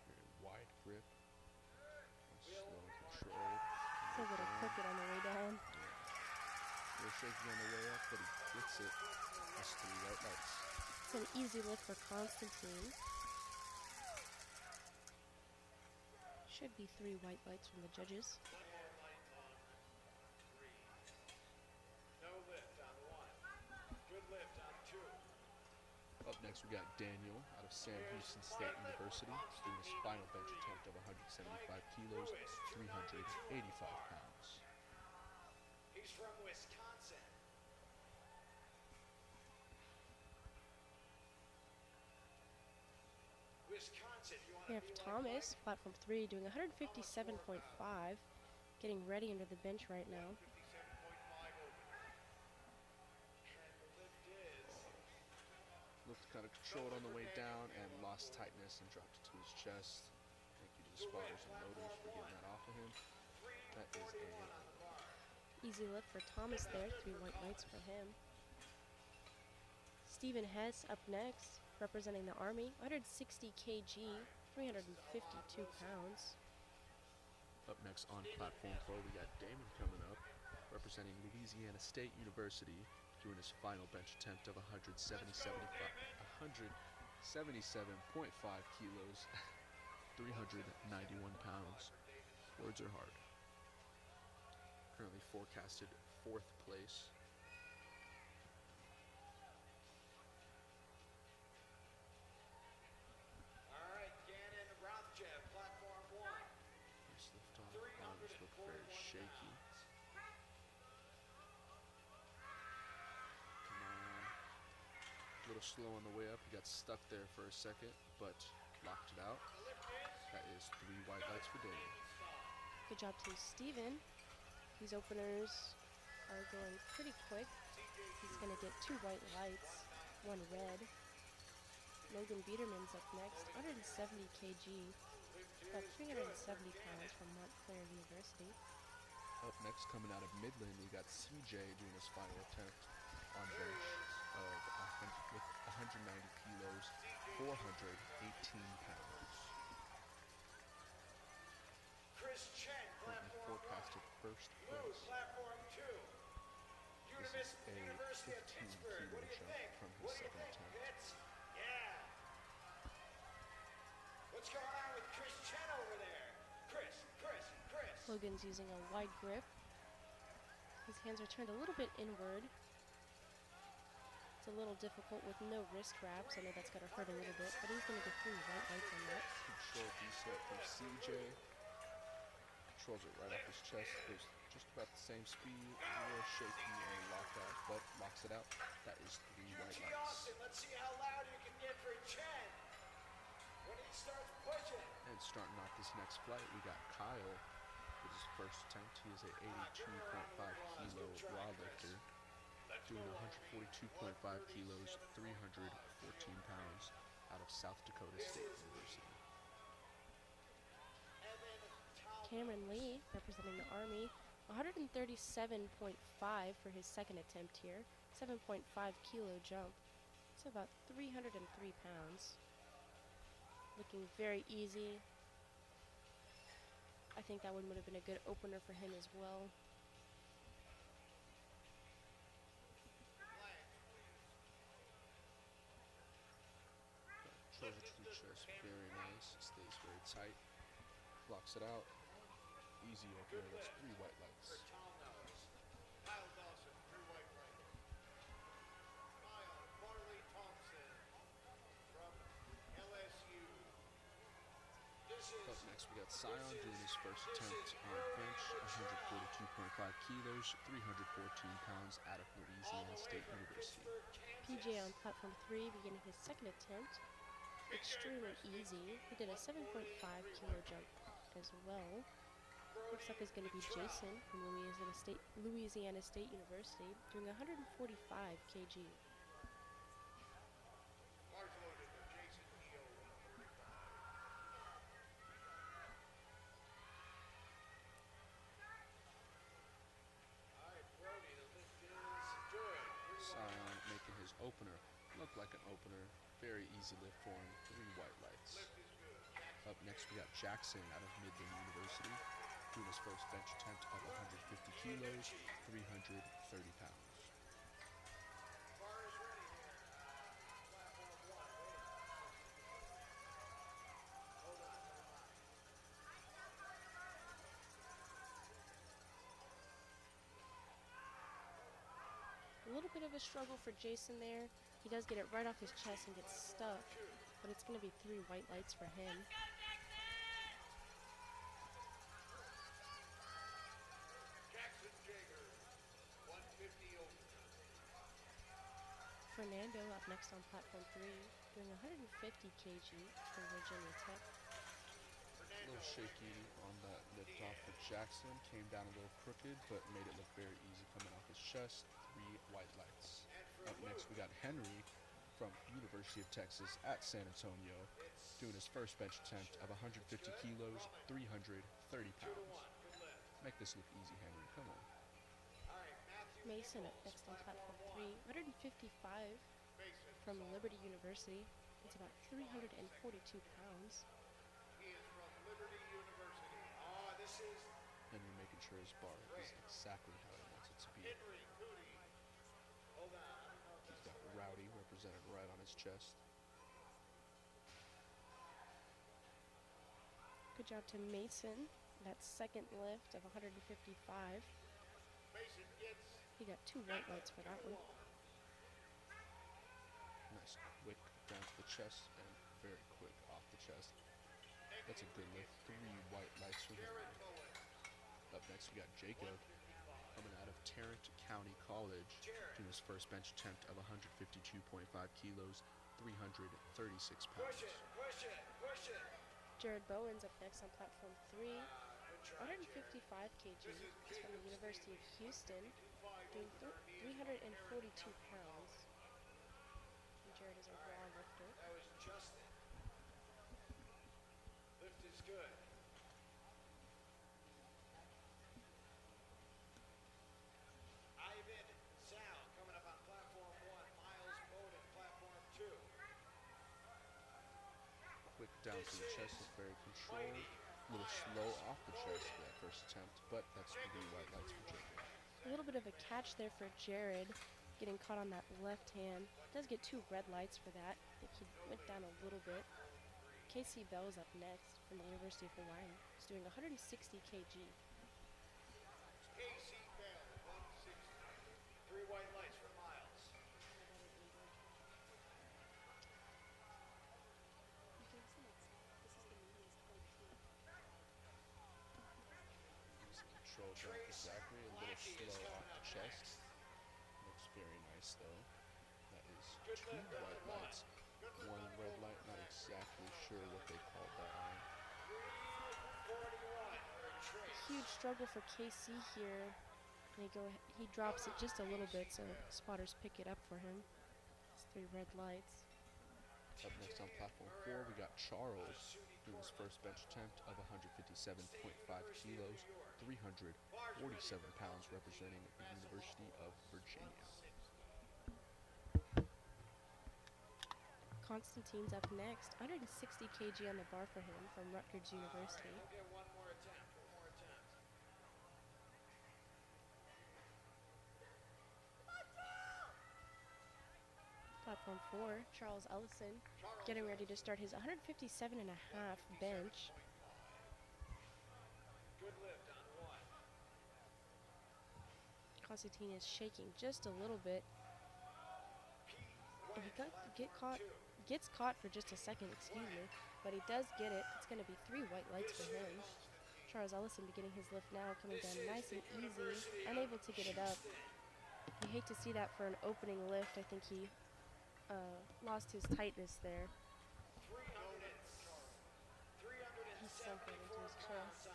Very wide grip. Slow and controlled. It's a little crooked on the way down. A little shaky on the way up, but he gets it. That's 3 white lights. It's an easy lift for Constantine. Should be 3 white lights from the judges. No lift on 1. Good lift on 2. Up next, we got Daniel out of Sam Houston State University, doing his final bench attempt of 175 kilos, 385 pounds. He's from Wisconsin. Wisconsin, you want We to have be Thomas, platform 3, doing 157.5, getting ready under the bench right now. 57.5 open. And the lift is Looked kind of controlled on the way down and lost tightness and dropped it to his chest. Thank you to the spotters and motors for getting that off of him. That is a Easy lift for Thomas there, 3 white lights for him. Stephen Hess up next, representing the Army, 160 kg, 352 pounds. Up next on platform 4, we got Damon coming up, representing Louisiana State University, doing his final bench attempt of 177.5 kilos, 391 pounds. Words are hard. Currently forecasted 4th place. all right. Gannon Rothjev, platform 1. Nice lift off. Arms look very shaky. slow on the way up. He got stuck there for a second, but locked it out. That is 3 white lights for Dave. Good job to Steven. These openers are going pretty quick. He's going to get 2 white lights, 1 red. Logan Biederman's up next, 170 kg, about 370 pounds from Montclair University. Up next, coming out of Midland, we got CJ doing his final attempt on bench with 190 kilos, 418 pounds. Chris Chen, Currently platform forecasted first blue, place. platform 2. This is a University of 15 Pittsburgh. kilo What do you jump think? from his What do you second think, attempt. Pitts? Yeah. What's going on with Chris Chen over there? Chris. Logan's using a wide grip. His hands are turned a little bit inward. It's a little difficult with no wrist wraps. I know that's going to hurt a little bit, but he's going to get 3 white lights on that. Control decent from CJ. Controls it right off his chest. Goes just about the same speed. A little shaky and locked out, but locks it out. That is 3 white UT lights. Austin, let's see how loud you can get for Chen when he starts pushing. And starting off this next flight, we got Kyle with his first attempt. He is a 82.5 kilo raw lifter, doing 142.5 kilos, 314 pounds out of South Dakota State University. Cameron Lee, representing the Army, 137.5 for his second attempt here, 7.5 kilo jump. It's about 303 pounds. Looking very easy. I think that one would have been a good opener for him as well. Controls it to the chest, very nice. Stays very tight. Blocks it out. Easy opener. That's 3 white lights. Kyle Dawson, 3 white lights. Kyle Farley Thompson from LSU. Up next, we got Sion doing his first attempt on bench, 142.5 kilos, 314 pounds out of Louisiana State University. PJ on platform 3, beginning his second attempt. Extremely easy. He did a 7.5 kilo jump as well. Next up is going to be Jason from Louisiana State University, doing 145 kg. Large loaded for Jason Neal. All right, Brody, the lift is good. Sion making his opener look like an opener. Very easy lift for him, 3 white lights. Up next, we got Jackson out of Midland University, doing his first bench attempt of 150 kilos, 330 pounds. Bar is ready here. Platform 1. Hold on. A little bit of a struggle for Jason there. He does get it right off his chest and gets stuck, but it's going to be 3 white lights for him. Jackson Jager, 150 over. Fernando up next on platform 3, doing 150 kg for Virginia Tech. A little shaky on that lift off for Jackson. Came down a little crooked, but made it look very easy coming off his chest. 3 white lights. Up next, we got Henry from University of Texas at San Antonio, doing his first bench attempt of 150 kilos, 330 pounds. Make this look easy, Henry. Come on. Mason up next on platform 3, 155 from Liberty University. It's about 342 pounds. He is from Liberty University. Ah, this is Henry making sure his bar is exactly how he wants it to be. Henry Cootie. Hold on. I don't know if He's that's got Rowdy represented right on his chest. Good job to Mason. That second lift of 155. Mason gets He got 2 white lights for that one. Nice quick down to the chest and very quick off the chest. That's a good lift. 3 white lights for him. Jared Bowen. Up next, we got Jacob coming out of Tarrant County College, doing his first bench attempt of 152.5 kilos, 336 pounds. Push it. Jared Bowen's up next on platform 3, 155 kg. He's from the University of Houston, doing 342 pounds. And Jared is a raw lifter. That was just it. Lift is good. Ivan Sal coming up on platform 1. Miles Bowden, platform 2. Quick down to the chest with very controlled. A little slow off the chest for that first attempt, but that's the green white lights for Jacob. A little bit of a catch there for Jared, getting caught on that left hand. Does get 2 red lights for that. I think he went down a little bit. Casey Bell's up next from the University of Hawaii. He's doing 160 kg. Casey Bell, 160. 3 white lights for Miles. Control back exactly, a little slow off the chest. Looks very nice though. That is 2 white lights. 1 red light, not exactly sure what they called that on. 341 for Trace. Huge struggle for KC here. And he drops it just a little bit, so spotters pick it up for him. It's 3 red lights. Up next on platform 4, we got Charles doing his first bench attempt of 157.5 kilos, 347 pounds, representing the University of Virginia. Constantine's up next, 160 kg on the bar for him from Rutgers University. We'll get one more attempt. Platform 4, Charles Ellison, getting ready to start his 157.5 bench. Good lift on 1. Constantine is shaking just a little bit. And he gets caught for just a second, but he does get it. It's going to be 3 white lights for him. Charles Ellison beginning his lift now, coming down nice and easy, unable to get it up. You hate to see that for an opening lift. I think he lost his tightness there. He sunk it into his chest.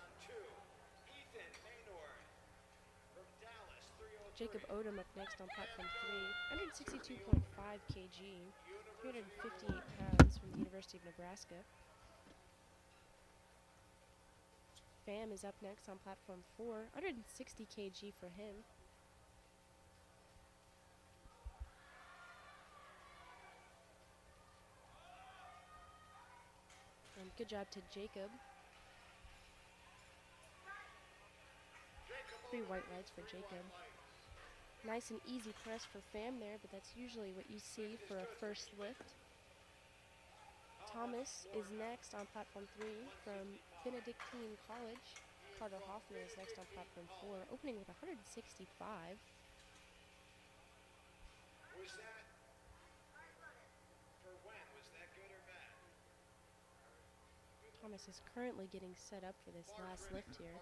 Jacob Odom up next on platform 3, 162.5 kg, 358 pounds from the University of Nebraska. Pham is up next on platform 4, 160 kg for him. And good job to Jacob. 3 white lights for Jacob. Nice and easy press for Pham there, but that's usually what you see for a first lift. Thomas is next on platform 3 from Benedictine College. Carter Hoffman is next on platform 4, opening with 165. Was that for when? Was that good or bad? Thomas is currently getting set up for this last lift here.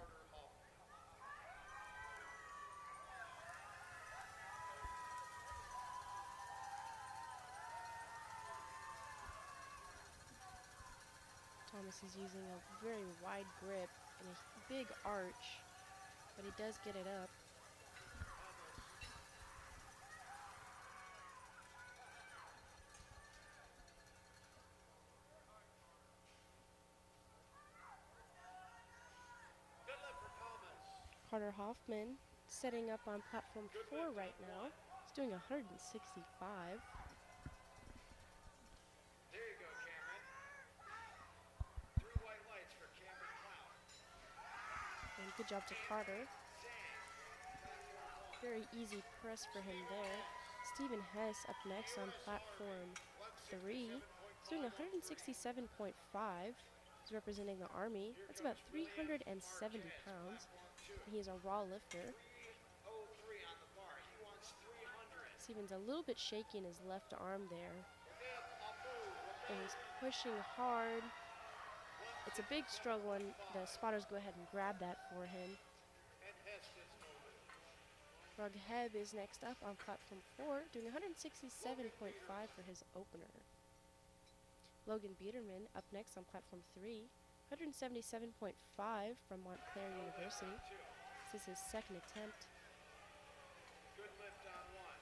Thomas is using a very wide grip and a big arch, but he does get it up. Good lift for Thomas. Carter Hoffman setting up on platform 4 right now. He's doing 165. There you go, Cameron. 3 white lights for Cameron Cloud. And good job to Carter. Very easy press for him there. Stephen Hess up next on platform 3. He's doing 167.5. He's representing the Army. That's about 370 pounds. He is a raw lifter. 303 on the bar. He wants 300. Stephen's a little bit shaky in his left arm there. And he's pushing hard. It's a big struggle, and the spotters go ahead and grab that for him. And Hess gets moving. Ragheb is next up on platform 4, doing 167.5 for his opener. Logan Biederman up next on platform 3, 177.5 from Montclair University. This is his second attempt. Good lift on one.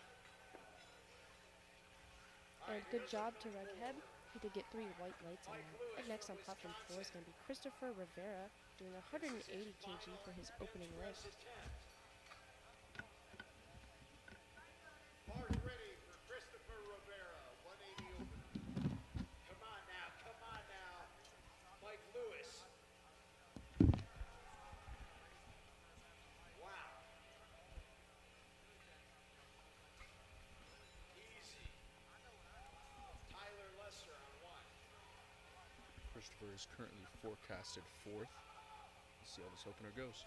And good job to Ragheb. He did get 3 white lights on that. Up next on platform 4 is going to be Christopher Rivera, doing 180 kg for his opening lift. Bars ready for Christopher Rivera, 180 opener. Come on now. Mike Lewis. Wow. Easy. Tyler Lesser on one. Christopher is currently forecasted 4th. Let's see how this opener goes.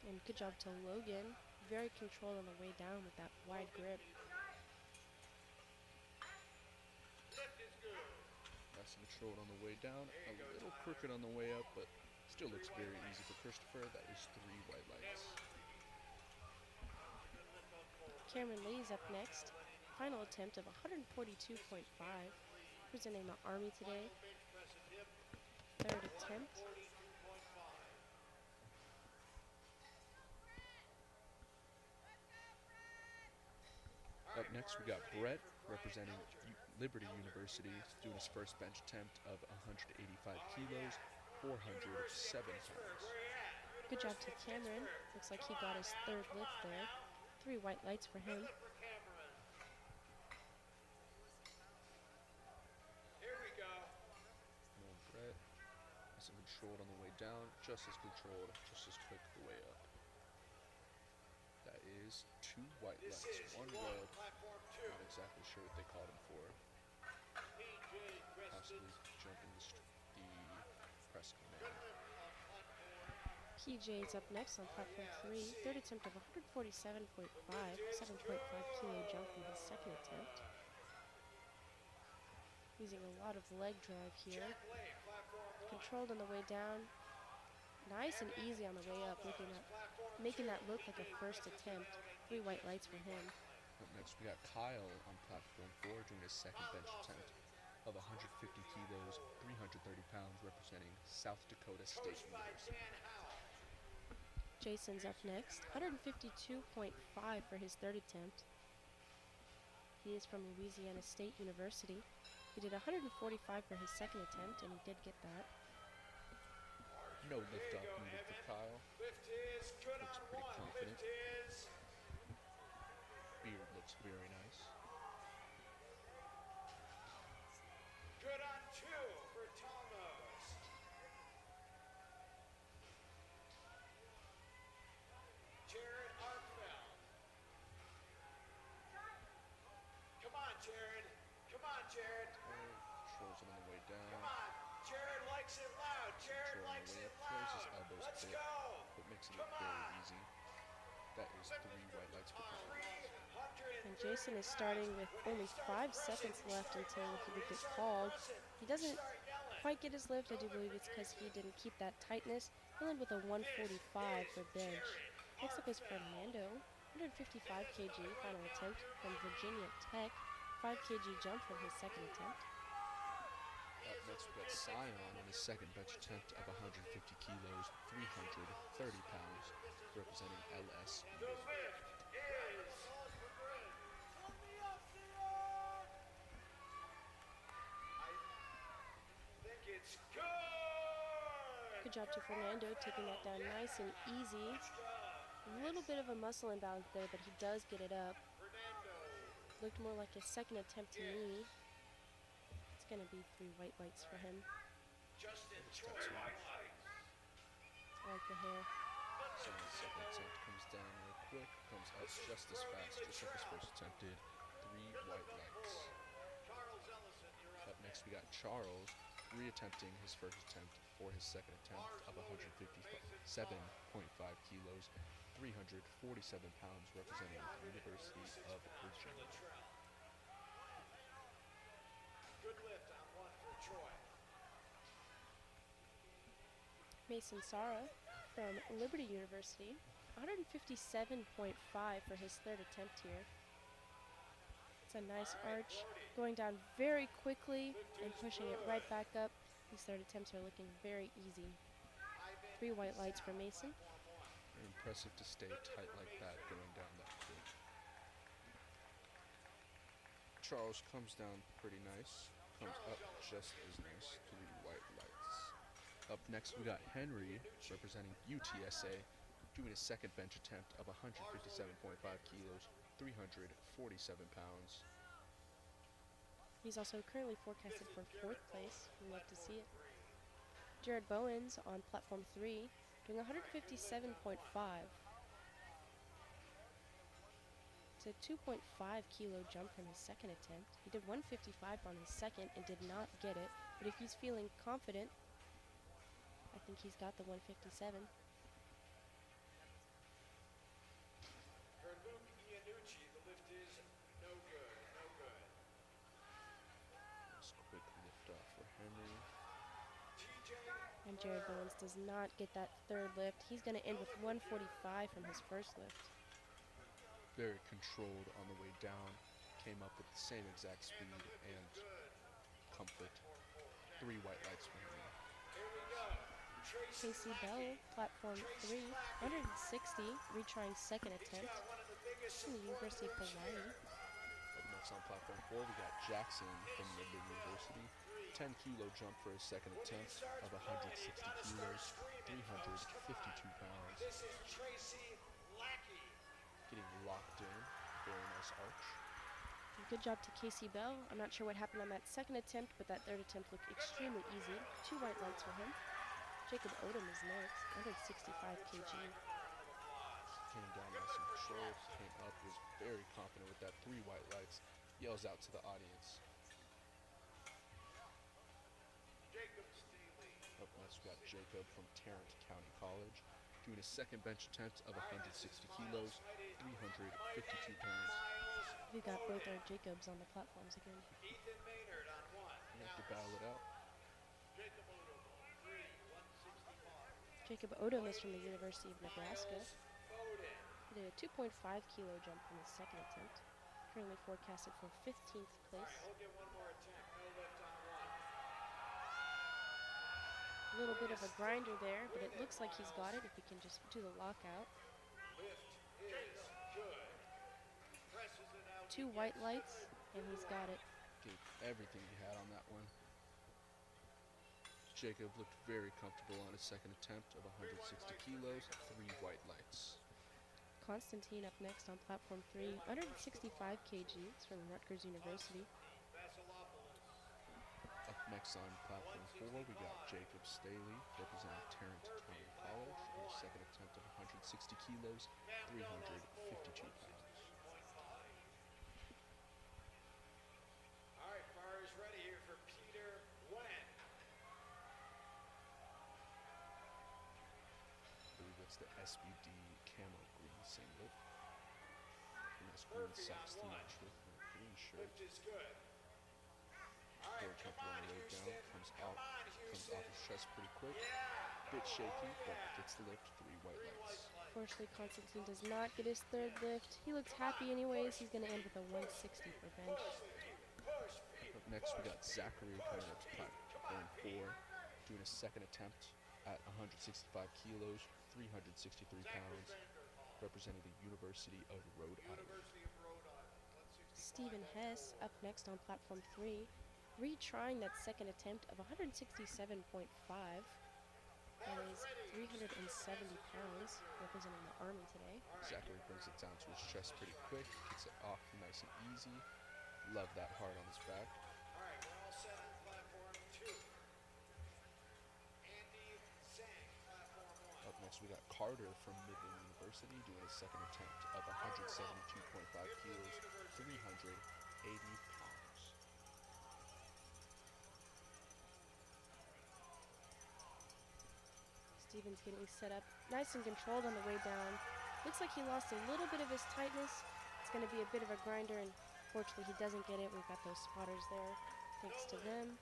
And good job to Logan. Very controlled on the way down with that wide grip. Lift is good. Nice and controlled on the way down. A little crooked on the way up, but still looks very easy for Christopher. That is 3 white lights. Cameron Lee's up next. Final attempt of 142.5. Presenting the Army today. Third attempt. Up next, we got Brett representing Liberty University, doing his first bench attempt of 185 kilos, 407 pounds. Good job to Cameron. Looks like he got his third lift there. 3 white lights for him. Here we go. Come on, Brett. Nice and controlled on the way down, just as controlled, just as quick the way up. That is 2 white This lights, is 1 one, red. platform 2. Not exactly sure what they called him for. PJ Possibly Preston. jumping the press Good command. lift on platform. PJ's up next on platform 3. Third attempt of 147.5. 7.5 kilo jump from his second attempt. Using a lot of leg drive here. Jack Lake, platform 1. Controlled on the way down. Nice and easy on the way up, making that look like a first attempt. 3 white lights for him. Up next, we got Kyle on platform 4 doing his second bench attempt of 150 kilos, 330 pounds, representing South Dakota State Coached by University. Dan Howell. Jason's up next. 152.5 for his third attempt. He is from Louisiana State University. He did 145 for his second attempt, and he did get that. No lift off needed for Kyle. Lift is good Looks on pretty 1. confident. Lift is Beard looks very nice. good on 2 for Thomas. Jared Arkfeld. Come on, Jared. Come on, Jared. Controls it on the way Come down, on. Jared likes it loud. Jared control on likes the way it up, throws his loud. elbows Let's a bit, go. but makes it Come look very on. easy. That is 3 white lights for Kyle. 330 And Jason is starting with only 5 seconds left until he would get called. He doesn't quite get his lift. I do believe it's because he didn't keep that tightness. He landed with a 145 for bench. Next up is Fernando, 155 kg final attempt from Virginia Tech. 5 kg jump from his second attempt. Up next, we got Sion on his second bench attempt of 150 kilos, 330 pounds, representing LS. The lift is I think it's good. Good job to Fernando, taking that down nice and easy. A little bit of a muscle imbalance there, but he does get it up. Fernando. Looked more like his second attempt to me. It's going to be 3 white lights for him. Justin Troy. I like the hair. Sion's second attempt comes down real quick, comes up just as fast, just like his first attempt did. 3 white lights. Charles Ellison, you're Up next, we got Charles reattempting his first attempt for his second attempt of 157.5 kilos, 347 pounds, representing the University of Virginia. Good lift on 1 for Troy. Mason Sara from Liberty University, 157.5 for his third attempt here. It's a nice arch, going down very quickly and pushing it right back up. These third attempts are looking very easy. 3 white lights for Mason. Very impressive to stay tight like that going down that quick. Charles comes down pretty nice, comes up just as nice, 3 white lights. Up next we got Henry representing UTSA doing his second bench attempt of 157.5 kilos, 347 pounds. He's also currently forecasted for 4th place. We love to see it. Jared Bowens on platform 3 doing 157.5. It's a 2.5 kilo jump from his second attempt. He did 155 on his second and did not get it, but if he's feeling confident, I think he's got the 157. For Luke Iannucci, the lift is no good, no good. Nice quick lift off for Henry. And Jared Bowens does not get that third lift. He's going to end with 145 from his first lift. Very controlled on the way down. Came up with the same exact speed and comfort. 3 white lights for Henry. Casey Bell, platform 3, 160, retrying second attempt from the University of Hawaii. Up next on platform 4, we got Jackson from Midland University. 10 kilo jump for his second attempt of 160 kilos, 352 pounds. This is Tracy Lackey. Getting locked in. Very nice arch. Good job to Casey Bell. I'm not sure what happened on that second attempt, but that third attempt looked extremely easy. 2 white lights for him. Jacob Odom is next, 165 kg. Came down nice and controlled, came up, was very confident with that 3 white lights. Yells out to the audience. Up next we got Jacob from Tarrant County College, doing his second bench attempt of 160 kilos, 352 pounds. We got both our Jacobs on the platforms again. Ethan Maynard on 1. We have to battle it out. Jacob Odom is from the University of Nebraska. He did a 2.5 kilo jump from his second attempt. Currently forecasted for 15th place. He'll get 1 more attempt. No lift on 1. A little bit of a grinder there, but it looks like he's got it if he can just do the lockout. Lift is good. Presses it out. 2 white lights, and he's got it. Gave everything he had on that one. Jacob looked very comfortable on his second attempt of 160 kilos, 3 white lights. Constantine up next on platform 3, 165 kg from Rutgers University. Up next on platform 4, we got Jacob Staley representing Tarrant County College in his second attempt of 160 kilos, 352 pounds. All right, bar is ready here for Peter Wen. I believe that's the SBD camo green singlet. Nice green socks to match with a green shirt. Lift is good. All right, Very come comfortable on, on the way Houston. down. Comes off his chest pretty quick. Yeah. Bit shaky, but gets the lift. 3 white lights. Unfortunately, Constantine does not get his third lift. He looks happy anyways. He's going to end with a 160 for bench. Up next, we got Zachary coming up to platform 4, doing his second attempt at 165 kilos, 363 pounds, representing the University of Rhode Island. Stephen Hess up next on platform 3, retrying that second attempt of 167.5. That is 370 pounds, representing the Army today. Zachary brings it down to his chest pretty quick, gets it off nice and easy. Love that hard on his back. All right, we're all set on platform 2. Andy Zhang, platform 1. Up next, we got Carter from Midland University doing his second attempt of 172.5 kilos, 380 pounds. Stephen's getting set up nice and controlled on the way down. Looks like he lost a little bit of his tightness. It's going to be a bit of a grinder, and fortunately he doesn't get it. We've got those spotters there. Thanks to them.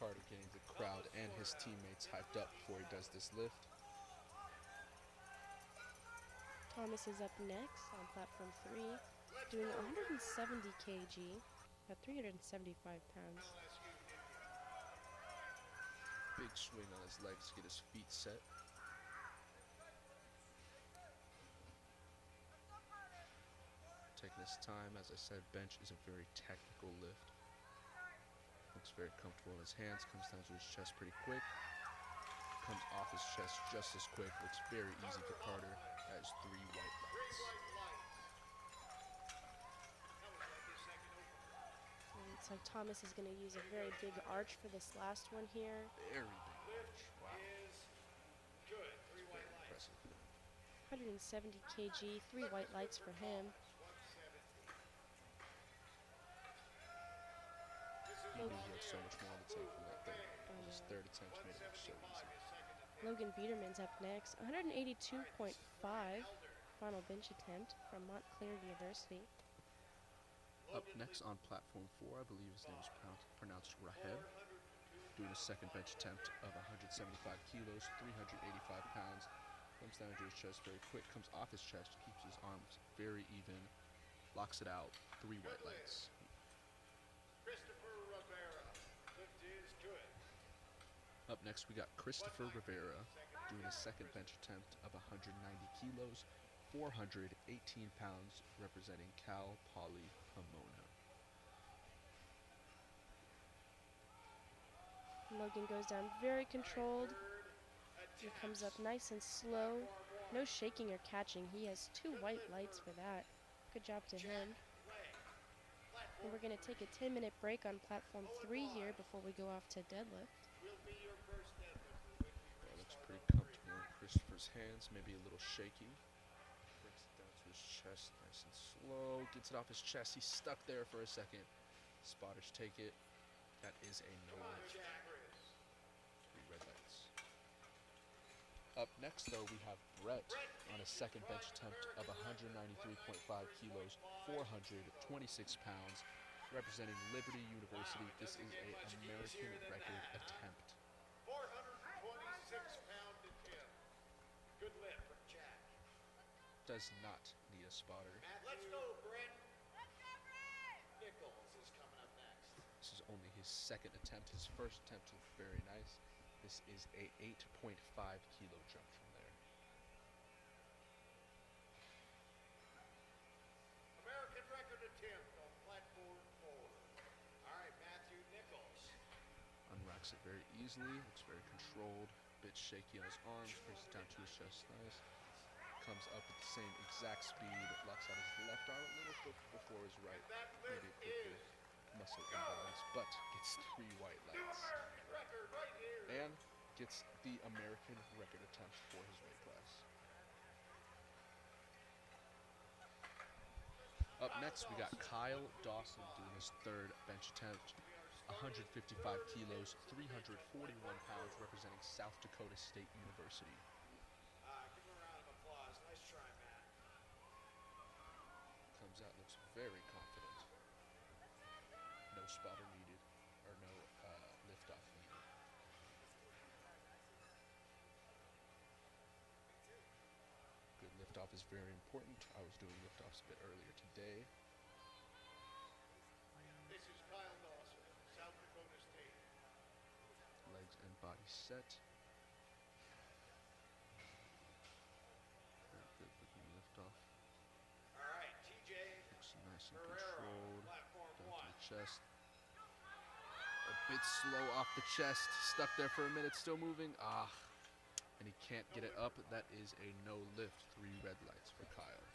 Carter getting the crowd and his teammates hyped up before he does this lift. Thomas is up next on platform 3, doing 170 kg at 375 pounds. Big swing on his legs to get his feet set. Taking his time, as I said, bench is a very technical lift. Looks very comfortable in his hands, comes down to his chest pretty quick. Comes off his chest just as quick. Looks very easy for Carter. That is 3 white lights. And looks like Thomas is going to use a very big arch for this last one here. Very big arch. Wow. Good. 3 Very white lights. impressive. 170 kg, 3 white lights for him. He knew he had so much more on the tank from that third. His third attempt made it look so easy. Logan Biederman's up next. 182.5 final bench attempt from Montclair University. Up next on platform 4, I believe his name is pronounced Raheb, doing a second bench attempt of 175 kilos, 385 pounds. Comes down to his chest very quick, comes off his chest, keeps his arms very even, locks it out, 3 white lights. Up next, we got Christopher Rivera doing a second bench attempt of 190 kilos, 418 pounds, representing Cal Poly Pomona. Logan goes down very controlled. He comes up nice and slow. No shaking or catching. He has 2 white lights for that. Good job to him. And we're going to take a 10-minute break on platform 3 here before we go off to deadlift. That looks pretty comfortable in Christopher's hands, maybe a little shaky. Brings it down to his chest, nice and slow. Gets it off his chest. He's stuck there for a second. Spotters take it. That is a no lift. 3 red lights. Up next, though, we have Brett on a second bench attempt of 193.5 kilos, 426 pounds, representing Liberty University. This is an American record attempt. 426-pound attempt. Good lift from Jack. Does not need a spotter. Let's go, Brent. Nichols is coming up next. This is only his second attempt. His first attempt was very nice. This is a 8.5 kilo jump from there. American record attempt on platform 4. All right, Matthew Nichols. Unracks it very easily. Looks very controlled. Bit shaky on his arms. Brings it down to his chest. Nice. Comes up at the same exact speed. Locks out his left arm a little bit before his right. Maybe a quick bit muscle imbalance, but gets 3 white lights. And gets the American record attempt for his weight class. Up next, we got Kyle Dawson doing his third bench attempt. 155 kilos, 341 pounds, representing South Dakota State University. Give him a round of applause. Nice try, Matt. Comes out, looks very confident. No spotter needed, or no lift-off needed. Good lift-off is very important. I was doing lift-offs a bit earlier today. This is Kyle Dawson, South Dakota State. Legs and body set. Very good looking lift-off. All right, TJ Looks nice and Herrera, controlled. platform Down to 1. the chest. A bit slow off the chest. Stuck there for a minute, still moving. And he can't get it up. That is a no lift. 3 red lights for Kyle.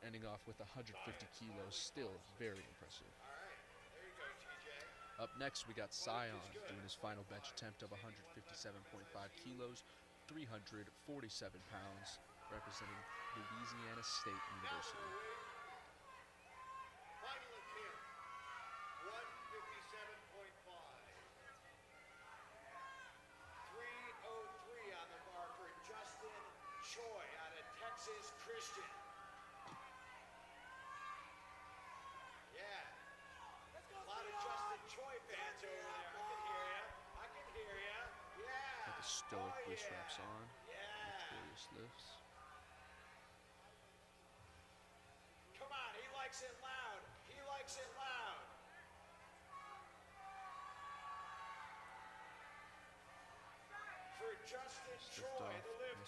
Ending off with 150 kilos. Still very impressive. All right, there you go, TJ. Up next, we got Sion doing his final bench attempt of 157.5 kilos, 347 pounds, representing Louisiana State University. Final attempt, 157.5. 303 on the bar for Justin Choi out of Texas Christian. Yeah. A lot of Justin Choi fans over there. I can hear ya. Yeah. Got the stoic Oh, wrist yeah. wraps on. Yeah. Victorious lifts.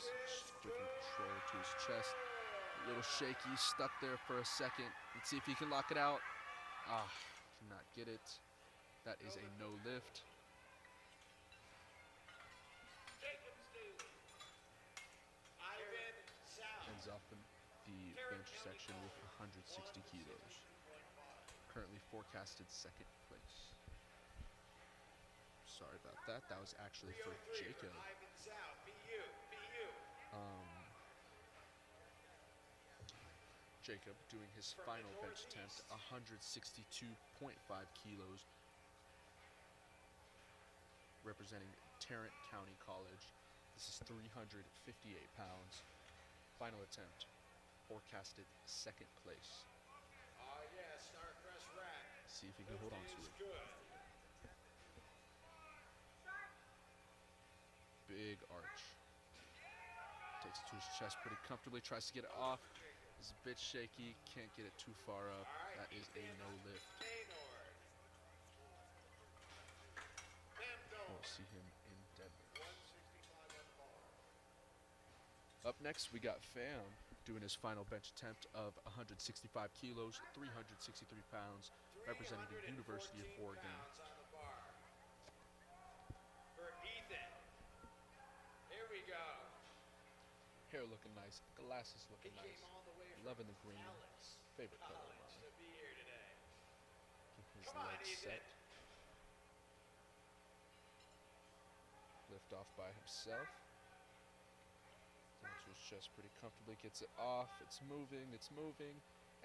nice quick control to his chest. A little shaky, stuck there for a second. Let's see if he can lock it out. Cannot get it. That is a no lift. Ends off in the bench section with 160 kilos. Currently forecasted second place. Sorry about that. That was actually for Jacob. Jacob doing his final bench attempt, 162.5 kilos, representing Tarrant County College. This is 358 pounds. Final attempt, forecasted second place. See if he can hold on to it. Big arch. Takes it to his chest pretty comfortably, tries to get it off. It's a bit shaky, can't get it too far up. That is a no lift. We'll see him in deadlift. Up next, we got Fam doing his final bench attempt of 165 kilos, 363 pounds, representing the University of Oregon. For Ethan. Here we go. Hair looking nice, glasses looking nice. Loving the green. Favorite color of mine. To be here today. Keep his legs set. Lift off by himself. Down to his chest pretty comfortably. Gets it off. It's moving.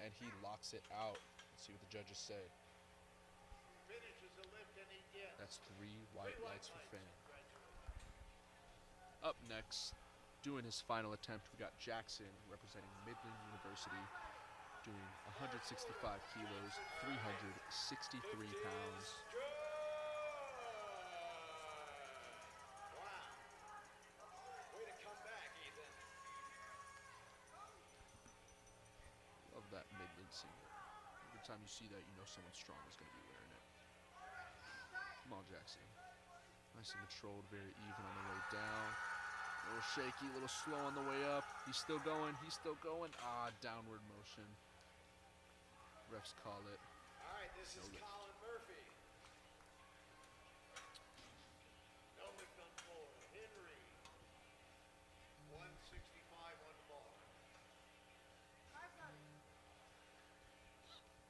And he locks it out. Let's see what the judges say. That's 3 white lights for Fam. Up next, doing his final attempt, we got Jackson representing Midland University, doing 165 kilos, 363 pounds. Wow. Way to come back, Ethan. Love that Midland singlet. Every time you see that, you know someone strong is going to be wearing it. Come on, Jackson. Nice and controlled, very even on the way down. A little shaky, a little slow on the way up. He's still going. Downward motion. Refs call it. All right, this is Colin Murphy. No lift on floor. Henry. 165 on the bar.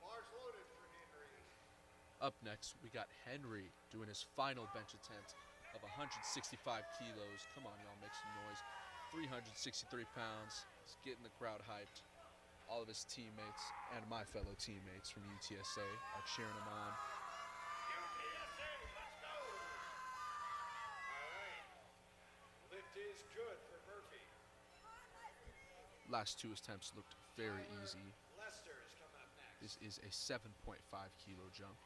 Bars loaded for Henry. Up next, we got Henry doing his final bench attempt of 165 kilos. Come on, y'all, make some noise. 363 pounds. He's getting the crowd hyped. All of his teammates and my fellow teammates from UTSA are cheering him on. UTSA, let's go. All right. Lift is good for Murphy. Last 2 attempts looked very easy. Lester is coming up next. This is a 7.5 kilo jump.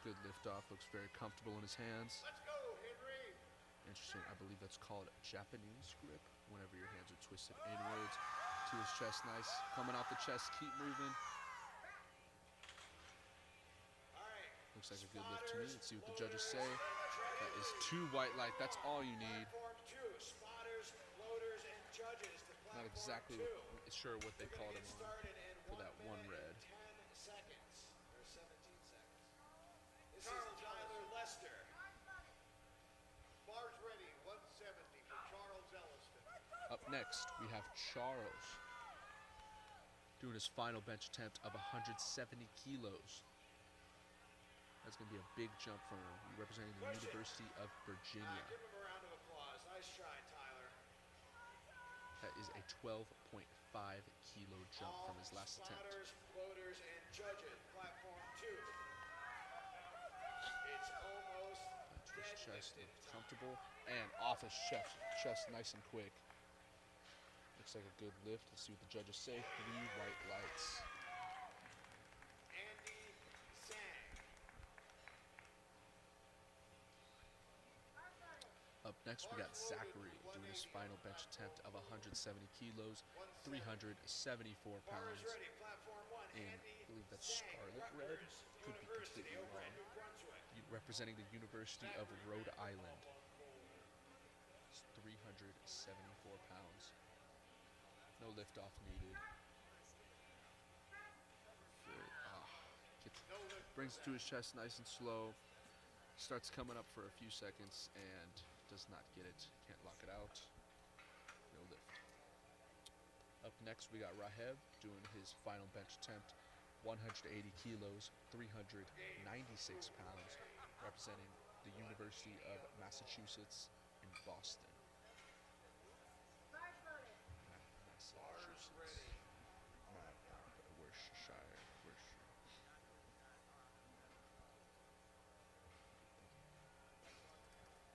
Good lift off, looks very comfortable in his hands. Let's go, Henry. Interesting, I believe that's called Japanese grip, whenever your hands are twisted inwards. To his chest, nice. Coming off the chest, keep moving. All right. Looks like a good lift to me. Let's see what the judges say. That is 2 white light, that's all you need. Platform 2, spotters, loaders, and judges. Not exactly sure what they called him on for that 1 red. 10 seconds, or 17 seconds. This is Tyler Lester. Bars ready. 170 for Charles Elliston. Up next, we have Charles doing his final bench attempt of 170 kilos. That's going to be a big jump for him, representing the University of Virginia. Give him a round of applause. Nice try, Tyler. That is a 12.5 kilo jump from his last attempt. Spotters, loaders, and judges. Platform 2. It's almost To his chest, deadlifted looked time. comfortable, and off his chest nice and quick. Looks like a good lift. Let's see what the judges say. 3 white lights. Andy Sang. Up next, we got Zachary doing his final bench attempt of 170 kilos, 374 pounds. Bars ready. Platform 1. In, Andy I believe that's Sang, scarlet red. Rutgers Could be University completely over in wrong. New Brunswick. Representing the University of Rhode Island. 74 pounds. No lift off needed. Brings it to his chest nice and slow. Starts coming up for a few seconds and does not get it. Can't lock it out. No lift. Up next, we got Raheb doing his final bench attempt. 180 kilos, 396 pounds, representing the University of Massachusetts in Boston. Worcestershire.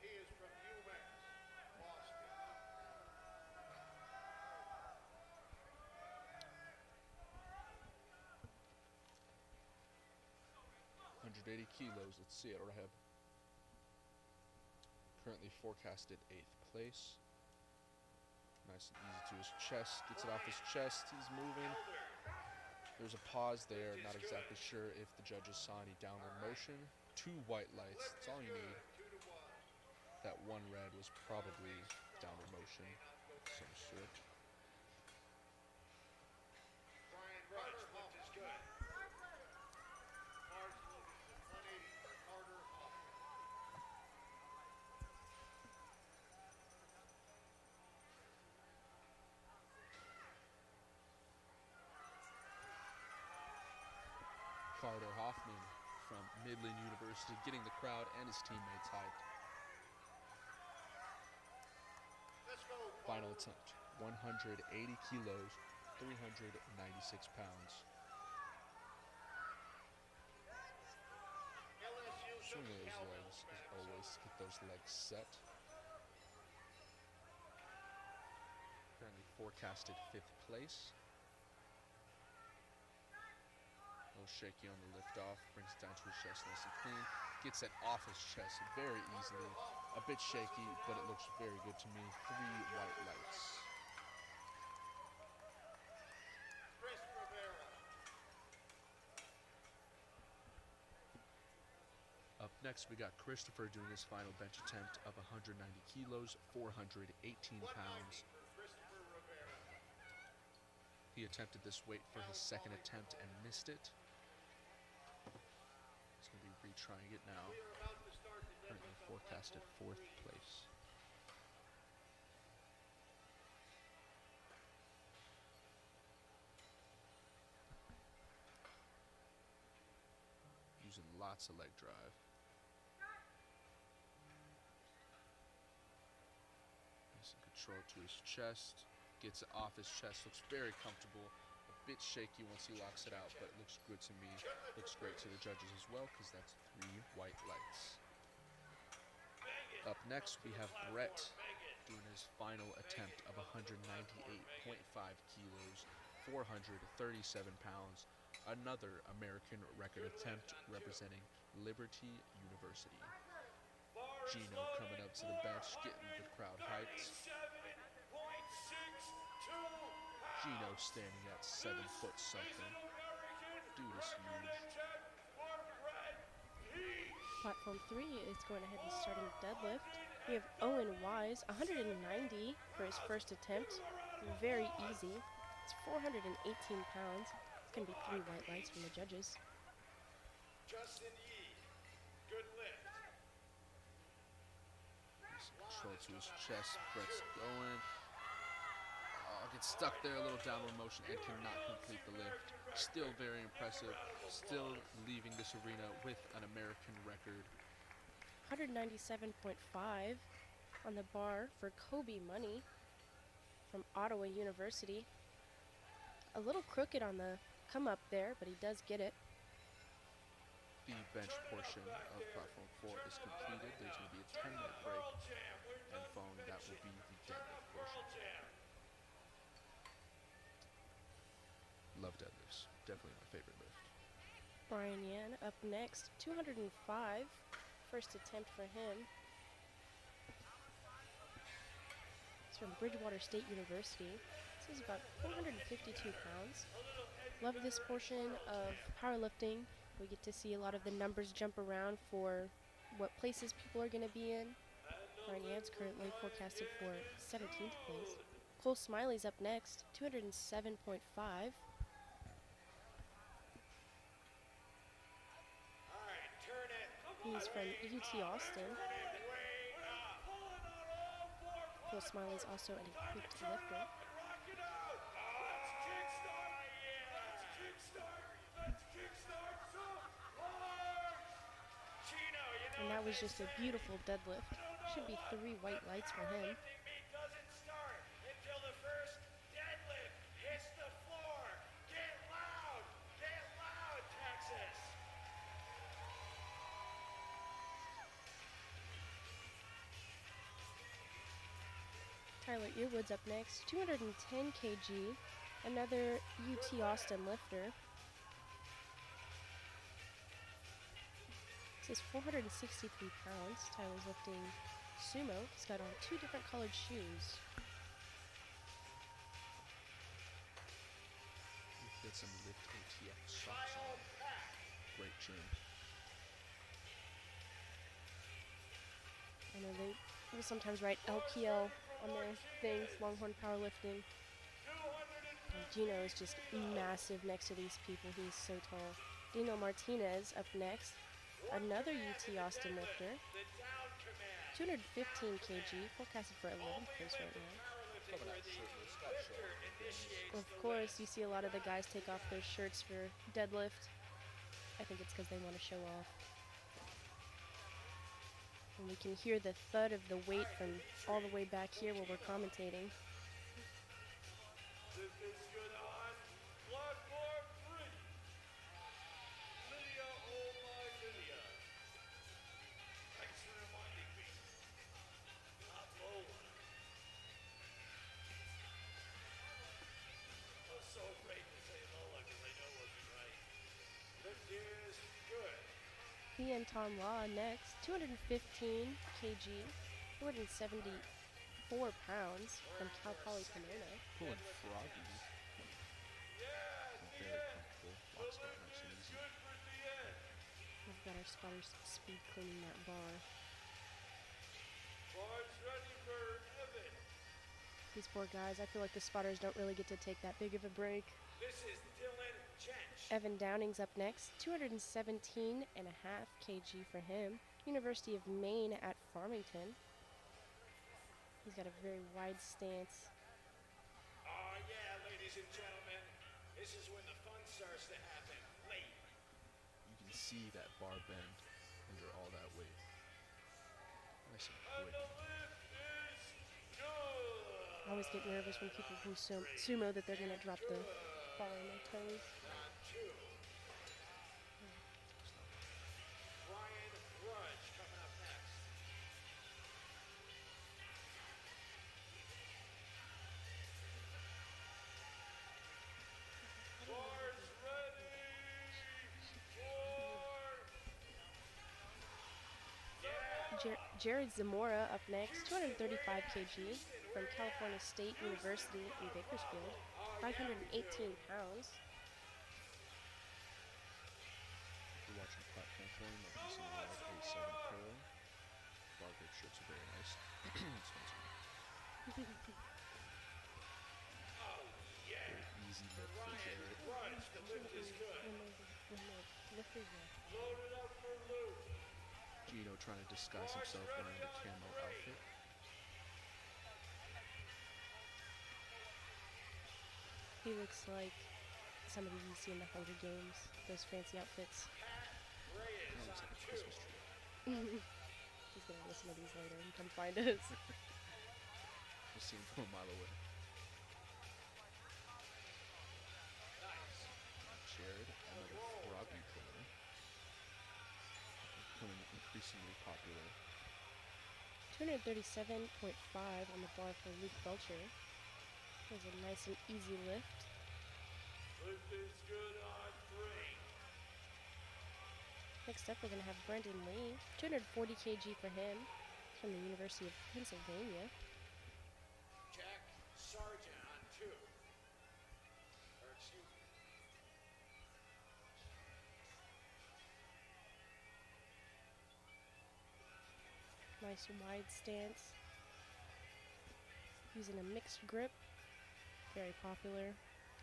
He is from UMass, Boston. 180 kilos. Let's see it. Raheb. Currently forecasted 8th place. Nice and easy to his chest. Gets it off his chest. He's moving. There's a pause there. Not exactly sure if the judges saw any downward motion. 2 white lights. That's all you need. That 1 red was probably downward motion of some sort. Brian Rush, lift is good. Large lift is 180 for Carter Hoffman. Carter Hoffman from Midland University getting the crowd and his teammates hyped. Let's go. Final attempt, 180 kilos, 396 pounds. LSU Swing some those cowbell legs as fans. always to get those legs set. Currently forecasted 5th place. A little shaky on the lift off, brings it down to his chest nice and clean. Gets it off his chest very easily. A bit shaky, but it looks very good to me. 3 white lights. Chris Rivera. Up next, we got Christopher doing his final bench attempt of 190 kilos, 418 pounds. For Christopher Rivera. He attempted this weight for his 2nd attempt and missed it. He's going to be retrying it now. We are about to start the Currently deadlift on forecasted platform 4th 3. place. Using lots of leg drive. Nice and control to his chest. Gets it off his chest. Looks very comfortable. A bit shaky once he locks it out, but it looks good to me. Looks great to the judges as well, because that's 3 white lights. Up next, we have Brett doing his final attempt of 198.5 kilos, 437 pounds. Another American record attempt representing Liberty University. Gino coming up to the bench, getting the crowd hyped. Gino standing at 7 foot something. Dude is huge. Platform 3 is going ahead and starting deadlift. We have Owen Wise, 190 for his first attempt. Very easy. It's 418 pounds. It's going to be 3 white lights from the judges. Justin Yee. Good lift. Nice control to his chest. Brett's going. Oh, gets stuck there, a little downward motion, and cannot complete the lift. Still very impressive. Still leaving this arena with an American record. 197.5 on the bar for Kobe Money from Ottawa University. A little crooked on the come up there, but he does get it. The bench portion of platform 4 is completed. There's going to be a 10-minute break, and following that will be the deadlift portion. Love deadlifts. Definitely my favorite lift. Brian Yan up next, 205. First attempt for him. It's from Bridgewater State University. This is about 452 pounds. Love this portion of powerlifting. We get to see a lot of the numbers jump around for what places people are going to be in. Ryan Yance currently forecasted for 17th place. Cole Smiley's up next, 207.5. He's from UT Austin. Cole Smiley's also an equipped lifter. And that was just a beautiful deadlift. Should be 3 white lights for him. Tyler Earwood's up next, 210 kg, another UT Austin lifter. This is 463 pounds. Tyler's lifting sumo. He's got on 2 different colored shoes. Get some Lift ATX socks on. Great gym. I know they will sometimes write LPL on their things, Longhorn Powerlifting. And Gino is just massive next to these people. He's so tall. Dino Martinez up next. Another UT Austin lifter. 215 kg, forecasted for 11th place right now. Of course, you see a lot of the guys take off their shirts for deadlift. I think it's because they want to show off. And we can hear the thud of the weight from all the way back here while we're commentating. He and Tom Law next, 215 kg, 474 pounds from Cal Poly Pomona. Pulling froggy. Very comfortable. Lots of nice and easy. We've got our spotters speed cleaning that bar. These poor guys, I feel like the spotters don't really get to take that big of a break. Evan Downing's up next, 217.5 kg for him. University of Maine at Farmington. He's got a very wide stance. Oh yeah, ladies and gentlemen, this is when the fun starts to happen. Late. You can see that bar bend under all that weight. Nice and quick. I always get nervous when people do sumo that they're going to drop the ball on their toes. Jared Zamora up next, 235 kg from California State University in Bakersfield, 518 pounds. If you're watching Platform 4, you might be seeing a lot of A7 Pro. Bar grip shirts are very nice. Very easy lift for Jared. Gino trying to disguise himself wearing the camo outfit. He looks like somebody you see in the Hunger Games, those fancy outfits. That looks like a Christmas tree. He's gonna listen to these later and come find us. We'll see him from a mile away. Jared, another froggy puller. Becoming increasingly popular. 237.5 on the bar for Luke Belcher. It was a nice and easy lift. Lift is good on 3. Next up, we're going to have Brendan Lee, 240 kg for him, from the University of Pennsylvania. Jack Sargent on 2. Or excuse me. Nice wide stance. Using a mixed grip. Very popular.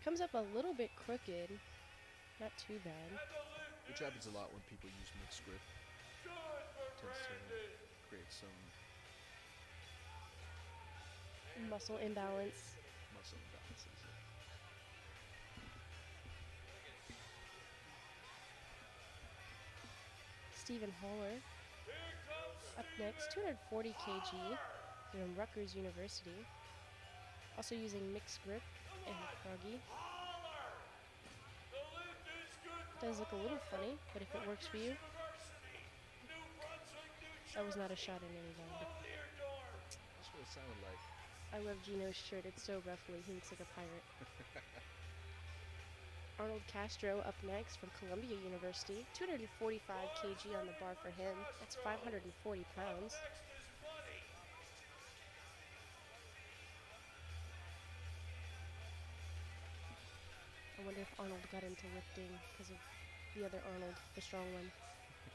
Comes up a little bit crooked. Not too bad. Which happens a lot when people use mixed grip. Tends to create some Muscle imbalance. muscle imbalances. Stephen Haller. Up next, 240 kg from Rutgers University. Also using mixed grip and froggy. Does look a little funny, but if it works for you, that was not a shot in anyone. That's what it sounded like. I love Gino's shirt. It's so ruffly. He looks like a pirate. Arnold Castro up next from Columbia University. 245 kg on the bar for him. That's 540 pounds. I wonder if Arnold got into lifting because of the other Arnold, the strong one.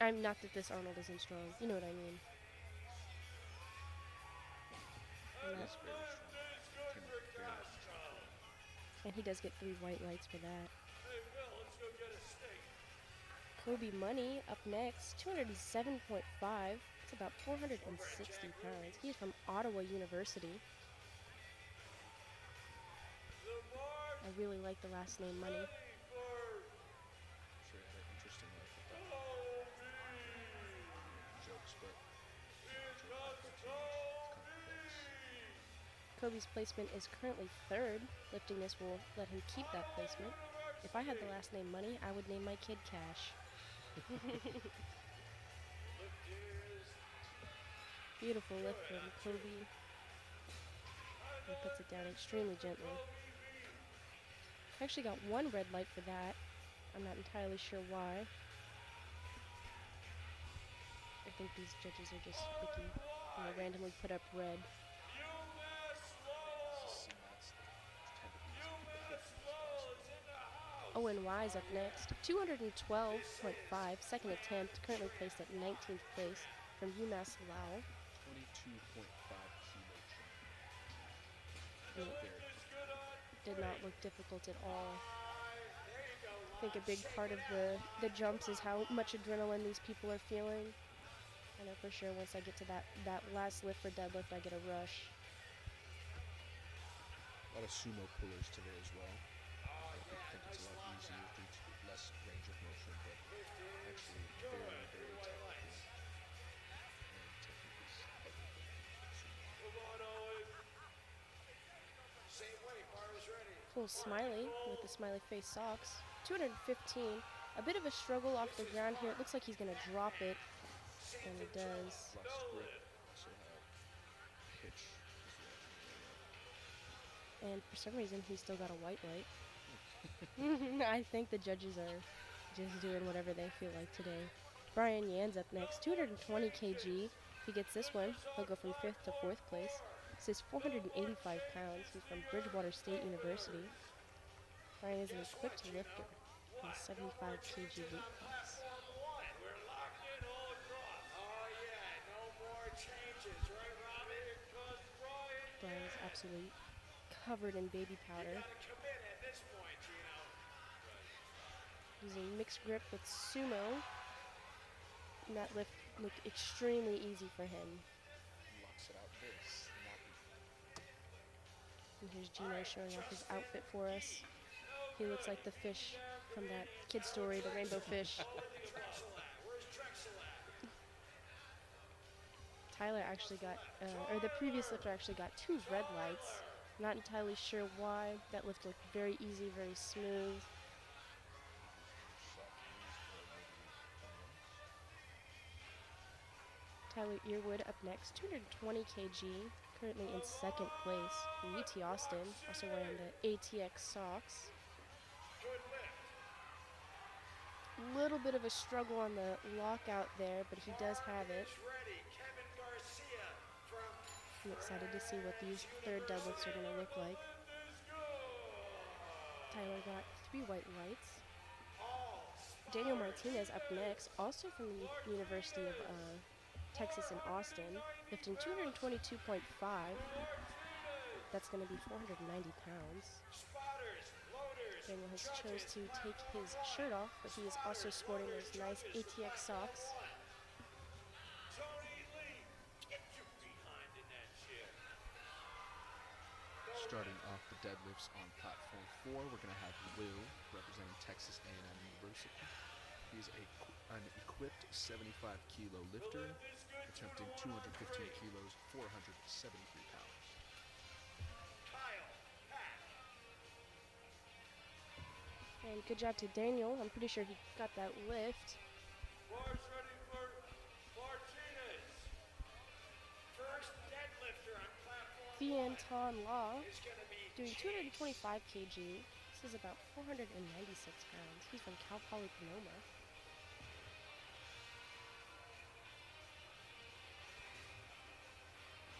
I'm not that this Arnold isn't strong. You know what I mean. That's very strong. Very strong. And he does get 3 white lights for that. Kobe Money up next, 207.5. It's about 460 pounds. He's from Ottawa University. I really like the last name Money. I'm sure he had an interesting life with that. Jokes, but joke like that too much. It's kind of close. Kobe's placement is currently 3rd. Lifting this will let him keep that placement. If I had the last name Money, I would name my kid Cash. Beautiful lift from Kobe. He puts it down extremely gently. I actually got 1 red light for that. I'm not entirely sure why. I think these judges are just picky. Randomly put up red. Owen Wise up next. 212.5, second attempt, currently placed at 19th place from UMass Lowell. 22.5 kilo jump. It did not look difficult at all. I think a big part of the jumps is how much adrenaline these people are feeling. I know for sure once I get to that last lift for deadlift, I get a rush. A lot of sumo pullers today as well. People think it's a lot easier due to less range of motion, but actually very, very technical. And technique is everything. Full Smiley with the smiley face socks. 215. A bit of a struggle off the ground here. It looks like he's going to drop it. And he does. Flux grip, also have pitch as well. And for some reason, he's still got a white light. I think the judges are just doing whatever they feel like today. Brian Yan's up next. 220 kg. If he gets this one, he'll go from 5th to 4th place. This is 485 pounds. He's from Bridgewater State University. Brian is an equipped lifter in the 75 kg weight class. Brian's absolutely covered in baby powder. Using mixed grip with sumo. And that lift looked extremely easy for him. Locks it out very snappy. And here's Gino showing off his outfit for us. He looks like the fish from that kid story, the rainbow fish. Tyler actually got, or the previous lifter actually got 2 red lights. Not entirely sure why. That lift looked very easy, very smooth. Tyler Earwood up next, 220 kg, currently in 2nd place from UT Austin, also wearing the ATX socks. Little bit of a struggle on the lockout there, but he does have it. I'm excited to see what these 3rd deadlifts are going to look like. Tyler got 3 white lights. Daniel Martinez up next, also from the University of Texas in Austin, lifting 222.5. That's going to be 490 pounds. Spotters, loaders, Daniel has chose judges, to take his shirt off, but he is also sporting those nice ATX socks. Tony Lee, get your behind in that chair. Starting off the deadlifts on platform 4, we're going to have Will representing Texas A&M University. He's an equipped 75-kilo lifter, attempting 215 kilos, 473 pounds. Kyle, Pat, And good job to Daniel. I'm pretty sure he got that lift. bars ready for Martinez. First deadlifter on platform Fianton Law is going to be doing 225 kg. This is about 496 pounds. He's from Cal Poly Sonoma.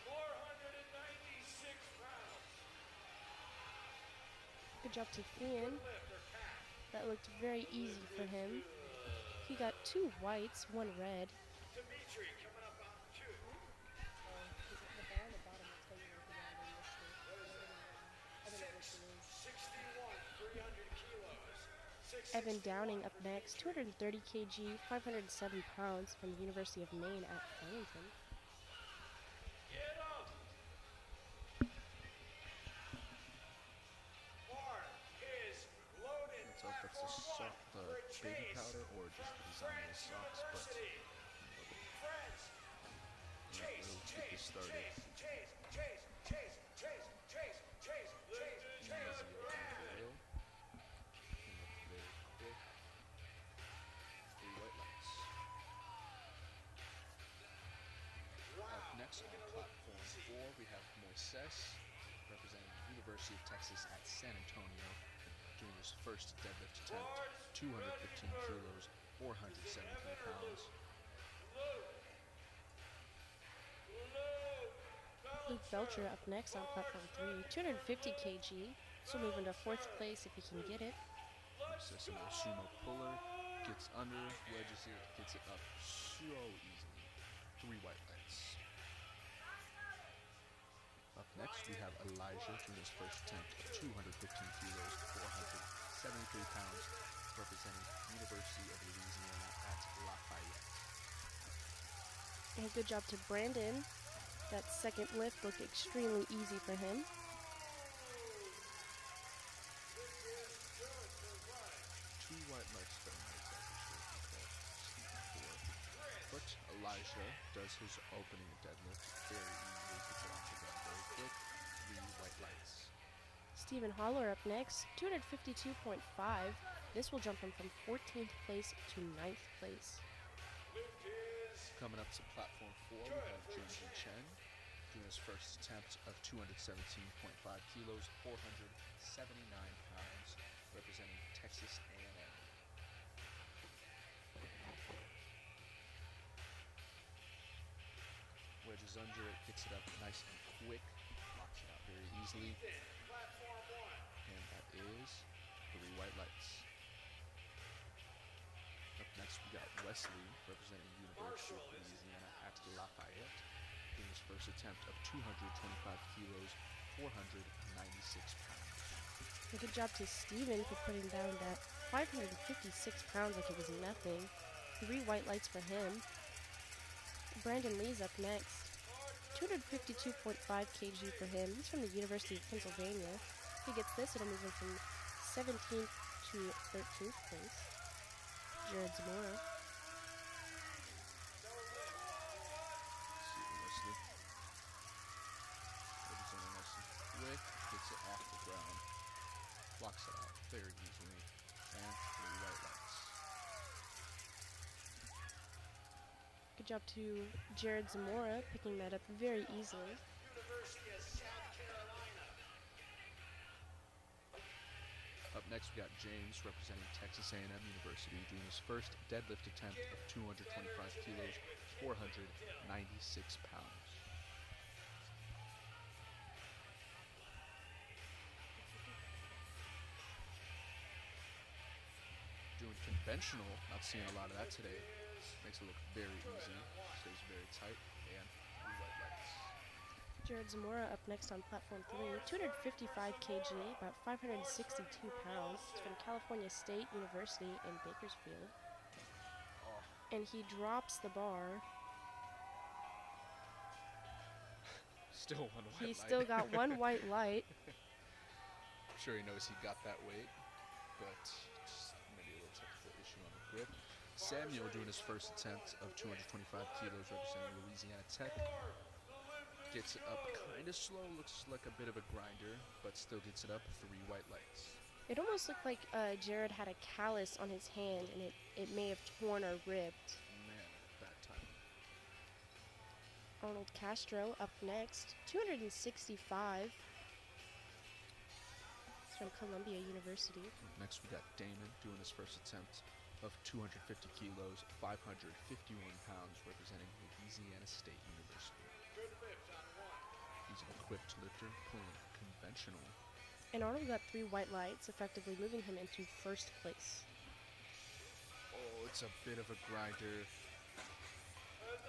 496 pounds. Good job to Fian. That looked very easy for him. He got 2 whites, 1 red. Dimitri coming up on 2. The bar on the bottom will tell you where he landed this year. 61, 300 kilos. 6, Evan Downing up next, 230 kg, 507 pounds from the University of Maine at Farmington. Get up. Bar is loaded. So if that's the baby powder or just the design of the socks, but Friends. Chase, we'll get this started. Chase. Easy open for Will. Came up very quick. 3 white lights. Up next on platform 4, we have Moises representing the University of Texas at San Antonio, doing his first deadlift attempt, 215 kilos, 473 pounds. Luke Belcher up next on platform 3, 250 kg. This will move into 4th place if he can get it. Moises into a sumo puller, gets under, wedges it, gets it up so easily. 3 white lights. Up next, we have Elijah doing his first attempt of 215 kilos, 473 pounds, representing University of Louisiana at Lafayette. And good job to Brandon. That second lift looked extremely easy for him. 2 white lights for him, I'm not exactly sure if he called But Elijah does his opening deadlift very easily, gets it off the ground very quick. 3 white lights. Stephen Holler up next, 252.5. This will jump him from 14th place to 9th place. Coming up to platform 4, we have James Chen doing his first attempt of 217.5 kilos, 479 pounds, representing Texas A&M. Wedges under it, gets it up nice and quick, locks it out very easily, and that is 3 white lights. Up next, we got Wesley representing University of Louisiana at Lafayette, doing his first attempt of 225 kilos, 496 pounds. And good job to Stephen for putting down that 556 pounds like it was nothing. 3 white lights for him. Brandon Lee's up next. 252.5 kg for him. He's from the University of Pennsylvania. If he gets this, it'll move him from 17th to 13th place. Jared Zamora. Wesley. Wedges under nice and quick, gets it off the ground, blocks it out very easily, and 3 white lights. Good job to Jared Zamora, picking that up very easily. University of South Carolina. Up next, we got James representing Texas A&M University, doing his first deadlift attempt of 225 kilos, 496 pounds. Doing conventional, not seeing a lot of that today. Makes it look very easy. Stays very tight. And 3 white lights. Jared Zamora up next on platform 3, 255 kg, about 562 pounds. He's from California State University in Bakersfield. And he drops the bar. Still 1 white light. He's still got 1 white light. I'm sure he knows he got that weight, but just maybe a little technical issue on the grip. Samuel doing his first attempt of 225 kilos, representing Louisiana Tech. Gets it up kind of slow, looks like a bit of a grinder, but still gets it up. 3 white lights. It almost looked like Jared had a callus on his hand, and it may have torn or ripped. Man, bad time. Arnold Castro up next, 265. He's from Columbia University. Next we got Damon doing his first attempt of 250 kilos, 551 pounds, representing Louisiana State University. He's an equipped lifter, pulling conventional. And Arnold got 3 white lights, effectively moving him into first place. Oh, it's a bit of a grinder.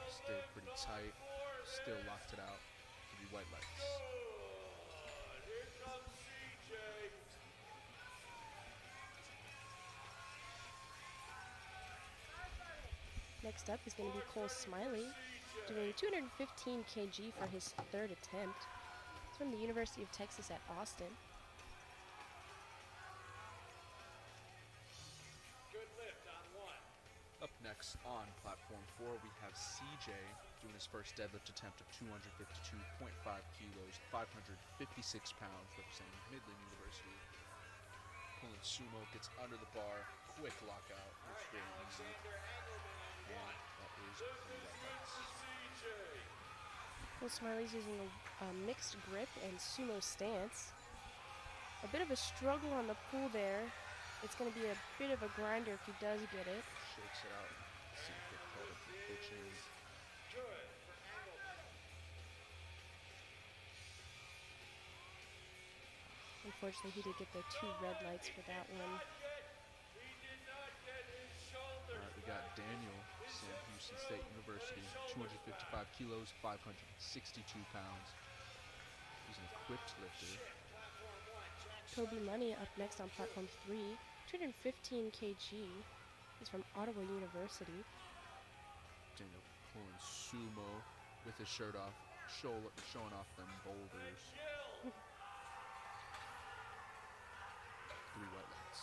Stayed pretty tight. Still locked it out. 3 white lights. Here comes CJ. Next up is going to be Cole Smiley, doing 215 kg for his 3rd attempt. He's from the University of Texas at Austin. Good lift on 1. Up next on platform 4, we have CJ doing his first deadlift attempt of 252.5 kilos, 556 pounds, representing Midland University. Pulling sumo, gets under the bar, quick lockout, looks very easy. And that is 3 white lights. Cole Smiley's using a mixed grip and sumo stance. A bit of a struggle on the pull there. It's going to be a bit of a grinder if he does get it. Shakes it out. See if they call it the pitches. Good for Engelman. Unfortunately, he did get the 2 red lights for that one. He did not get his shoulder. Alright, we got Daniel, Sam Houston State University, 255 kilos, 562 pounds. He's an equipped lifter. Kobe Money up next on platform 3, 215 kg. He's from Ottawa University. Daniel pulling sumo with his shirt off, showing off them boulders. 3 white lights.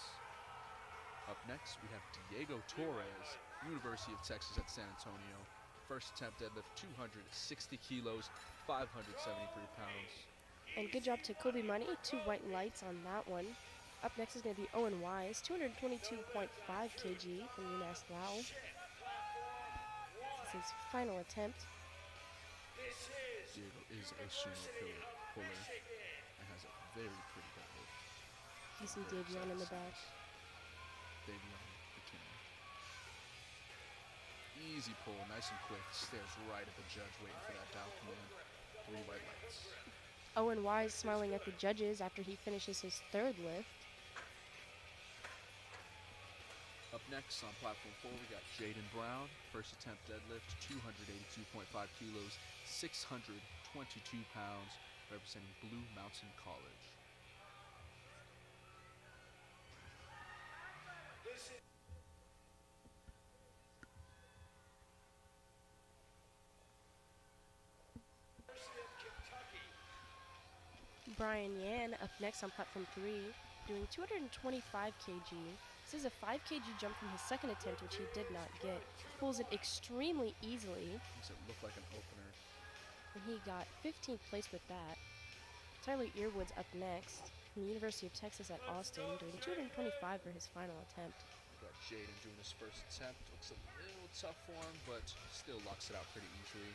Up next, we have Diego Torres, University of Texas at San Antonio. First attempt deadlift, 260 kilos, 573 pounds. And good job to Kobe Money, 2 white lights on that one. Up next is going to be Owen Wise, 222.5 kg from UMass Lowell. This is his final attempt. Diego is a sumo puller and has a very pretty deadlift. You see Davion in the back. Davion, the king. Easy pull, nice and quick. Stares right at the judge, waiting for that down command. 3 white lights. Owen Wise smiling at the judges after he finishes his 3rd lift. Up next on platform 4, we got Jaden Brown. First attempt deadlift, 282.5 kilos, 622 pounds, representing Blue Mountain College. Brian Yan up next on platform 3, doing 225 kg. This is a 5 kg jump from his 2nd attempt, which he did not get. Pulls it extremely easily. Makes it look like an opener. And he got 15th place with that. Tyler Earwood's up next from the University of Texas at Austin, doing 225 for his final attempt. We got Jaden doing his first attempt. Looks a little tough for him, but still locks it out pretty easily.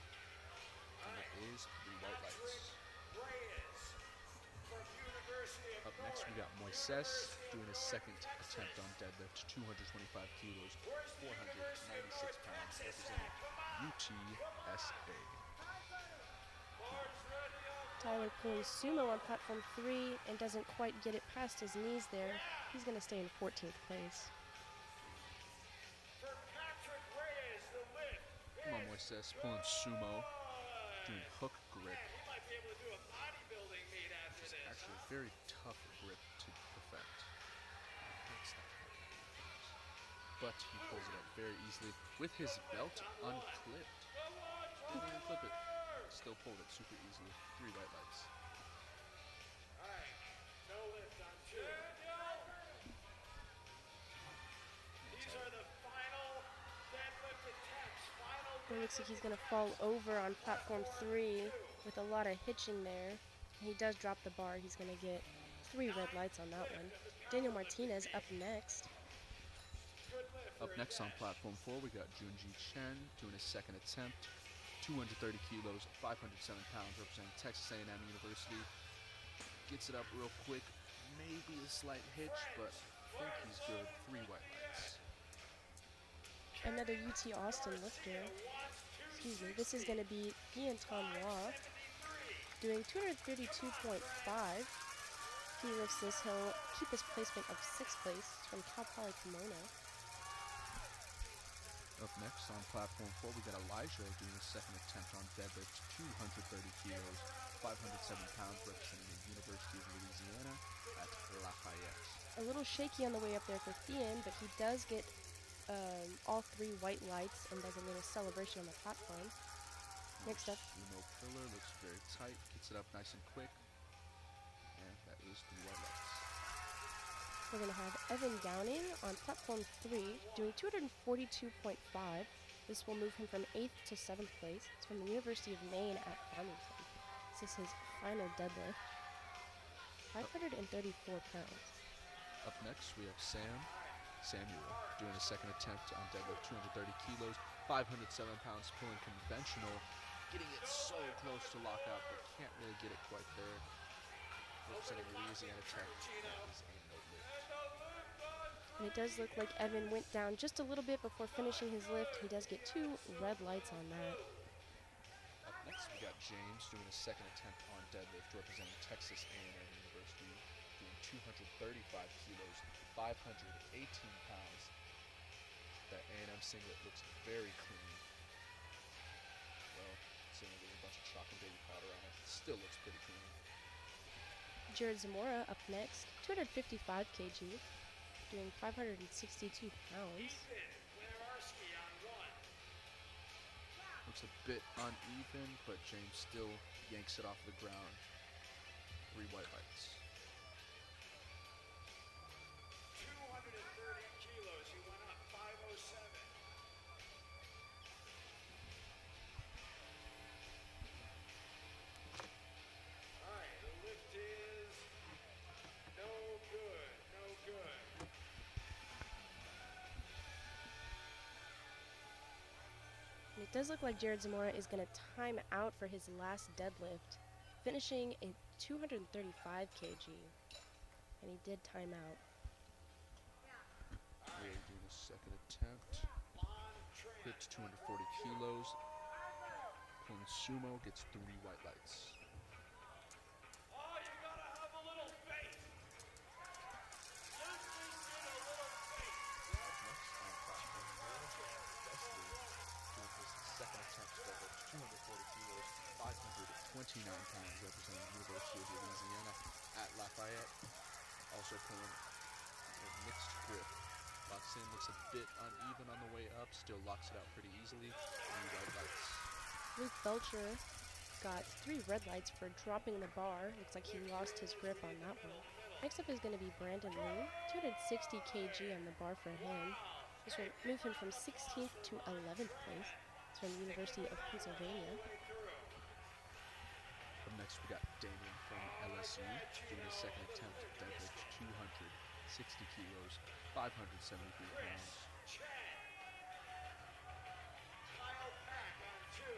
And that is 3 white lights. Up next, we got Moises doing his 2nd attempt on deadlift, 225 kilos, 496 pounds, representing UTSA. Tyler pulling sumo on platform 3 and doesn't quite get it past his knees there. He's going to stay in 14th place. For Patrick Reyes, the triceps, pulling sumo, doing hook grip. He might be able to do a bodybuilding meet after It's this, actually huh? a very tough grip to perfect. It's not hard, but he pulls it up very easily with his belt unclipped. Didn't even clip it. Still pulled it super easily. 3 white lights. All right, no lift on 2. These are the final deadlift attempts. It looks like he's going to fall over on platform 3 with a lot of hitching there. He does drop the bar. He's going to get 3 red lights on that one. Daniel Martinez up next. Up next on platform 4, we got Junji Chen doing his second attempt. 230 kilos, 507 pounds, representing Texas A&M University. Gets it up real quick. Maybe a slight hitch, but I think he's good. 3 white lights. Another UT Austin lifter. Excuse me. This is going to be Ian Tanwa doing 232.5. He lifts this. He'll keep his placement of 6th place. It's from Cal Poly Pomona. Up next on platform 4, we got Elijah doing his second attempt on deadlift, 230 kilos, 507 pounds, representing the University of Louisiana at Lafayette. A little shaky on the way up there for Thean, but he does get all 3 white lights and does a little celebration on the platform. Next up, Sumo pillar looks very tight, gets it up nice and quick, and that is 3 white lights. we're going to have Evan Gowning on platform 3 doing 242.5. This will move him from 8th to 7th place. It's from the University of Maine at Farmington. This is his final deadlift. 534 pounds. Up next, we have Samuel, doing a second attempt on deadlift, 230 kilos, 507 pounds, pulling conventional, getting it so close to lockout, but can't really get it quite there. Representing Louisiana Tech, that is a no lift. And it does look like Evan went down just a little bit before finishing his lift. He does get 2 red lights on that. Up next, we got James doing a second attempt on deadlift, representing Texas A&M University, doing 235 kilos, 518 pounds. That A&M singlet looks very clean. Well, considering there's a bunch of chalk and baby powder on it, it still looks pretty clean. Jared Zamora up next, 255 kg, doing 562 pounds. Looks a bit uneven, but James still yanks it off the ground. 3 white lights. 230 kilos, he went up 507. All right, the lift is no good, no good. And it does look like Jared Zamora is going to time out for his last deadlift, finishing at 235 kg. And he did time out. Ray doing a second attempt. Hits 240 kilos. Pulling sumo, gets 3 white lights. Oh, you gotta have a little faith. Just need a little faith. Up next on platform 4, doing his second attempt deadlift, 240 kilos, 529 pounds, representing the University of Louisiana at Lafayette. Also pulling a mixed grip. Locks in, looks a bit uneven on the way up, still locks it out pretty easily. 3 white lights. Luke Belcher got 3 red lights for dropping the bar. Looks like he lost his grip on that one. Next up is going to be Brandon Liu, 260 kg on the bar for him. This will move him from 16th to 11th place. It's from the University of Pennsylvania. Up next we got Damon from LSU doing his second attempt at deadlift, 260 kilos, 573 pounds. Kyle Pack on 2.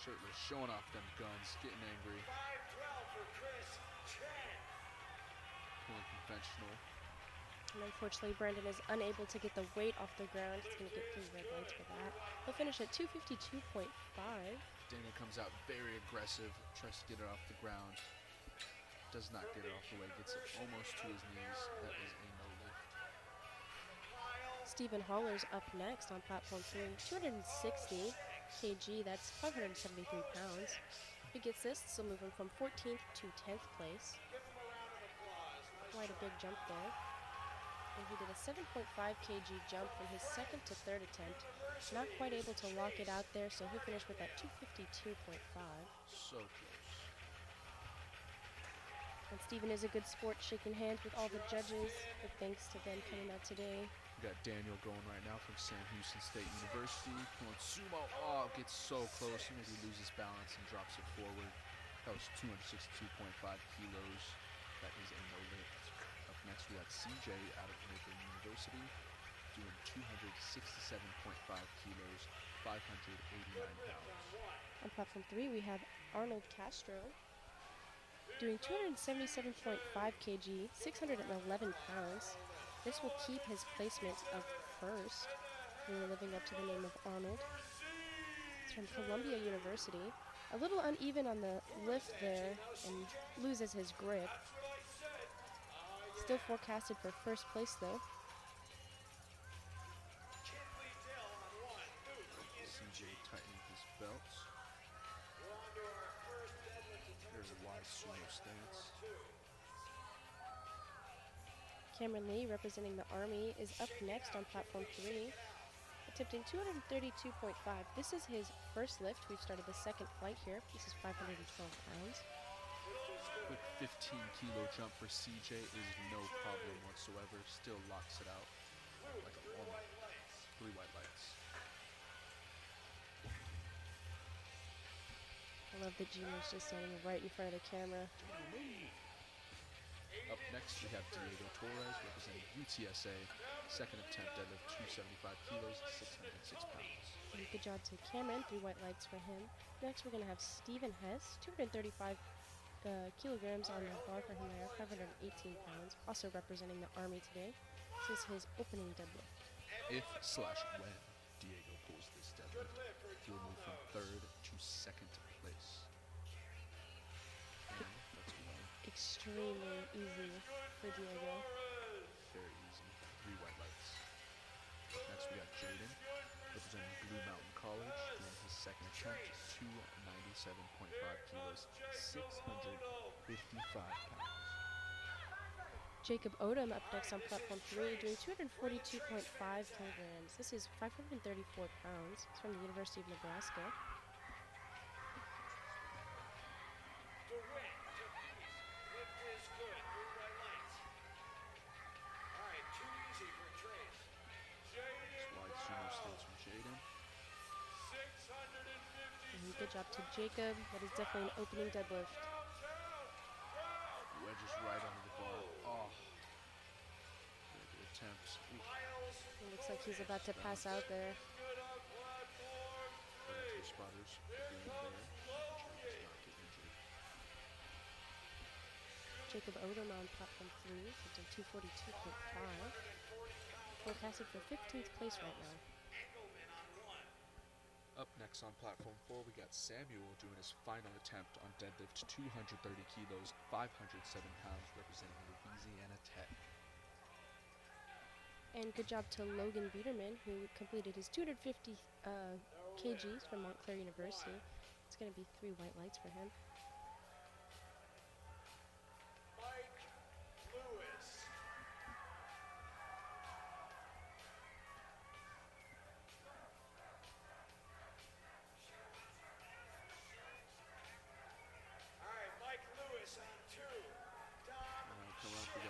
Shirtless, showing off them guns, getting angry, 512 for Chris Chen. pulling conventional. And unfortunately, Brandon is unable to get the weight off the ground. He's going to get 3 red lights for that. He'll finish at 252.5. Daniel comes out very aggressive, tries to get it off the ground. Does not get it off the way, gets it almost to his knees. That is a no lift. Stephen Haller's up next on platform 3, 260. kg, that's 573 pounds. If he gets this, this will move him from 14th to 10th place. Quite a big jump there. And he did a 7.5 kg jump from his second to third attempt. Not quite able to lock it out there, so he'll finish with that 252.5. So close. And Steven is a good sport, shaking hands with all the judges. But thanks to them coming out today. We got Daniel going right now from Sam Houston State University. Going sumo. Oh, gets so close. Maybe loses balance and drops it forward. That was 262.5 kilos. That is a no lift. Up next, we got CJ out of Maryland University doing 267.5 kilos, 589 pounds. On platform 3, we have Arnold Castro doing 277.5 kg, 611 pounds. This will keep his placement of first, really living up to the name of Arnold. It's from Columbia University. A little uneven on the lift there and loses his grip. Still forecasted for first place though. CJ tightening his belts. There's a wide sumo stance. Cameron Lee, representing the Army, is up next on platform 3, attempting 232.5. This is his first lift. We've started the second flight here. This is 512 pounds. Quick 15 kilo jump for CJ is no problem whatsoever. Still locks it out like a woman. 3 white lights. I love that Junior's just standing right in front of the camera. Up next, we have Diego Torres representing UTSA. Second attempt deadlift, 275 kilos, 606 pounds. And good job to Cameron, 3 white lights for him. Next, we're going to have Stephen Hess, 235 kilograms on the bar for him there, 518 pounds. Also representing the Army today. This is his opening deadlift. If/when Diego pulls this deadlift, he'll move from third to second place. And let's go. Extremely easy for Diego. Very easy. 3 white lights. Next, we got Jaden, representing Blue Mountain College, doing his second attempt, 297.5 kilos, 655 pounds. Jacob Odom up next on platform 3, doing 242.5 kilograms. This is 534 pounds. It's from the University of Nebraska. Wide sumo stance from Jaden. And good job to Jacob. That is definitely an opening deadlift. Wedges right under the bar. Oh. Very good attempts. Ooh. It looks like he's about to pass out there. Two spotters being there. Ensure he does not get injured. Jacob Odom on platform 3, it's a 242.5. Forecasted for 15th place right now. Up next on platform 4, we got Samuel doing his final attempt on deadlift, 230 kilos, 507 pounds, representing Louisiana Tech. And good job to Logan Biederman, who completed his 250 kgs from Montclair University. It's going to be 3 white lights for him.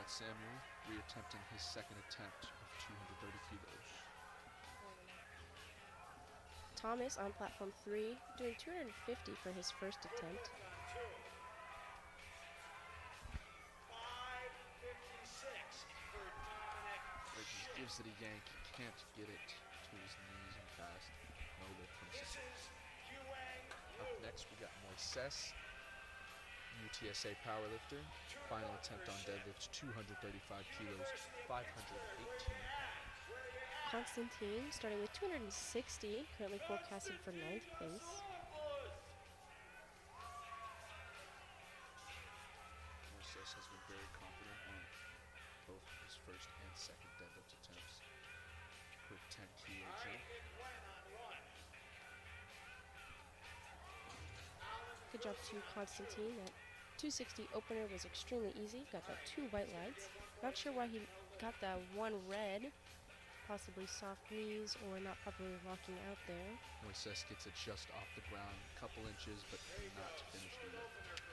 Samuel reattempting his second attempt of 230 kilos. Thomas on platform 3, doing 250 for his first attempt. Just gives it a yank, he can't get it to his knees and fast. No lift from Samuel. Up next we got Moises, UTSA powerlifter. Final attempt on deadlift, 235 kilos, 518 pounds. Constantine starting with 260, currently forecasted for 9th place. Moises has been very confident on both his first and second deadlift attempts. Quick 10 kilo jump. Good job to Constantine. That 260 opener was extremely easy. Got that 2 white lights. Not sure why he got that 1 red. Possibly soft knees or not properly locking out there. Moises gets it just off the ground, a couple inches, but not to finish the lift.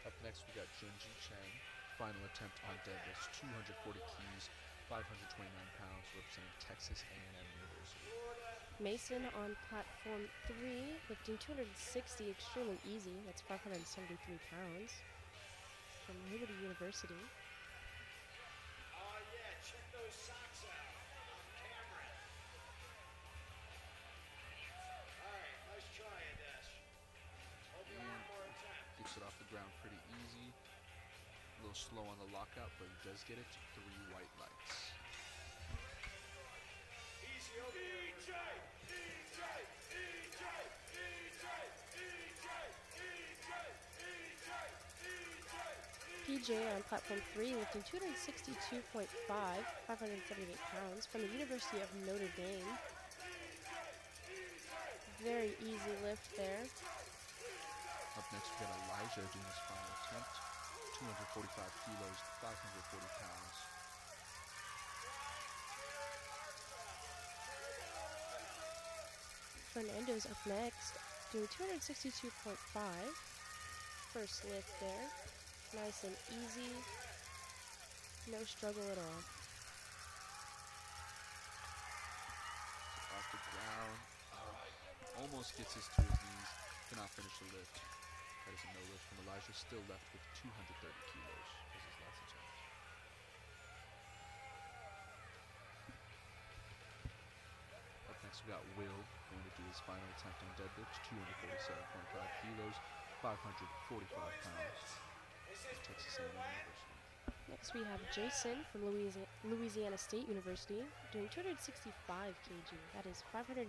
Up next, we got Junji Chen. Final attempt on deadlifts, 240 keys, 529 pounds, representing Texas A&M University. Mason on platform 3, lifting 260, extremely easy. That's 573 pounds. From Liberty University. Oh yeah, check those socks out on camera. Alright, nice try, Adesh. Hope you have more attempt. Gets it off the ground pretty easy. A little slow on the lockout, but he does get it to 3 white lights. Easy over there. PJ on platform 3, lifting 262.5, 578 pounds, from the University of Notre Dame. Very easy lift there. Up next, we got Elijah doing his final attempt. 245 kilos, 540 pounds. Fernando's up next, doing 262.5. First lift there. Nice and easy. No struggle at all. Off the ground. Almost gets his to his knees. Cannot finish the lift. That is a no lift from Elijah. Still left with 230 kilos as his last attempt. Up next, we got Will going to do his final attempt on deadlifts. 247.5 kilos, 545 pounds. Texas A&M University. Next we have Jason from Louisiana State University, doing 265 kg. That is 584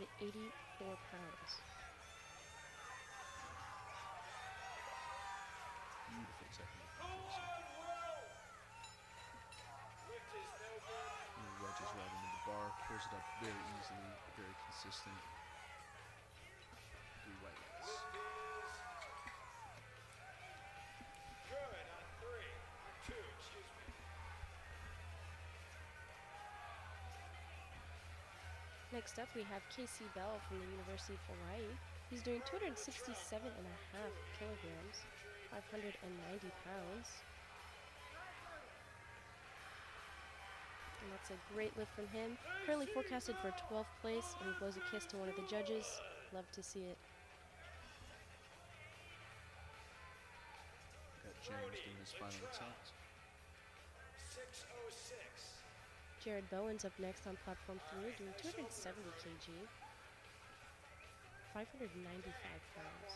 pounds. Beautiful technique from Jason. He wedges right into the bar, pulls it up very easily, very consistent. 3 white lights. Next up we have Casey Bell from the University of Hawaii. He's doing 267.5 kilograms, 590 pounds. And that's a great lift from him. Currently forecasted for 12th place, and he blows a kiss to one of the judges. Love to see it. Got James doing his final attempt. 606. Jared Bowen's up next on platform 3, doing 270 kg, 595 pounds.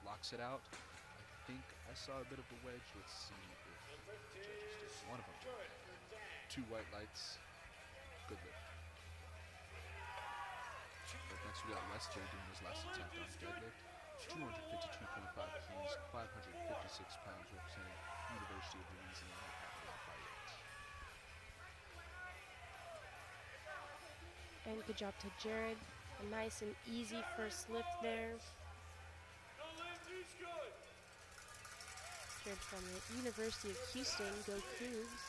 Locks it out. I think I saw a bit of a wedge. Let's see if the judges did. One of them. 2 white lights. Good lift. Up next, we got Lester doing his last attempt on deadlift. 252.5 keys, 556 pounds, representing University of Louisiana at Lafayette. And good job to Jared. A nice and easy first lift there. Jared from the University of Houston, go Cougs.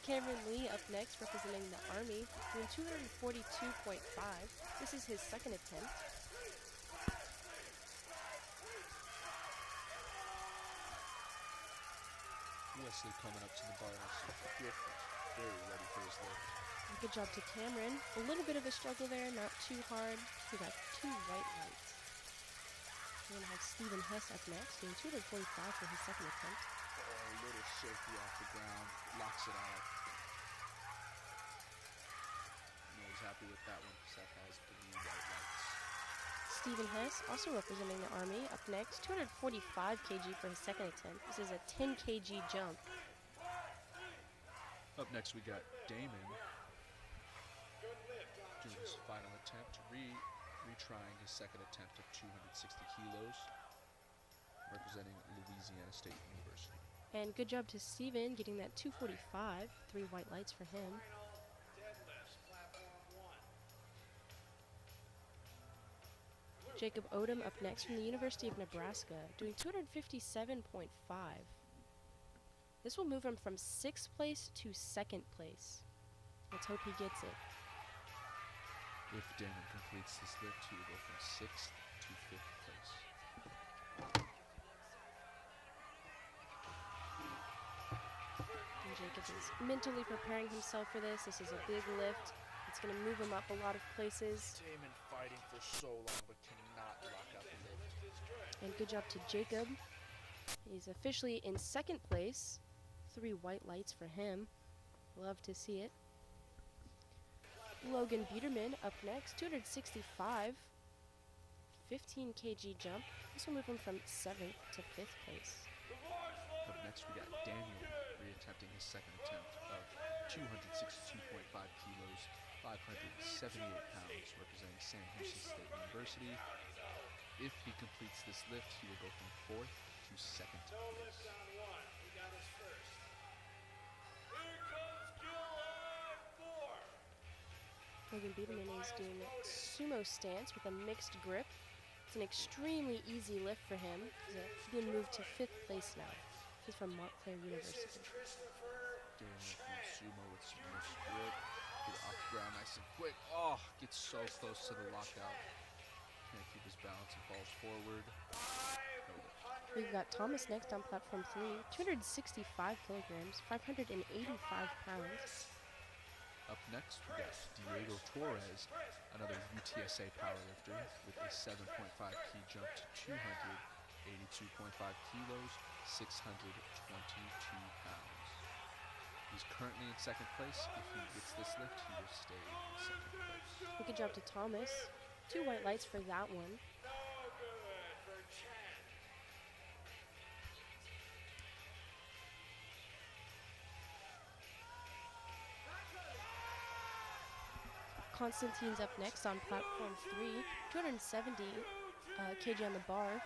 Cameron Lee up next, representing the Army, doing 242.5. This is his second attempt. Wesley coming up to the bar, very ready for his lift. Good job to Cameron. A little bit of a struggle there, not too hard. We got 2 white lights. We're going to have Stephen Hess up next, doing 245 for his second attempt. Oh, a little shaky off the ground, locks it out. He's happy with that one. Seth has 3 white lights. Stephen Hess, also representing the Army, up next, 245 kg for his second attempt. This is a 10 kg jump. Up next, we got Damon Good lift on doing 2. his final attempt, retrying his second attempt of 260 kilos, representing Louisiana State University. And good job to Steven getting that 245, 3 white lights for him. Final deadlifts, platform 1. Jacob Odom up next from the University of Nebraska, doing 257.5. This will move him from 6th place to 2nd place. Let's hope he gets it. If Damon completes this lift, he will go from 6th to 5th place. And Jacob is mentally preparing himself for this. This is a big lift. It's going to move him up a lot of places. Damon fighting for so long, but cannot lock out the lift. And good job to Jacob. He's officially in 2nd place. 3 white lights for him. Love to see it. Logan Biederman up next, 265. 15 kg jump. This will move him from 7th to 5th place. Up next, we got Daniel reattempting his second attempt of 262.5 kilos, 578 pounds, representing Sam Houston State University. If he completes this lift, he will go from 4th to 2nd No place. lift on 1. He got his first. Here comes July 4. Logan Biederman is doing a sumo stance with a mixed grip. It's an extremely easy lift for him. He's been moved to 5th place now. He's from Montclair This is University. Christopher Doing Chen. a sumo with some more grip. Get off the ground nice and quick. Oh, gets so close to the lockout. Can't keep his balance and falls forward. No lift. We've got Thomas next on platform 3, 265 kilograms, 585 pounds. Up next, we got Diego Torres, another UTSA powerlifter, with a 7.5 key jump to 282.5 kilos, 622 pounds. He's currently in 2nd place. If he gets this lift, he will stay in 2nd place. Good job to Thomas. 2 white lights for that one. No good for Chen. Constantine's up next on platform 3, 270 kg on the bar.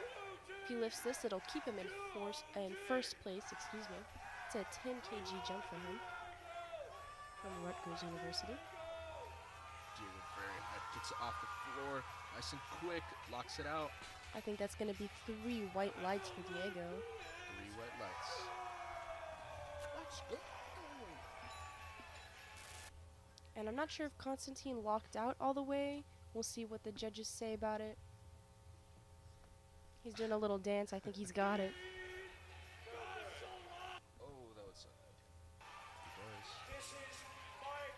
If he lifts this, it'll keep him in 1st place. Excuse me. It's a 10 kg jump for him from Rutgers University. Diego very high, gets it off the floor, nice and quick, locks it out. I think that's going to be 3 white lights for Diego. 3 white lights. Let's go. And I'm not sure if Constantine locked out all the way. We'll see what the judges say about it. He's doing a little dance. I think he's got it. Oh, that was he does. This is Mike.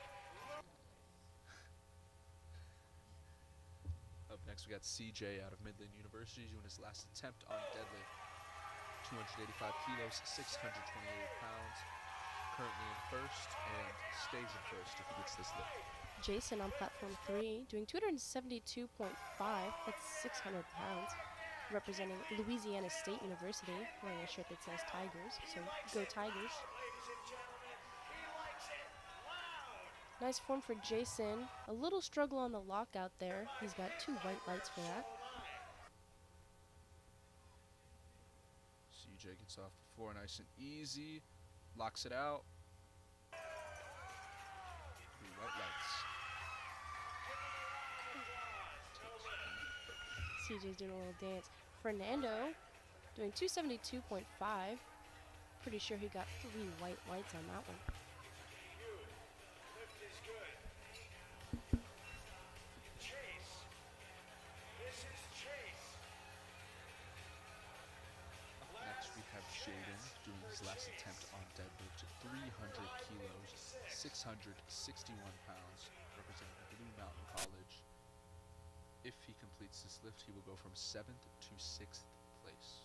Up next, we got CJ out of Midland University doing his last attempt on deadlift. 285 kilos, 628 pounds. Currently in 1st and stays in 1st if he gets this lift. Jason on platform 3 doing 272.5. That's 600 pounds. Representing Louisiana State University. Wearing a shirt that says Tigers. So go Tigers. Ladies and gentlemen, he likes it loud. Nice form for Jason. A little struggle on the lockout there. He's got 2 white lights for that. CJ gets off the floor nice and easy. Locks it out. 3 white lights. CJ's doing a little dance. Fernando doing 272.5. Pretty sure he got 3 white lights on that one. Lift is good. Chase. This is Chase. Next, we have Jaden doing his last attempt on deadlift, 300 kilos, 661 pounds, representing Blue Mountain College. If he completes this lift, he will go from 7th to 6th place.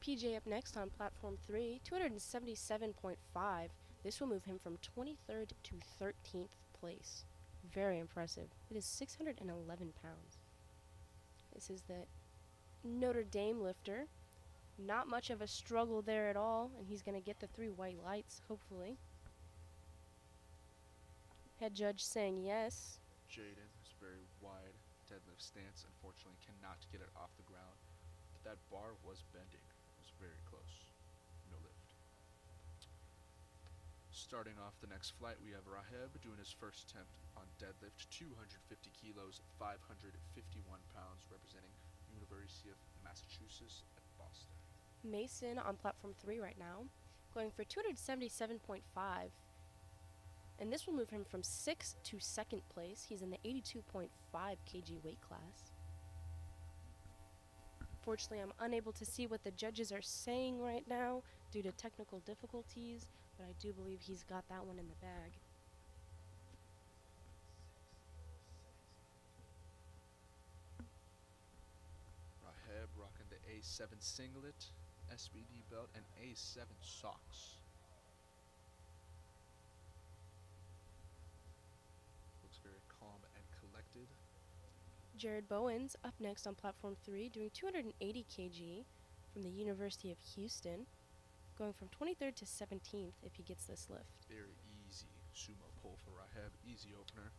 PJ up next on platform 3, 277.5. This will move him from 23rd to 13th place. Very impressive. It is 611 pounds. This is the Notre Dame lifter. Not much of a struggle there at all, and he's going to get the 3 white lights, hopefully. Head judge saying yes. Jaden is very wide deadlift stance. Unfortunately, cannot get it off the ground. But that bar was bending. It was very close. No lift. Starting off the next flight, we have Raheb doing his first attempt on deadlift, 250 kilos, 551 pounds, representing University of Massachusetts at Boston. Mason on platform 3 right now, going for 277.5. And this will move him from 6th to 2nd place. He's in the 82.5 kg weight class. Fortunately, I'm unable to see what the judges are saying right now due to technical difficulties, but I do believe he's got that one in the bag. Raheb rocking the A7 singlet, SBD belt, and A7 socks. Looks very calm and collected. Jared Bowens up next on platform 3, doing 280 kg from the University of Houston, going from 23rd to 17th if he gets this lift. Very easy sumo pull for Raheb, easy opener.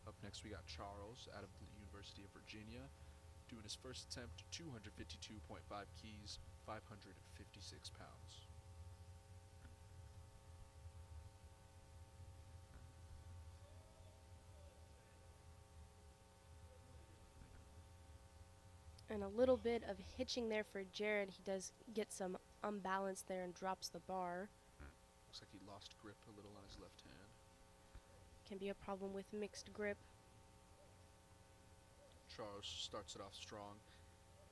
Up next we got Charles out of the University of Virginia, doing his first attempt, 252.5 keys, 556 pounds. And a little bit of hitching there for Jared. He does get some unbalance there and drops the bar. Looks like he lost grip a little on his left hand. Can be a problem with mixed grip. Charles starts it off strong,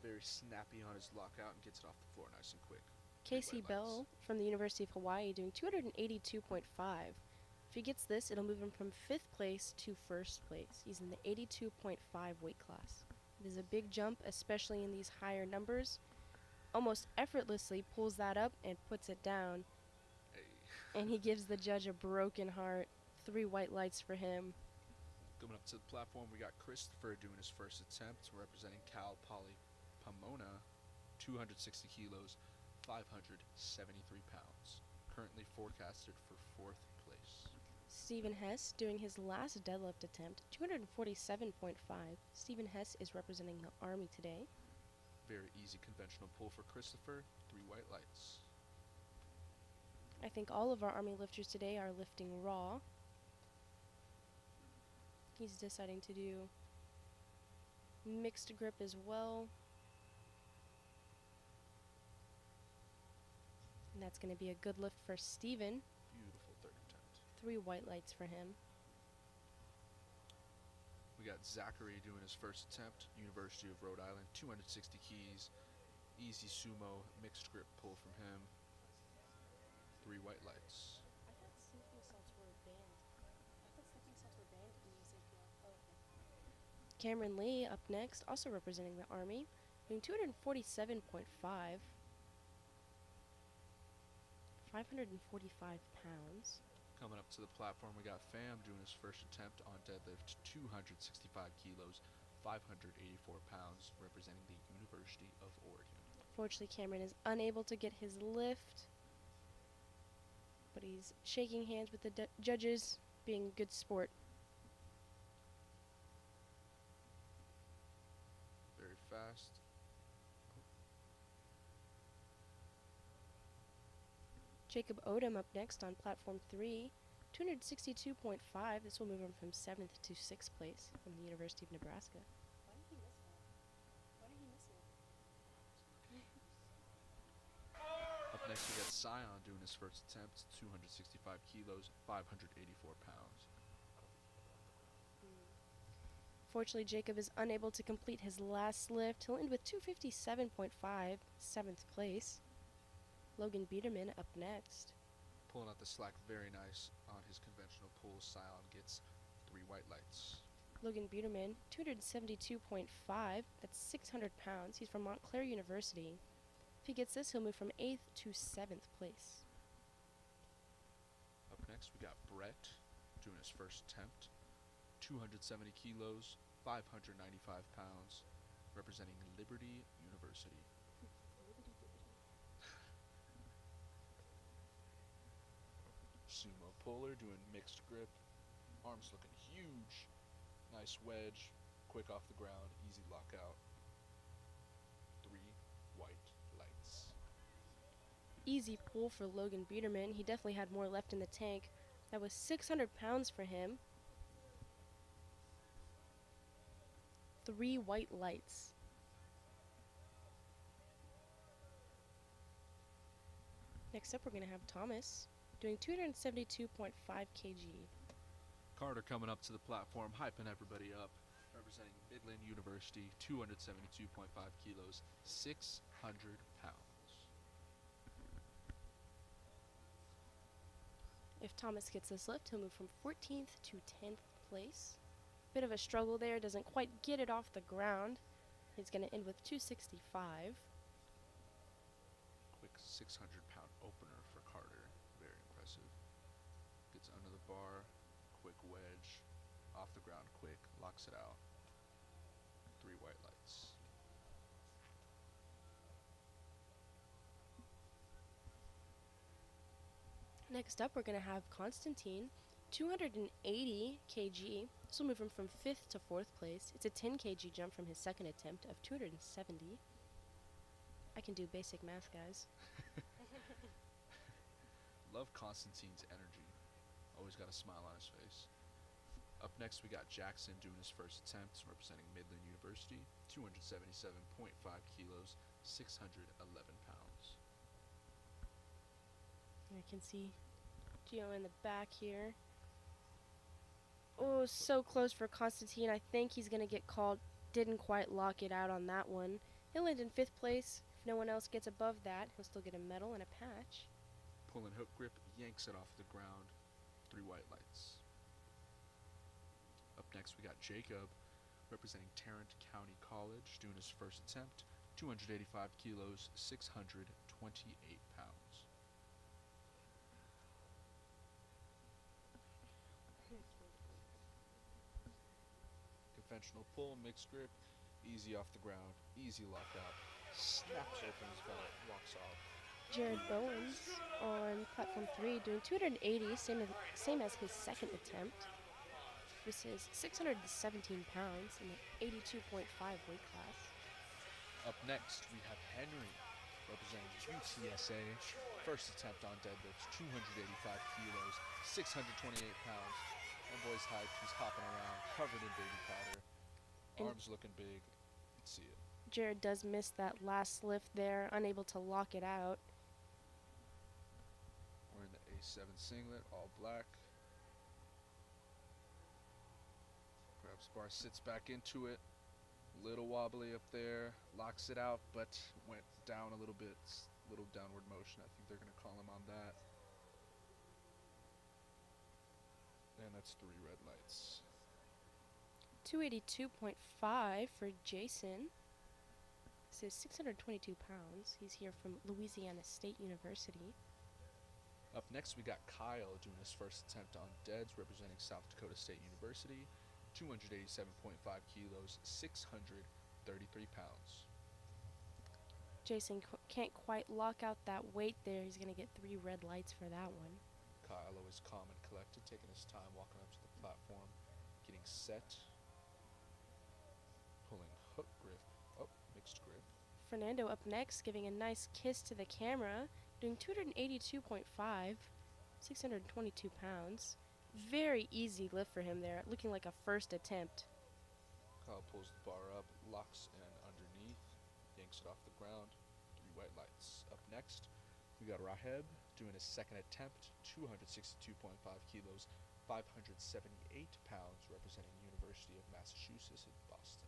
very snappy on his lockout, and gets it off the floor nice and quick. Casey White Bell lights. from the University of Hawaii doing 282.5. If he gets this, it'll move him from 5th place to 1st place. He's in the 82.5 weight class. It is a big jump, especially in these higher numbers. Almost effortlessly pulls that up and puts it down. Hey. And he gives the judge a broken heart. 3 white lights for him. Coming up to the platform, we got Christopher doing his first attempt, representing Cal Poly Pomona, 260 kilos, 573 pounds. Currently forecasted for 4th place. Stephen Hess doing his last deadlift attempt, 247.5. Stephen Hess is representing the Army today. Very easy conventional pull for Christopher, 3 white lights. I think all of our Army lifters today are lifting raw. He's deciding to do mixed grip as well. And that's going to be a good lift for Steven. Beautiful third attempt. 3 white lights for him. We got Zachary doing his first attempt, University of Rhode Island, 260 keys, easy sumo, mixed grip pull from him, 3 white lights. I thought sniffing salts were banned. I thought sniffing salts were banned in music. Oh, okay. Cameron Lee up next, also representing the Army, doing 247.5. 545 pounds. Coming up to the platform, we got Fam doing his first attempt on deadlift, 265 kilos, 584 pounds, representing the University of Oregon. Fortunately, Cameron is unable to get his lift, but he's shaking hands with the judges, being a good sport. Very fast. Jacob Odom up next on platform 3, 262.5. This will move him from 7th to 6th place from the University of Nebraska. Why did he miss that? Why did he miss it? Up next, we got Sion doing his first attempt, 265 kilos, 584 pounds. Fortunately, Jacob is unable to complete his last lift. He'll end with 257.5, 7th place. Logan Biederman up next. Pulling out the slack very nice on his conventional pulls. Sion gets 3 white lights. Logan Biederman, 272.5. That's 600 pounds. He's from Montclair University. If he gets this, he'll move from 8th to 7th place. Up next, we got Brett doing his first attempt, 270 kilos, 595 pounds, representing Liberty University. Sumo puller doing mixed grip. Arms looking huge. Nice wedge. Quick off the ground. Easy lockout. 3 white lights. Easy pull for Logan Biederman. He definitely had more left in the tank. That was 600 pounds for him. 3 white lights. Next up, we're going to have Thomas doing 272.5 kg. Carter coming up to the platform, hyping everybody up. Representing Midland University, 272.5 kilos, 600 pounds. If Thomas gets this lift, he'll move from 14th to 10th place. Bit of a struggle there, doesn't quite get it off the ground. He's going to end with 265. Quick 600-pound opener for Carter. Very impressive. Gets under the bar, quick wedge, off the ground quick, locks it out. 3 white lights. Next up, we're going to have Constantine, 280 kg. This will move him from 5th to 4th place. It's a 10 kg jump from his second attempt of 270. I can do basic math, guys. Love Constantine's energy. Always got a smile on his face. Up next, we got Jackson doing his first attempt, representing Midland University, 277.5 kilos, 611 pounds. I can see Gio in the back here. Oh, so close for Constantine. I think he's going to get called. Didn't quite lock it out on that one. He'll end in 5th place. If no one else gets above that, he'll still get a medal and a patch. Pulling hook grip, yanks it off the ground. 3 white lights. Up next, we got Jacob, representing Tarrant County College, doing his first attempt, 285 kilos, 628 pounds. Conventional pull, mixed grip, easy off the ground, easy lockout, snaps open his belt, walks off. Jared Bowens on platform 3 doing 280, same as his second attempt. This is 617 pounds in the 82.5 weight class. Up next, we have Henry, representing UTSA. First attempt on deadlifts, 285 kilos, 628 pounds. One boy's hyped, he's hopping around, covered in baby powder. And arms looking big. You can see it. Jared does miss that last lift there, unable to lock it out. Wearing the A7 singlet, all black. Grabs bar, sits back into it. Little wobbly up there, locks it out, but went down a little bit. Little downward motion. I think they're going to call him on that. And that's 3 red lights. 282.5 for Jason. This is 622 pounds. He's here from Louisiana State University. Up next, we got Kyle doing his first attempt on deads, representing South Dakota State University. 287.5 kilos, 633 pounds. Jason can't quite lock out that weight there. He's going to get 3 red lights for that one. Kyle always calm and collected, taking his time, walking up to the platform, getting set, pulling hook grip, mixed grip. Fernando up next, giving a nice kiss to the camera, doing 282.5, 622 pounds. Very easy lift for him there, looking like a first attempt. Kyle pulls the bar up, locks in underneath, yanks it off the ground. 3 white lights. Up next, we got Raheb doing his second attempt, 262.5 kilos, 578 pounds, representing University of Massachusetts in Boston.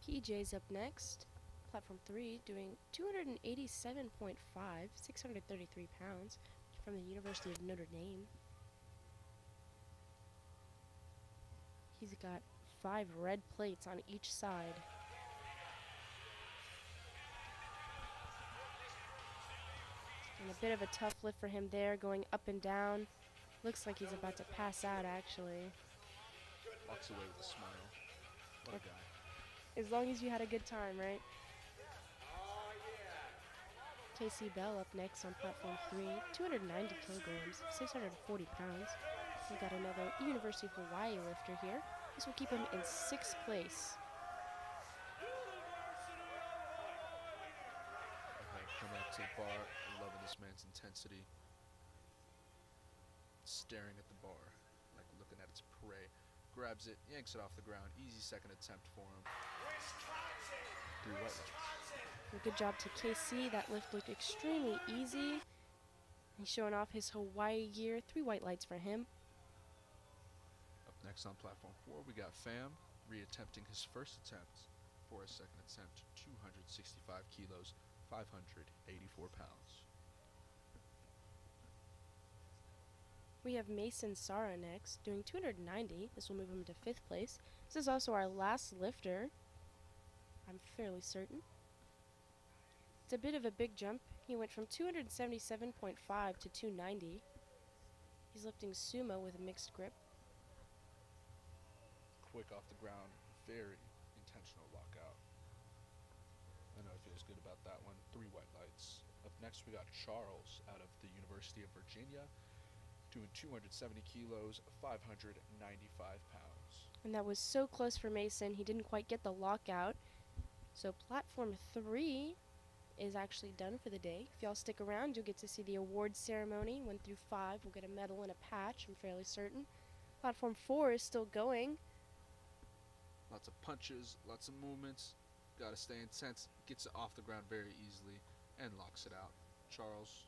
KJ's up next, platform 3, doing 287.5, 633 pounds, from the University of Notre Dame. He's got 5 red plates on each side. And a bit of a tough lift for him there, going up and down. Looks like he's about to pass out, actually. Walks away with a smile. What a guy. As long as you had a good time, right? Oh, yeah. KC Bell up next on platform 3, 290 kilograms, 640 pounds. We've got another University of Hawaii lifter here. This will keep him in 6th place. Okay, coming up to the bar, loving this man's intensity. Staring at the bar, like looking at its prey. Grabs it, yanks it off the ground. Easy second attempt for him. 3 white lights. Well, good job to KC. That lift looked extremely easy. He's showing off his Hawaii gear. 3 white lights for him. Up next on platform 4, we got Fam reattempting his first attempt for his second attempt. 265 kilos, 584 pounds. We have Mason Sara next, doing 290. This will move him to 5th place. This is also our last lifter, I'm fairly certain. It's a bit of a big jump. He went from 277.5 to 290. He's lifting sumo with a mixed grip. Quick off the ground, very intentional lockout. I know he feels good about that one. 3 white lights. Up next, we got Charles out of the University of Virginia, doing 270 kilos, 595 pounds. And that was so close for Mason. He didn't quite get the lockout. So platform 3 is actually done for the day. If y'all stick around, you'll get to see the awards ceremony. 1 through 5 will get a medal and a patch, I'm fairly certain. Platform 4 is still going. Lots of punches, lots of movements. Gotta stay intense. Gets it off the ground very easily and locks it out. Charles,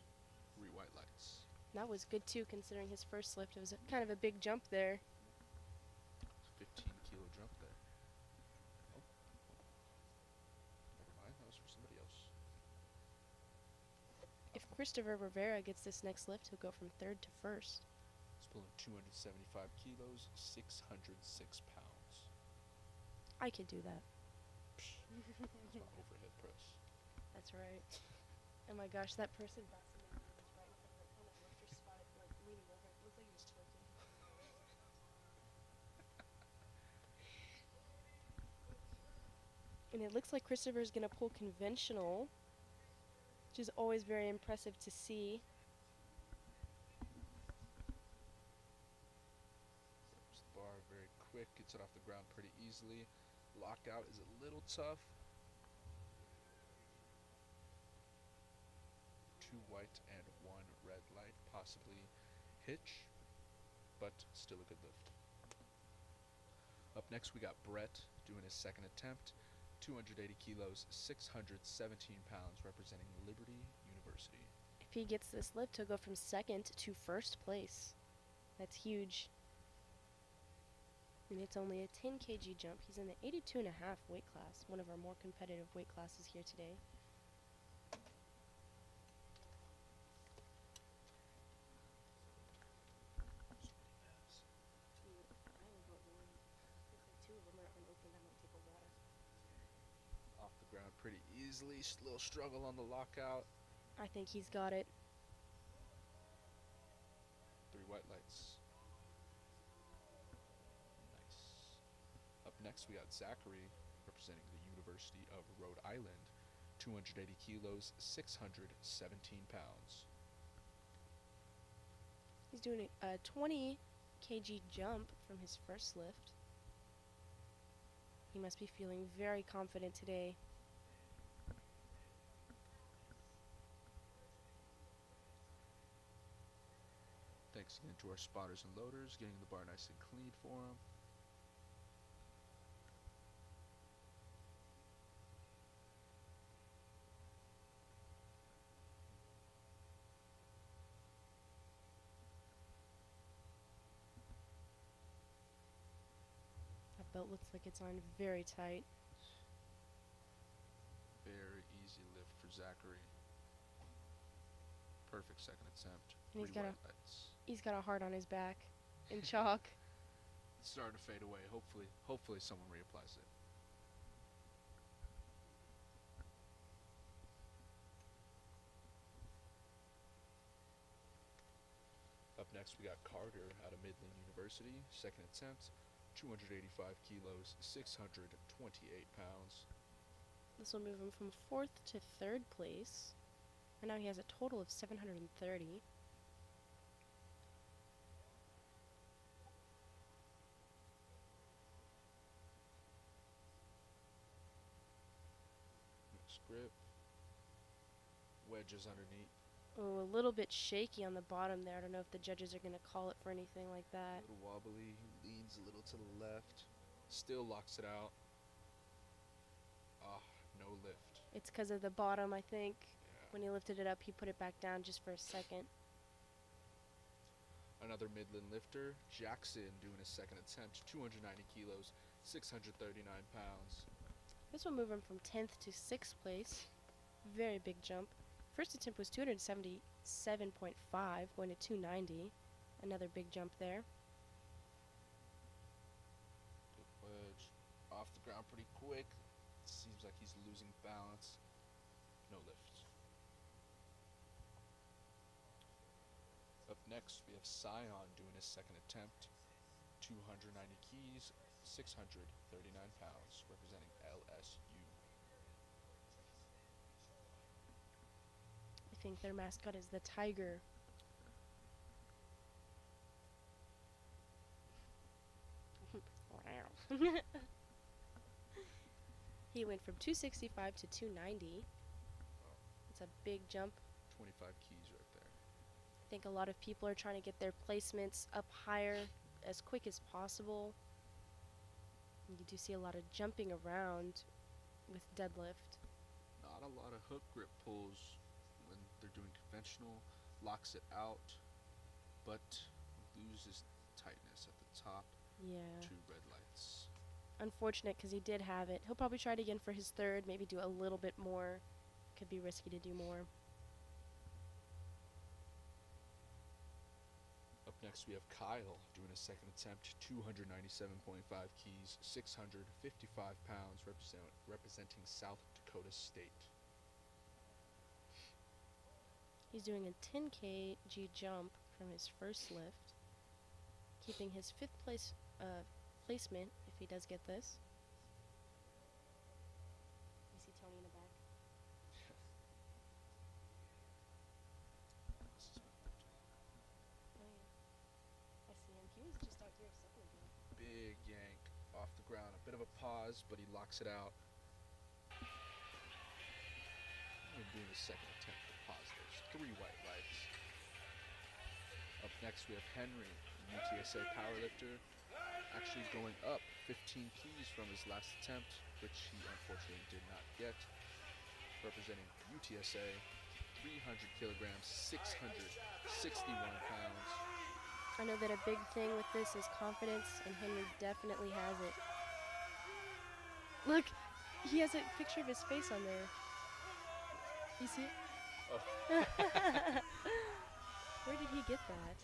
3 white lights. That was good too, considering his first lift. It was kind of a big jump there. 15-kilo jump there. Oh. Never mind, that was for somebody else. If Christopher Rivera gets this next lift, he'll go from 3rd to 1st. He's pulling 275 kilos, 606 pounds. I could do that. That's my overhead press. That's right. Oh my gosh, that person vaccinated me was right in front of the kind of lifter spot, like leaning over. It looked like he was twerking. And it looks like Christopher's gonna pull conventional, which is always very impressive to see. Steps the bar very quick, gets it off the ground pretty easily. Lockout is a little tough. 2 white and 1 red light, possibly hitch, but still a good lift. Up next, we got Brett doing his second attempt. 280 kilos, 617 pounds, representing Liberty University. If he gets this lift, he'll go from 2nd to 1st place. That's huge. And it's only a 10 kg jump. He's in the 82.5 weight class, one of our more competitive weight classes here today. Off the ground pretty easily, little struggle on the lockout. I think he's got it. 3 white lights. Nice. Up next, we got Zachary, representing the University of Rhode Island. 280 kilos, 617 pounds. He's doing a 20 kg jump from his first lift. He must be feeling very confident today. Thanks again to our spotters and loaders, getting the bar nice and clean for him. That belt looks like it's on very tight. Very easy lift for Zachary. Perfect second attempt. And 3 white lights. He's got a heart on his back in chalk. It's starting to fade away. Hopefully someone reapplies it. Up next, we got Carter out of Midland University. Second attempt, 285 kilos, 628 pounds. This will move him from 4th to 3rd place. And now he has a total of 730. Next grip. Wedges underneath. Oh, a little bit shaky on the bottom there. I don't know if the judges are going to call it for anything like A that. little wobbly. He leans a little to the left. Still locks it out. Ah, no lift. It's because of the bottom, I think. Yeah. When he lifted it up, he put it back down just for a second. Another Midland lifter, Jackson, doing his second attempt. 290 kilos, 639 pounds. This will move him from 10th to 6th place. Very big jump. First attempt was 277.5, going to 290. Another big jump there. Good wedge. Off the ground pretty quick. Seems like he's losing balance. No lift. Up next, we have Scion doing his second attempt. 290 keys, 639 pounds, representing LSU. I think their mascot is the tiger. He went from 265 to 290. It's a big jump. 25 keys right there. I think a lot of people are trying to get their placements up higher as quick as possible. And you do see a lot of jumping around with deadlift. Not a lot of hook grip pulls when they're doing conventional. Locks it out, but loses tightness at the top. Yeah. 2 red lights. Unfortunate because he did have it. He'll probably try it again for his third, maybe do a little bit more. Could be risky to do more. Up next we have Kyle doing his second attempt, 297.5 keys, 655 pounds, representing South Dakota State. He's doing a 10 kg jump from his first lift, keeping his 5th place placement if he does get this. You see Tony in the back? Oh yeah, I see him. He was just out here a second ago. Big yank off the ground. A bit of a pause, but he locks it out. We're doing his second attempt to pause. There's 3 white lights. Up next we have Henry, UTSA powerlifter, actually going up 15 keys from his last attempt, which he unfortunately did not get. Representing UTSA, 300 kilograms, 661 pounds. I know that a big thing with this is confidence, and Henry definitely has it. Look, he has a picture of his face on there. You see it? Oh. Where did he get that?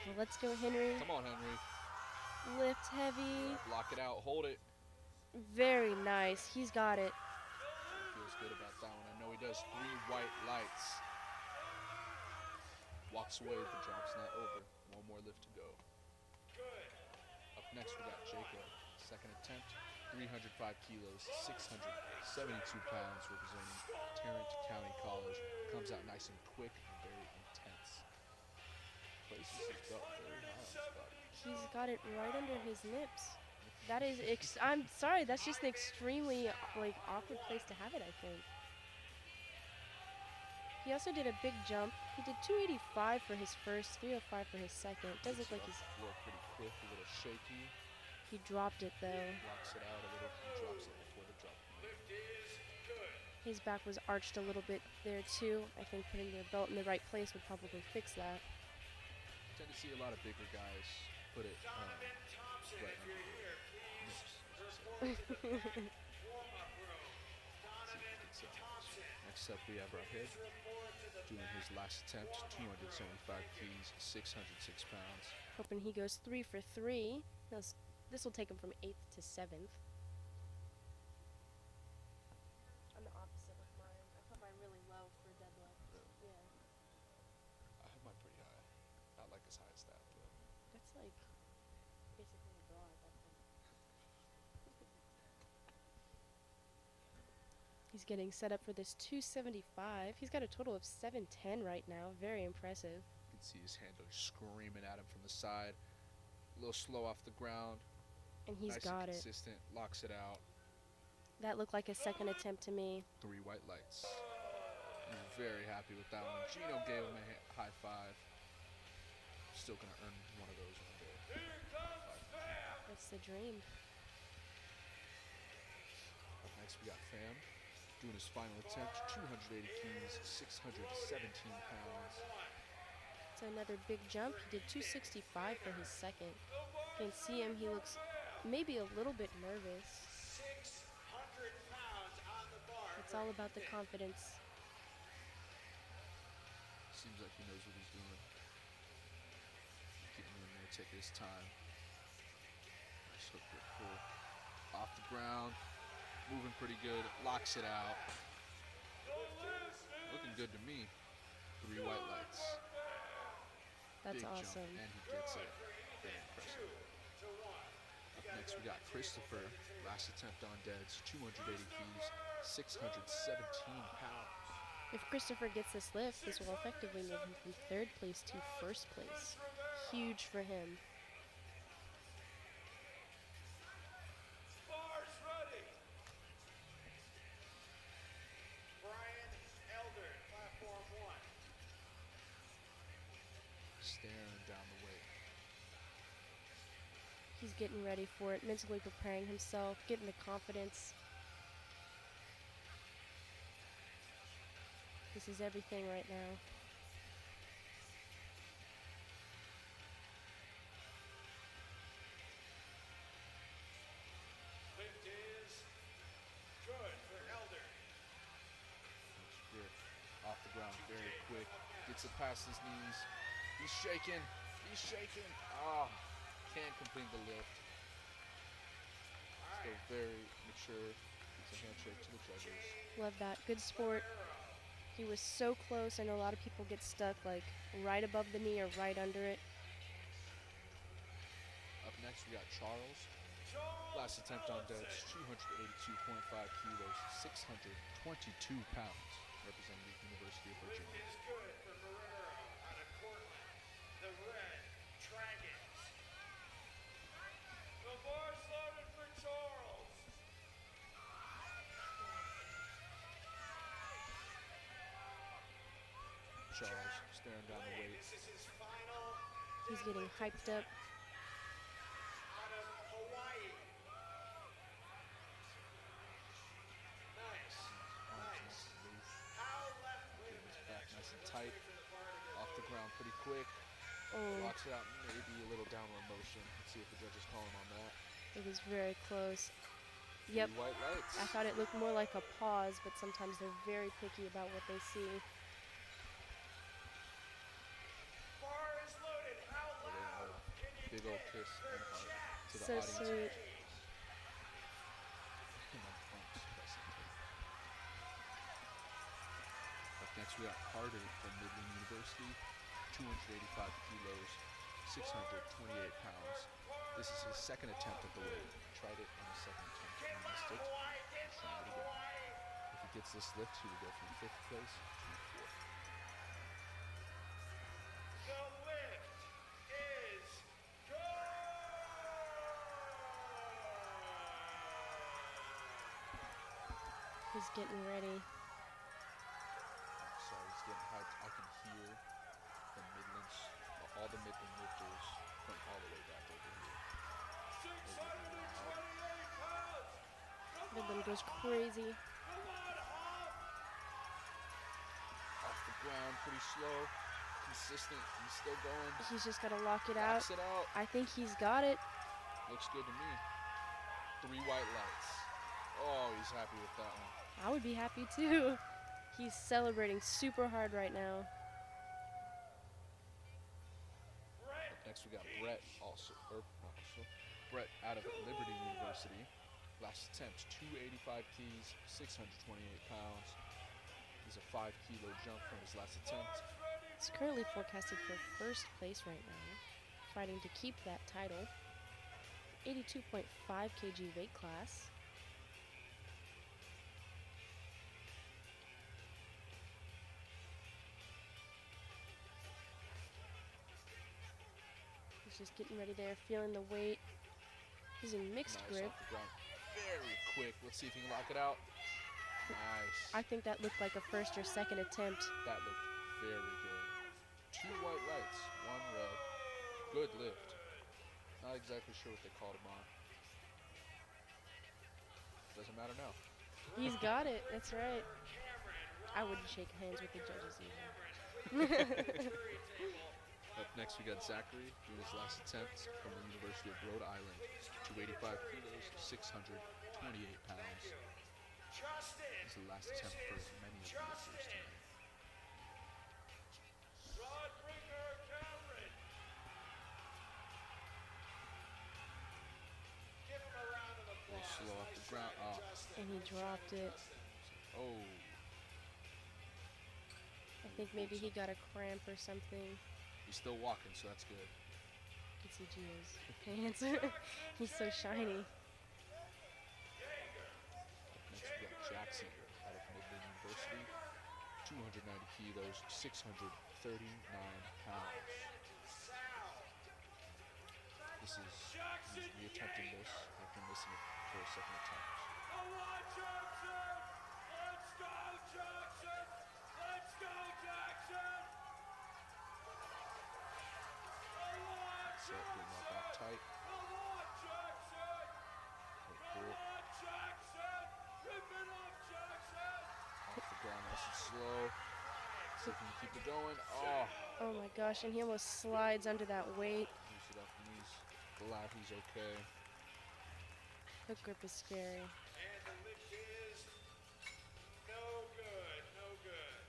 Well, let's go, Henry. Come on, Henry. Lift heavy. Lock it out. Hold it. Very nice. He's got it. Feels good about that one. I know he does. 3 white lights. Walks away. The job's not over. 1 more lift to go. Up next, we got Jacob. Second attempt. 305 kilos, 672 pounds, representing Tarrant County College. Comes out nice and quick and very intense. Places his belt very high on his body. He's got it right under his nips. That is, I'm sorry, that's just an extremely awkward place to have it, I think. He also did a big jump. He did 285 for his first, 305 for his second. Does look like he's... Floor pretty quick, a little shaky. He dropped it though. Locks it out a little, he drops it before the drop. His back was arched a little bit there too. I think putting the belt in the right place would probably fix that. Tend to see a lot of bigger guys put it right under the Next up we have Rahid doing his last attempt, 275 keys, 606 pounds. Hoping he goes 3 for 3. This will take him from 8th to 7th. I'm the opposite with mine. I put mine really low for deadlift. Really? Yeah. I have mine pretty high. Not like as high as that, but That's He's getting set up for this 275. He's got a total of 710 right now. Very impressive. You can see his handler screaming at him from the side. A little slow off the ground. And he's Nice got and it. consistent. Locks it out. That looked like a second attempt to me. 3 white lights. He's very happy with that one. Gino gave him a high five. Still gonna earn one of those one day. That's the dream. Up next we got Fam doing his final attempt. 280 keys, 617 pounds. It's another big jump. He did 265 for his second. You can see him. He looks maybe a little bit nervous. 600 pounds on the bar. It's all about the confidence. Seems like he knows what he's doing. Getting in there, taking his time. Nice hook grip pull. Off the ground. Moving pretty good. Locks it out. Looking good to me. 3 white lights. That's Big awesome. jump, and he gets it. Very impressive. Up next we got Christopher. Last attempt on deads. 280 keys. 617 pounds. If Christopher gets this lift, this will effectively move him from 3rd place to 1st place. Huge for him. Bars ready. Brian Elder, platform 1. Staring down the way. He's getting ready for it, mentally preparing himself, getting the confidence. This is everything right now. Lift is good for Elder. Looks good. Off the ground very quick. Gets it past his knees. He's shaking. He's shaking. Ah, can't complete the lift. Still very mature. It's a handshake to the judges. Love that. Good sport. He was so close. I know a lot of people get stuck like right above the knee or right under it. Up next we got Charles. Last attempt on deads, 282.5 kilos, 622 pounds, representing the University of Virginia. Is good for Marrero out of Cortland. The Red Dragons. The bar's loaded for Charles. Charles staring down the weight. This is his final He's getting hyped up. out of Hawaii. Nice. Arms nice and loose. How left? Wait a Getting his minute. back Actually, nice and let's tight. wait for the bar to get Off the ground pretty quick. Oh, Locks it out, maybe a little downward motion. Let's see if the judges call him on that. it was very close. Yep. 3 white lights. I thought it looked more like a pause, but sometimes they're very picky about what they see. bar is loaded. How They loud have can you big old get kiss for and hug Jack? to the So audience. sweet. And then bumps presently. Up next we got Carter from Midland University, 285 kilos, 628 pounds. This is his second attempt at the weight. Tried it on his second attempt and missed it. Hawaii, get Trying it loud, again. Hawaii. If he gets this lift, he will go from 5th place to 4th. The lift is good. He's getting ready. Sorry, he's getting hyped. I can hear the Midlands, all the Midland lifters from all the way back over here. 628 pounds. Midland goes crazy. Come on, Hop. Off the ground, pretty slow, consistent. He's still going. He's just got to lock it out. Locks it out. I think he's got it. Looks good to me. 3 white lights. Oh, he's happy with that one. I would be happy too. He's celebrating super hard right now. Up next we got Brett, Brett out of Liberty University. Last attempt, 285 keys, 628 pounds. He's a 5 kilo jump from his last attempt. He's currently forecasted for 1st place right now, fighting to keep that title. 82.5 kg weight class. getting ready there, feeling the weight. Using mixed Nice grip. off the ground. Very quick. Let's see if he can lock it out. Nice. I think that looked like a first or second attempt. That looked very good. 2 white lights, 1 red. Good lift. Not exactly sure what they called him on. Doesn't matter now. He's got it. That's right. I wouldn't shake hands with the judges either. Up next, we got Zachary doing his last attempt from the University of Rhode Island. 285 kilos, 628 pounds. This is the last attempt for many of the lifters tonight. A little slow off the ground. And he dropped it. Oh. I think maybe he got a cramp or something. He's still walking, so that's good. You can see Gio's pants. He's so shiny. Next we got Jackson out of Midland University. 290 kilos, 639 pounds. He's reattempting this after missing it for a second attempt. Set, getting that back tight. Off the ground nice and slow. See if he can keep it going. Oh. Oh my gosh, and he almost slides under that weight. Use it up and he's glad he's okay. Hook grip is scary.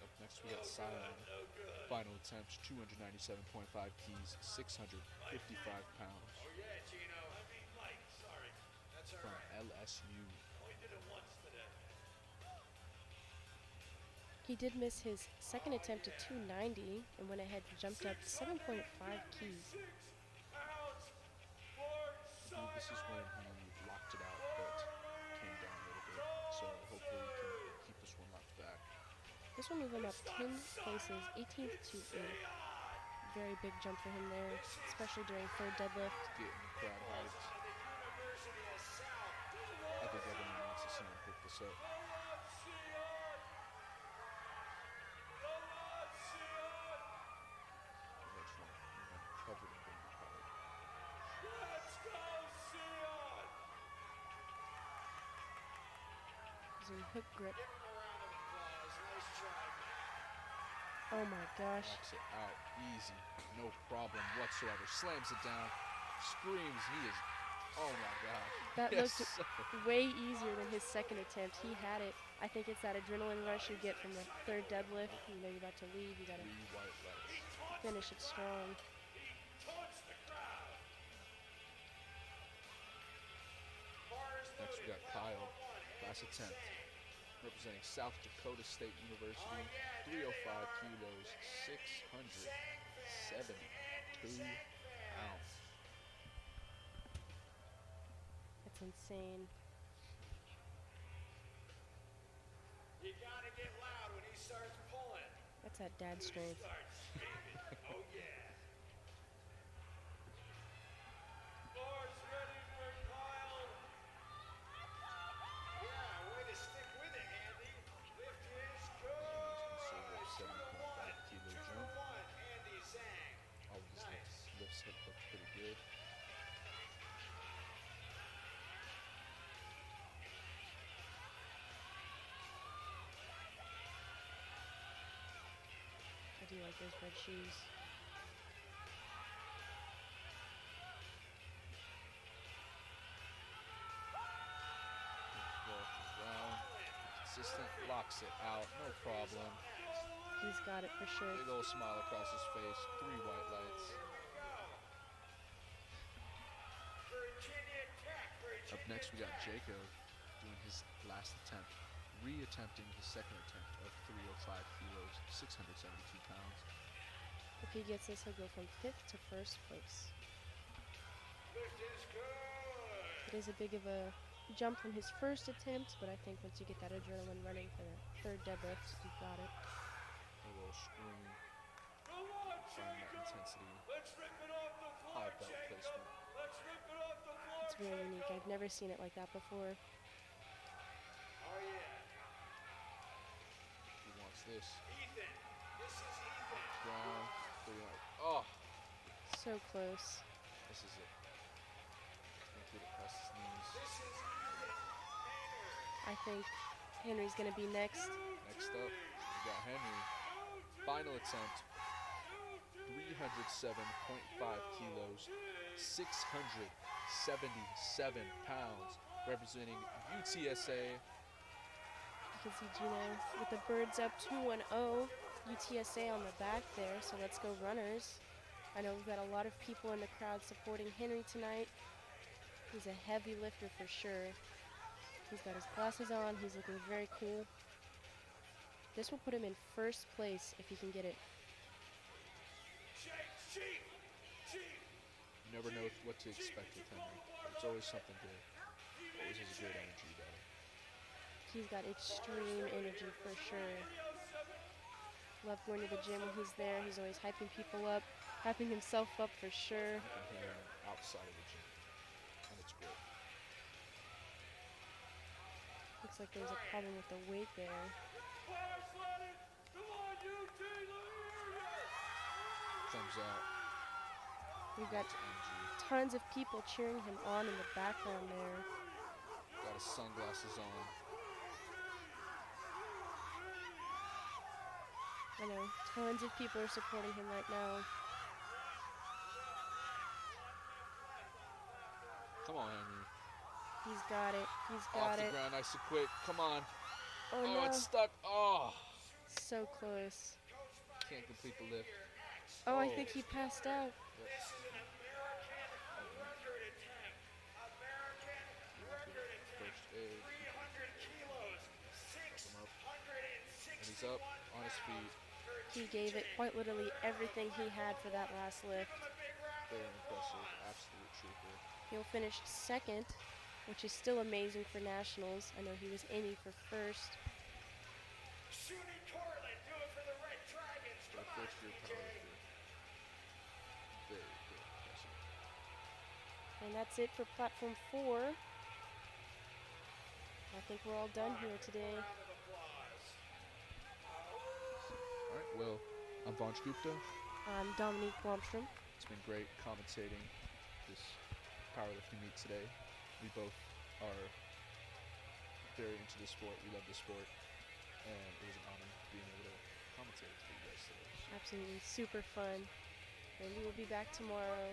Up next we got Sion. Final attempt, 297.5 keys, 655 pounds. Oh yeah, Gino. I mean Mike, sorry. That's all From right. LSU. Only did it once today. He did miss his second attempt at 290 and went ahead and jumped up 7.5 keys. I believe this is when he locked it out, but came down a little bit. So hopefully he can keep this one locked back. This one moved him up 10 places, 18th to 8th. Very big jump for him there, especially during third deadlift. Getting the crowd hyped. I think everyone wants to see him pick this up. Covered in baby powder. Using hook grip. Oh my gosh. Knocks it out easy, no problem whatsoever. Slams it down, screams. He is, oh my gosh. That Yes, looked sir. way easier than his second attempt. He had it. I think it's that adrenaline rush you get from the third deadlift. You know you're about to leave. You got to 3 white lights. finish it strong. Next we got Kyle, last attempt, representing South Dakota State University, 305 kilos, 672 pounds. That's insane. You gotta get loud when he starts pulling. That's that dad strength. Starts screaming. Oh yeah. Boards ready for Kyle. Yeah, way to stick with it, Andy. Lift is good. So that 7.5 kilo jump. Andy Zhang. All of his lifts have looked pretty good. I do like those red shoes. Consistent, locks it out, no problem. He's got it for sure. Big old smile across his face, 3 white lights. Up next we got Jacob doing his last attempt, re-attempting his second attempt of 305 kilos, 672 pounds. If he gets this, he'll go from 5th to 1st place. It is a big of a jump from his first attempt, but I think once you get that adrenaline running for the third deadlift, you've got it. A little scream, find that intensity. Let's rip it off the floor. high belt placement. Let's rip it off the floor. It's very unique. I've never seen it like that before. Oh yeah. He wants this. Ethan. This is Ethan. Ground. 300. Oh, So close. this is it. Think he press his knees. This is Ethan Maynard. I think Henry's going to be next. Next up, we got Henry. Final attempt. 307.5 kilos, 677 pounds, representing UTSA. You can see Gino with the birds up 2-1-0. UTSA on the back there, so let's go runners. I know we've got a lot of people in the crowd supporting Henry tonight. He's a heavy lifter for sure. He's got his glasses on. He's looking very cool. This will put him in first place if he can get it. You never know what to expect with Henry. It's always something good. Always has a great energy about him. He's got extreme energy for sure. Love going to the gym when he's there. He's always hyping people up, hyping himself up for sure. You can hear him outside of the gym, and it's great. Looks like there's a problem with the weight there. Thumbs out. We've got Lots of energy. tons of people cheering him on in the background there. Got his sunglasses on. I know, tons of people are supporting him right now. Come on, Henry. He's got it. He's Off got the it. ground, nice and quick. Come on. Oh Oh, no, it's stuck. Oh, so close. can't complete the lift. Oh, I Oh. think he passed out. This is an American record attempt. American record attempt. First aid. 300 kilos. him up. 661 And he's up on his feet. He gave it quite literally everything he had for that last lift. Very impressive. Absolute trooper. He'll finish second, which is still amazing for nationals. I know he was aiming for first. Shooty Corlin, do it for the Red Dragons. For a Come on, first-year DJ. powerlifter. Very impressive. And that's it for platform 4. I think we're all done here today. Round of applause. All right. Well, I'm Vanch Gupta. I'm Dominique Blomstrom. It's been great commentating this powerlifting meet today. We both are very into the sport. We love the sport. And it was an honor being able to commentate for you guys today. Absolutely super fun. And we will be back tomorrow.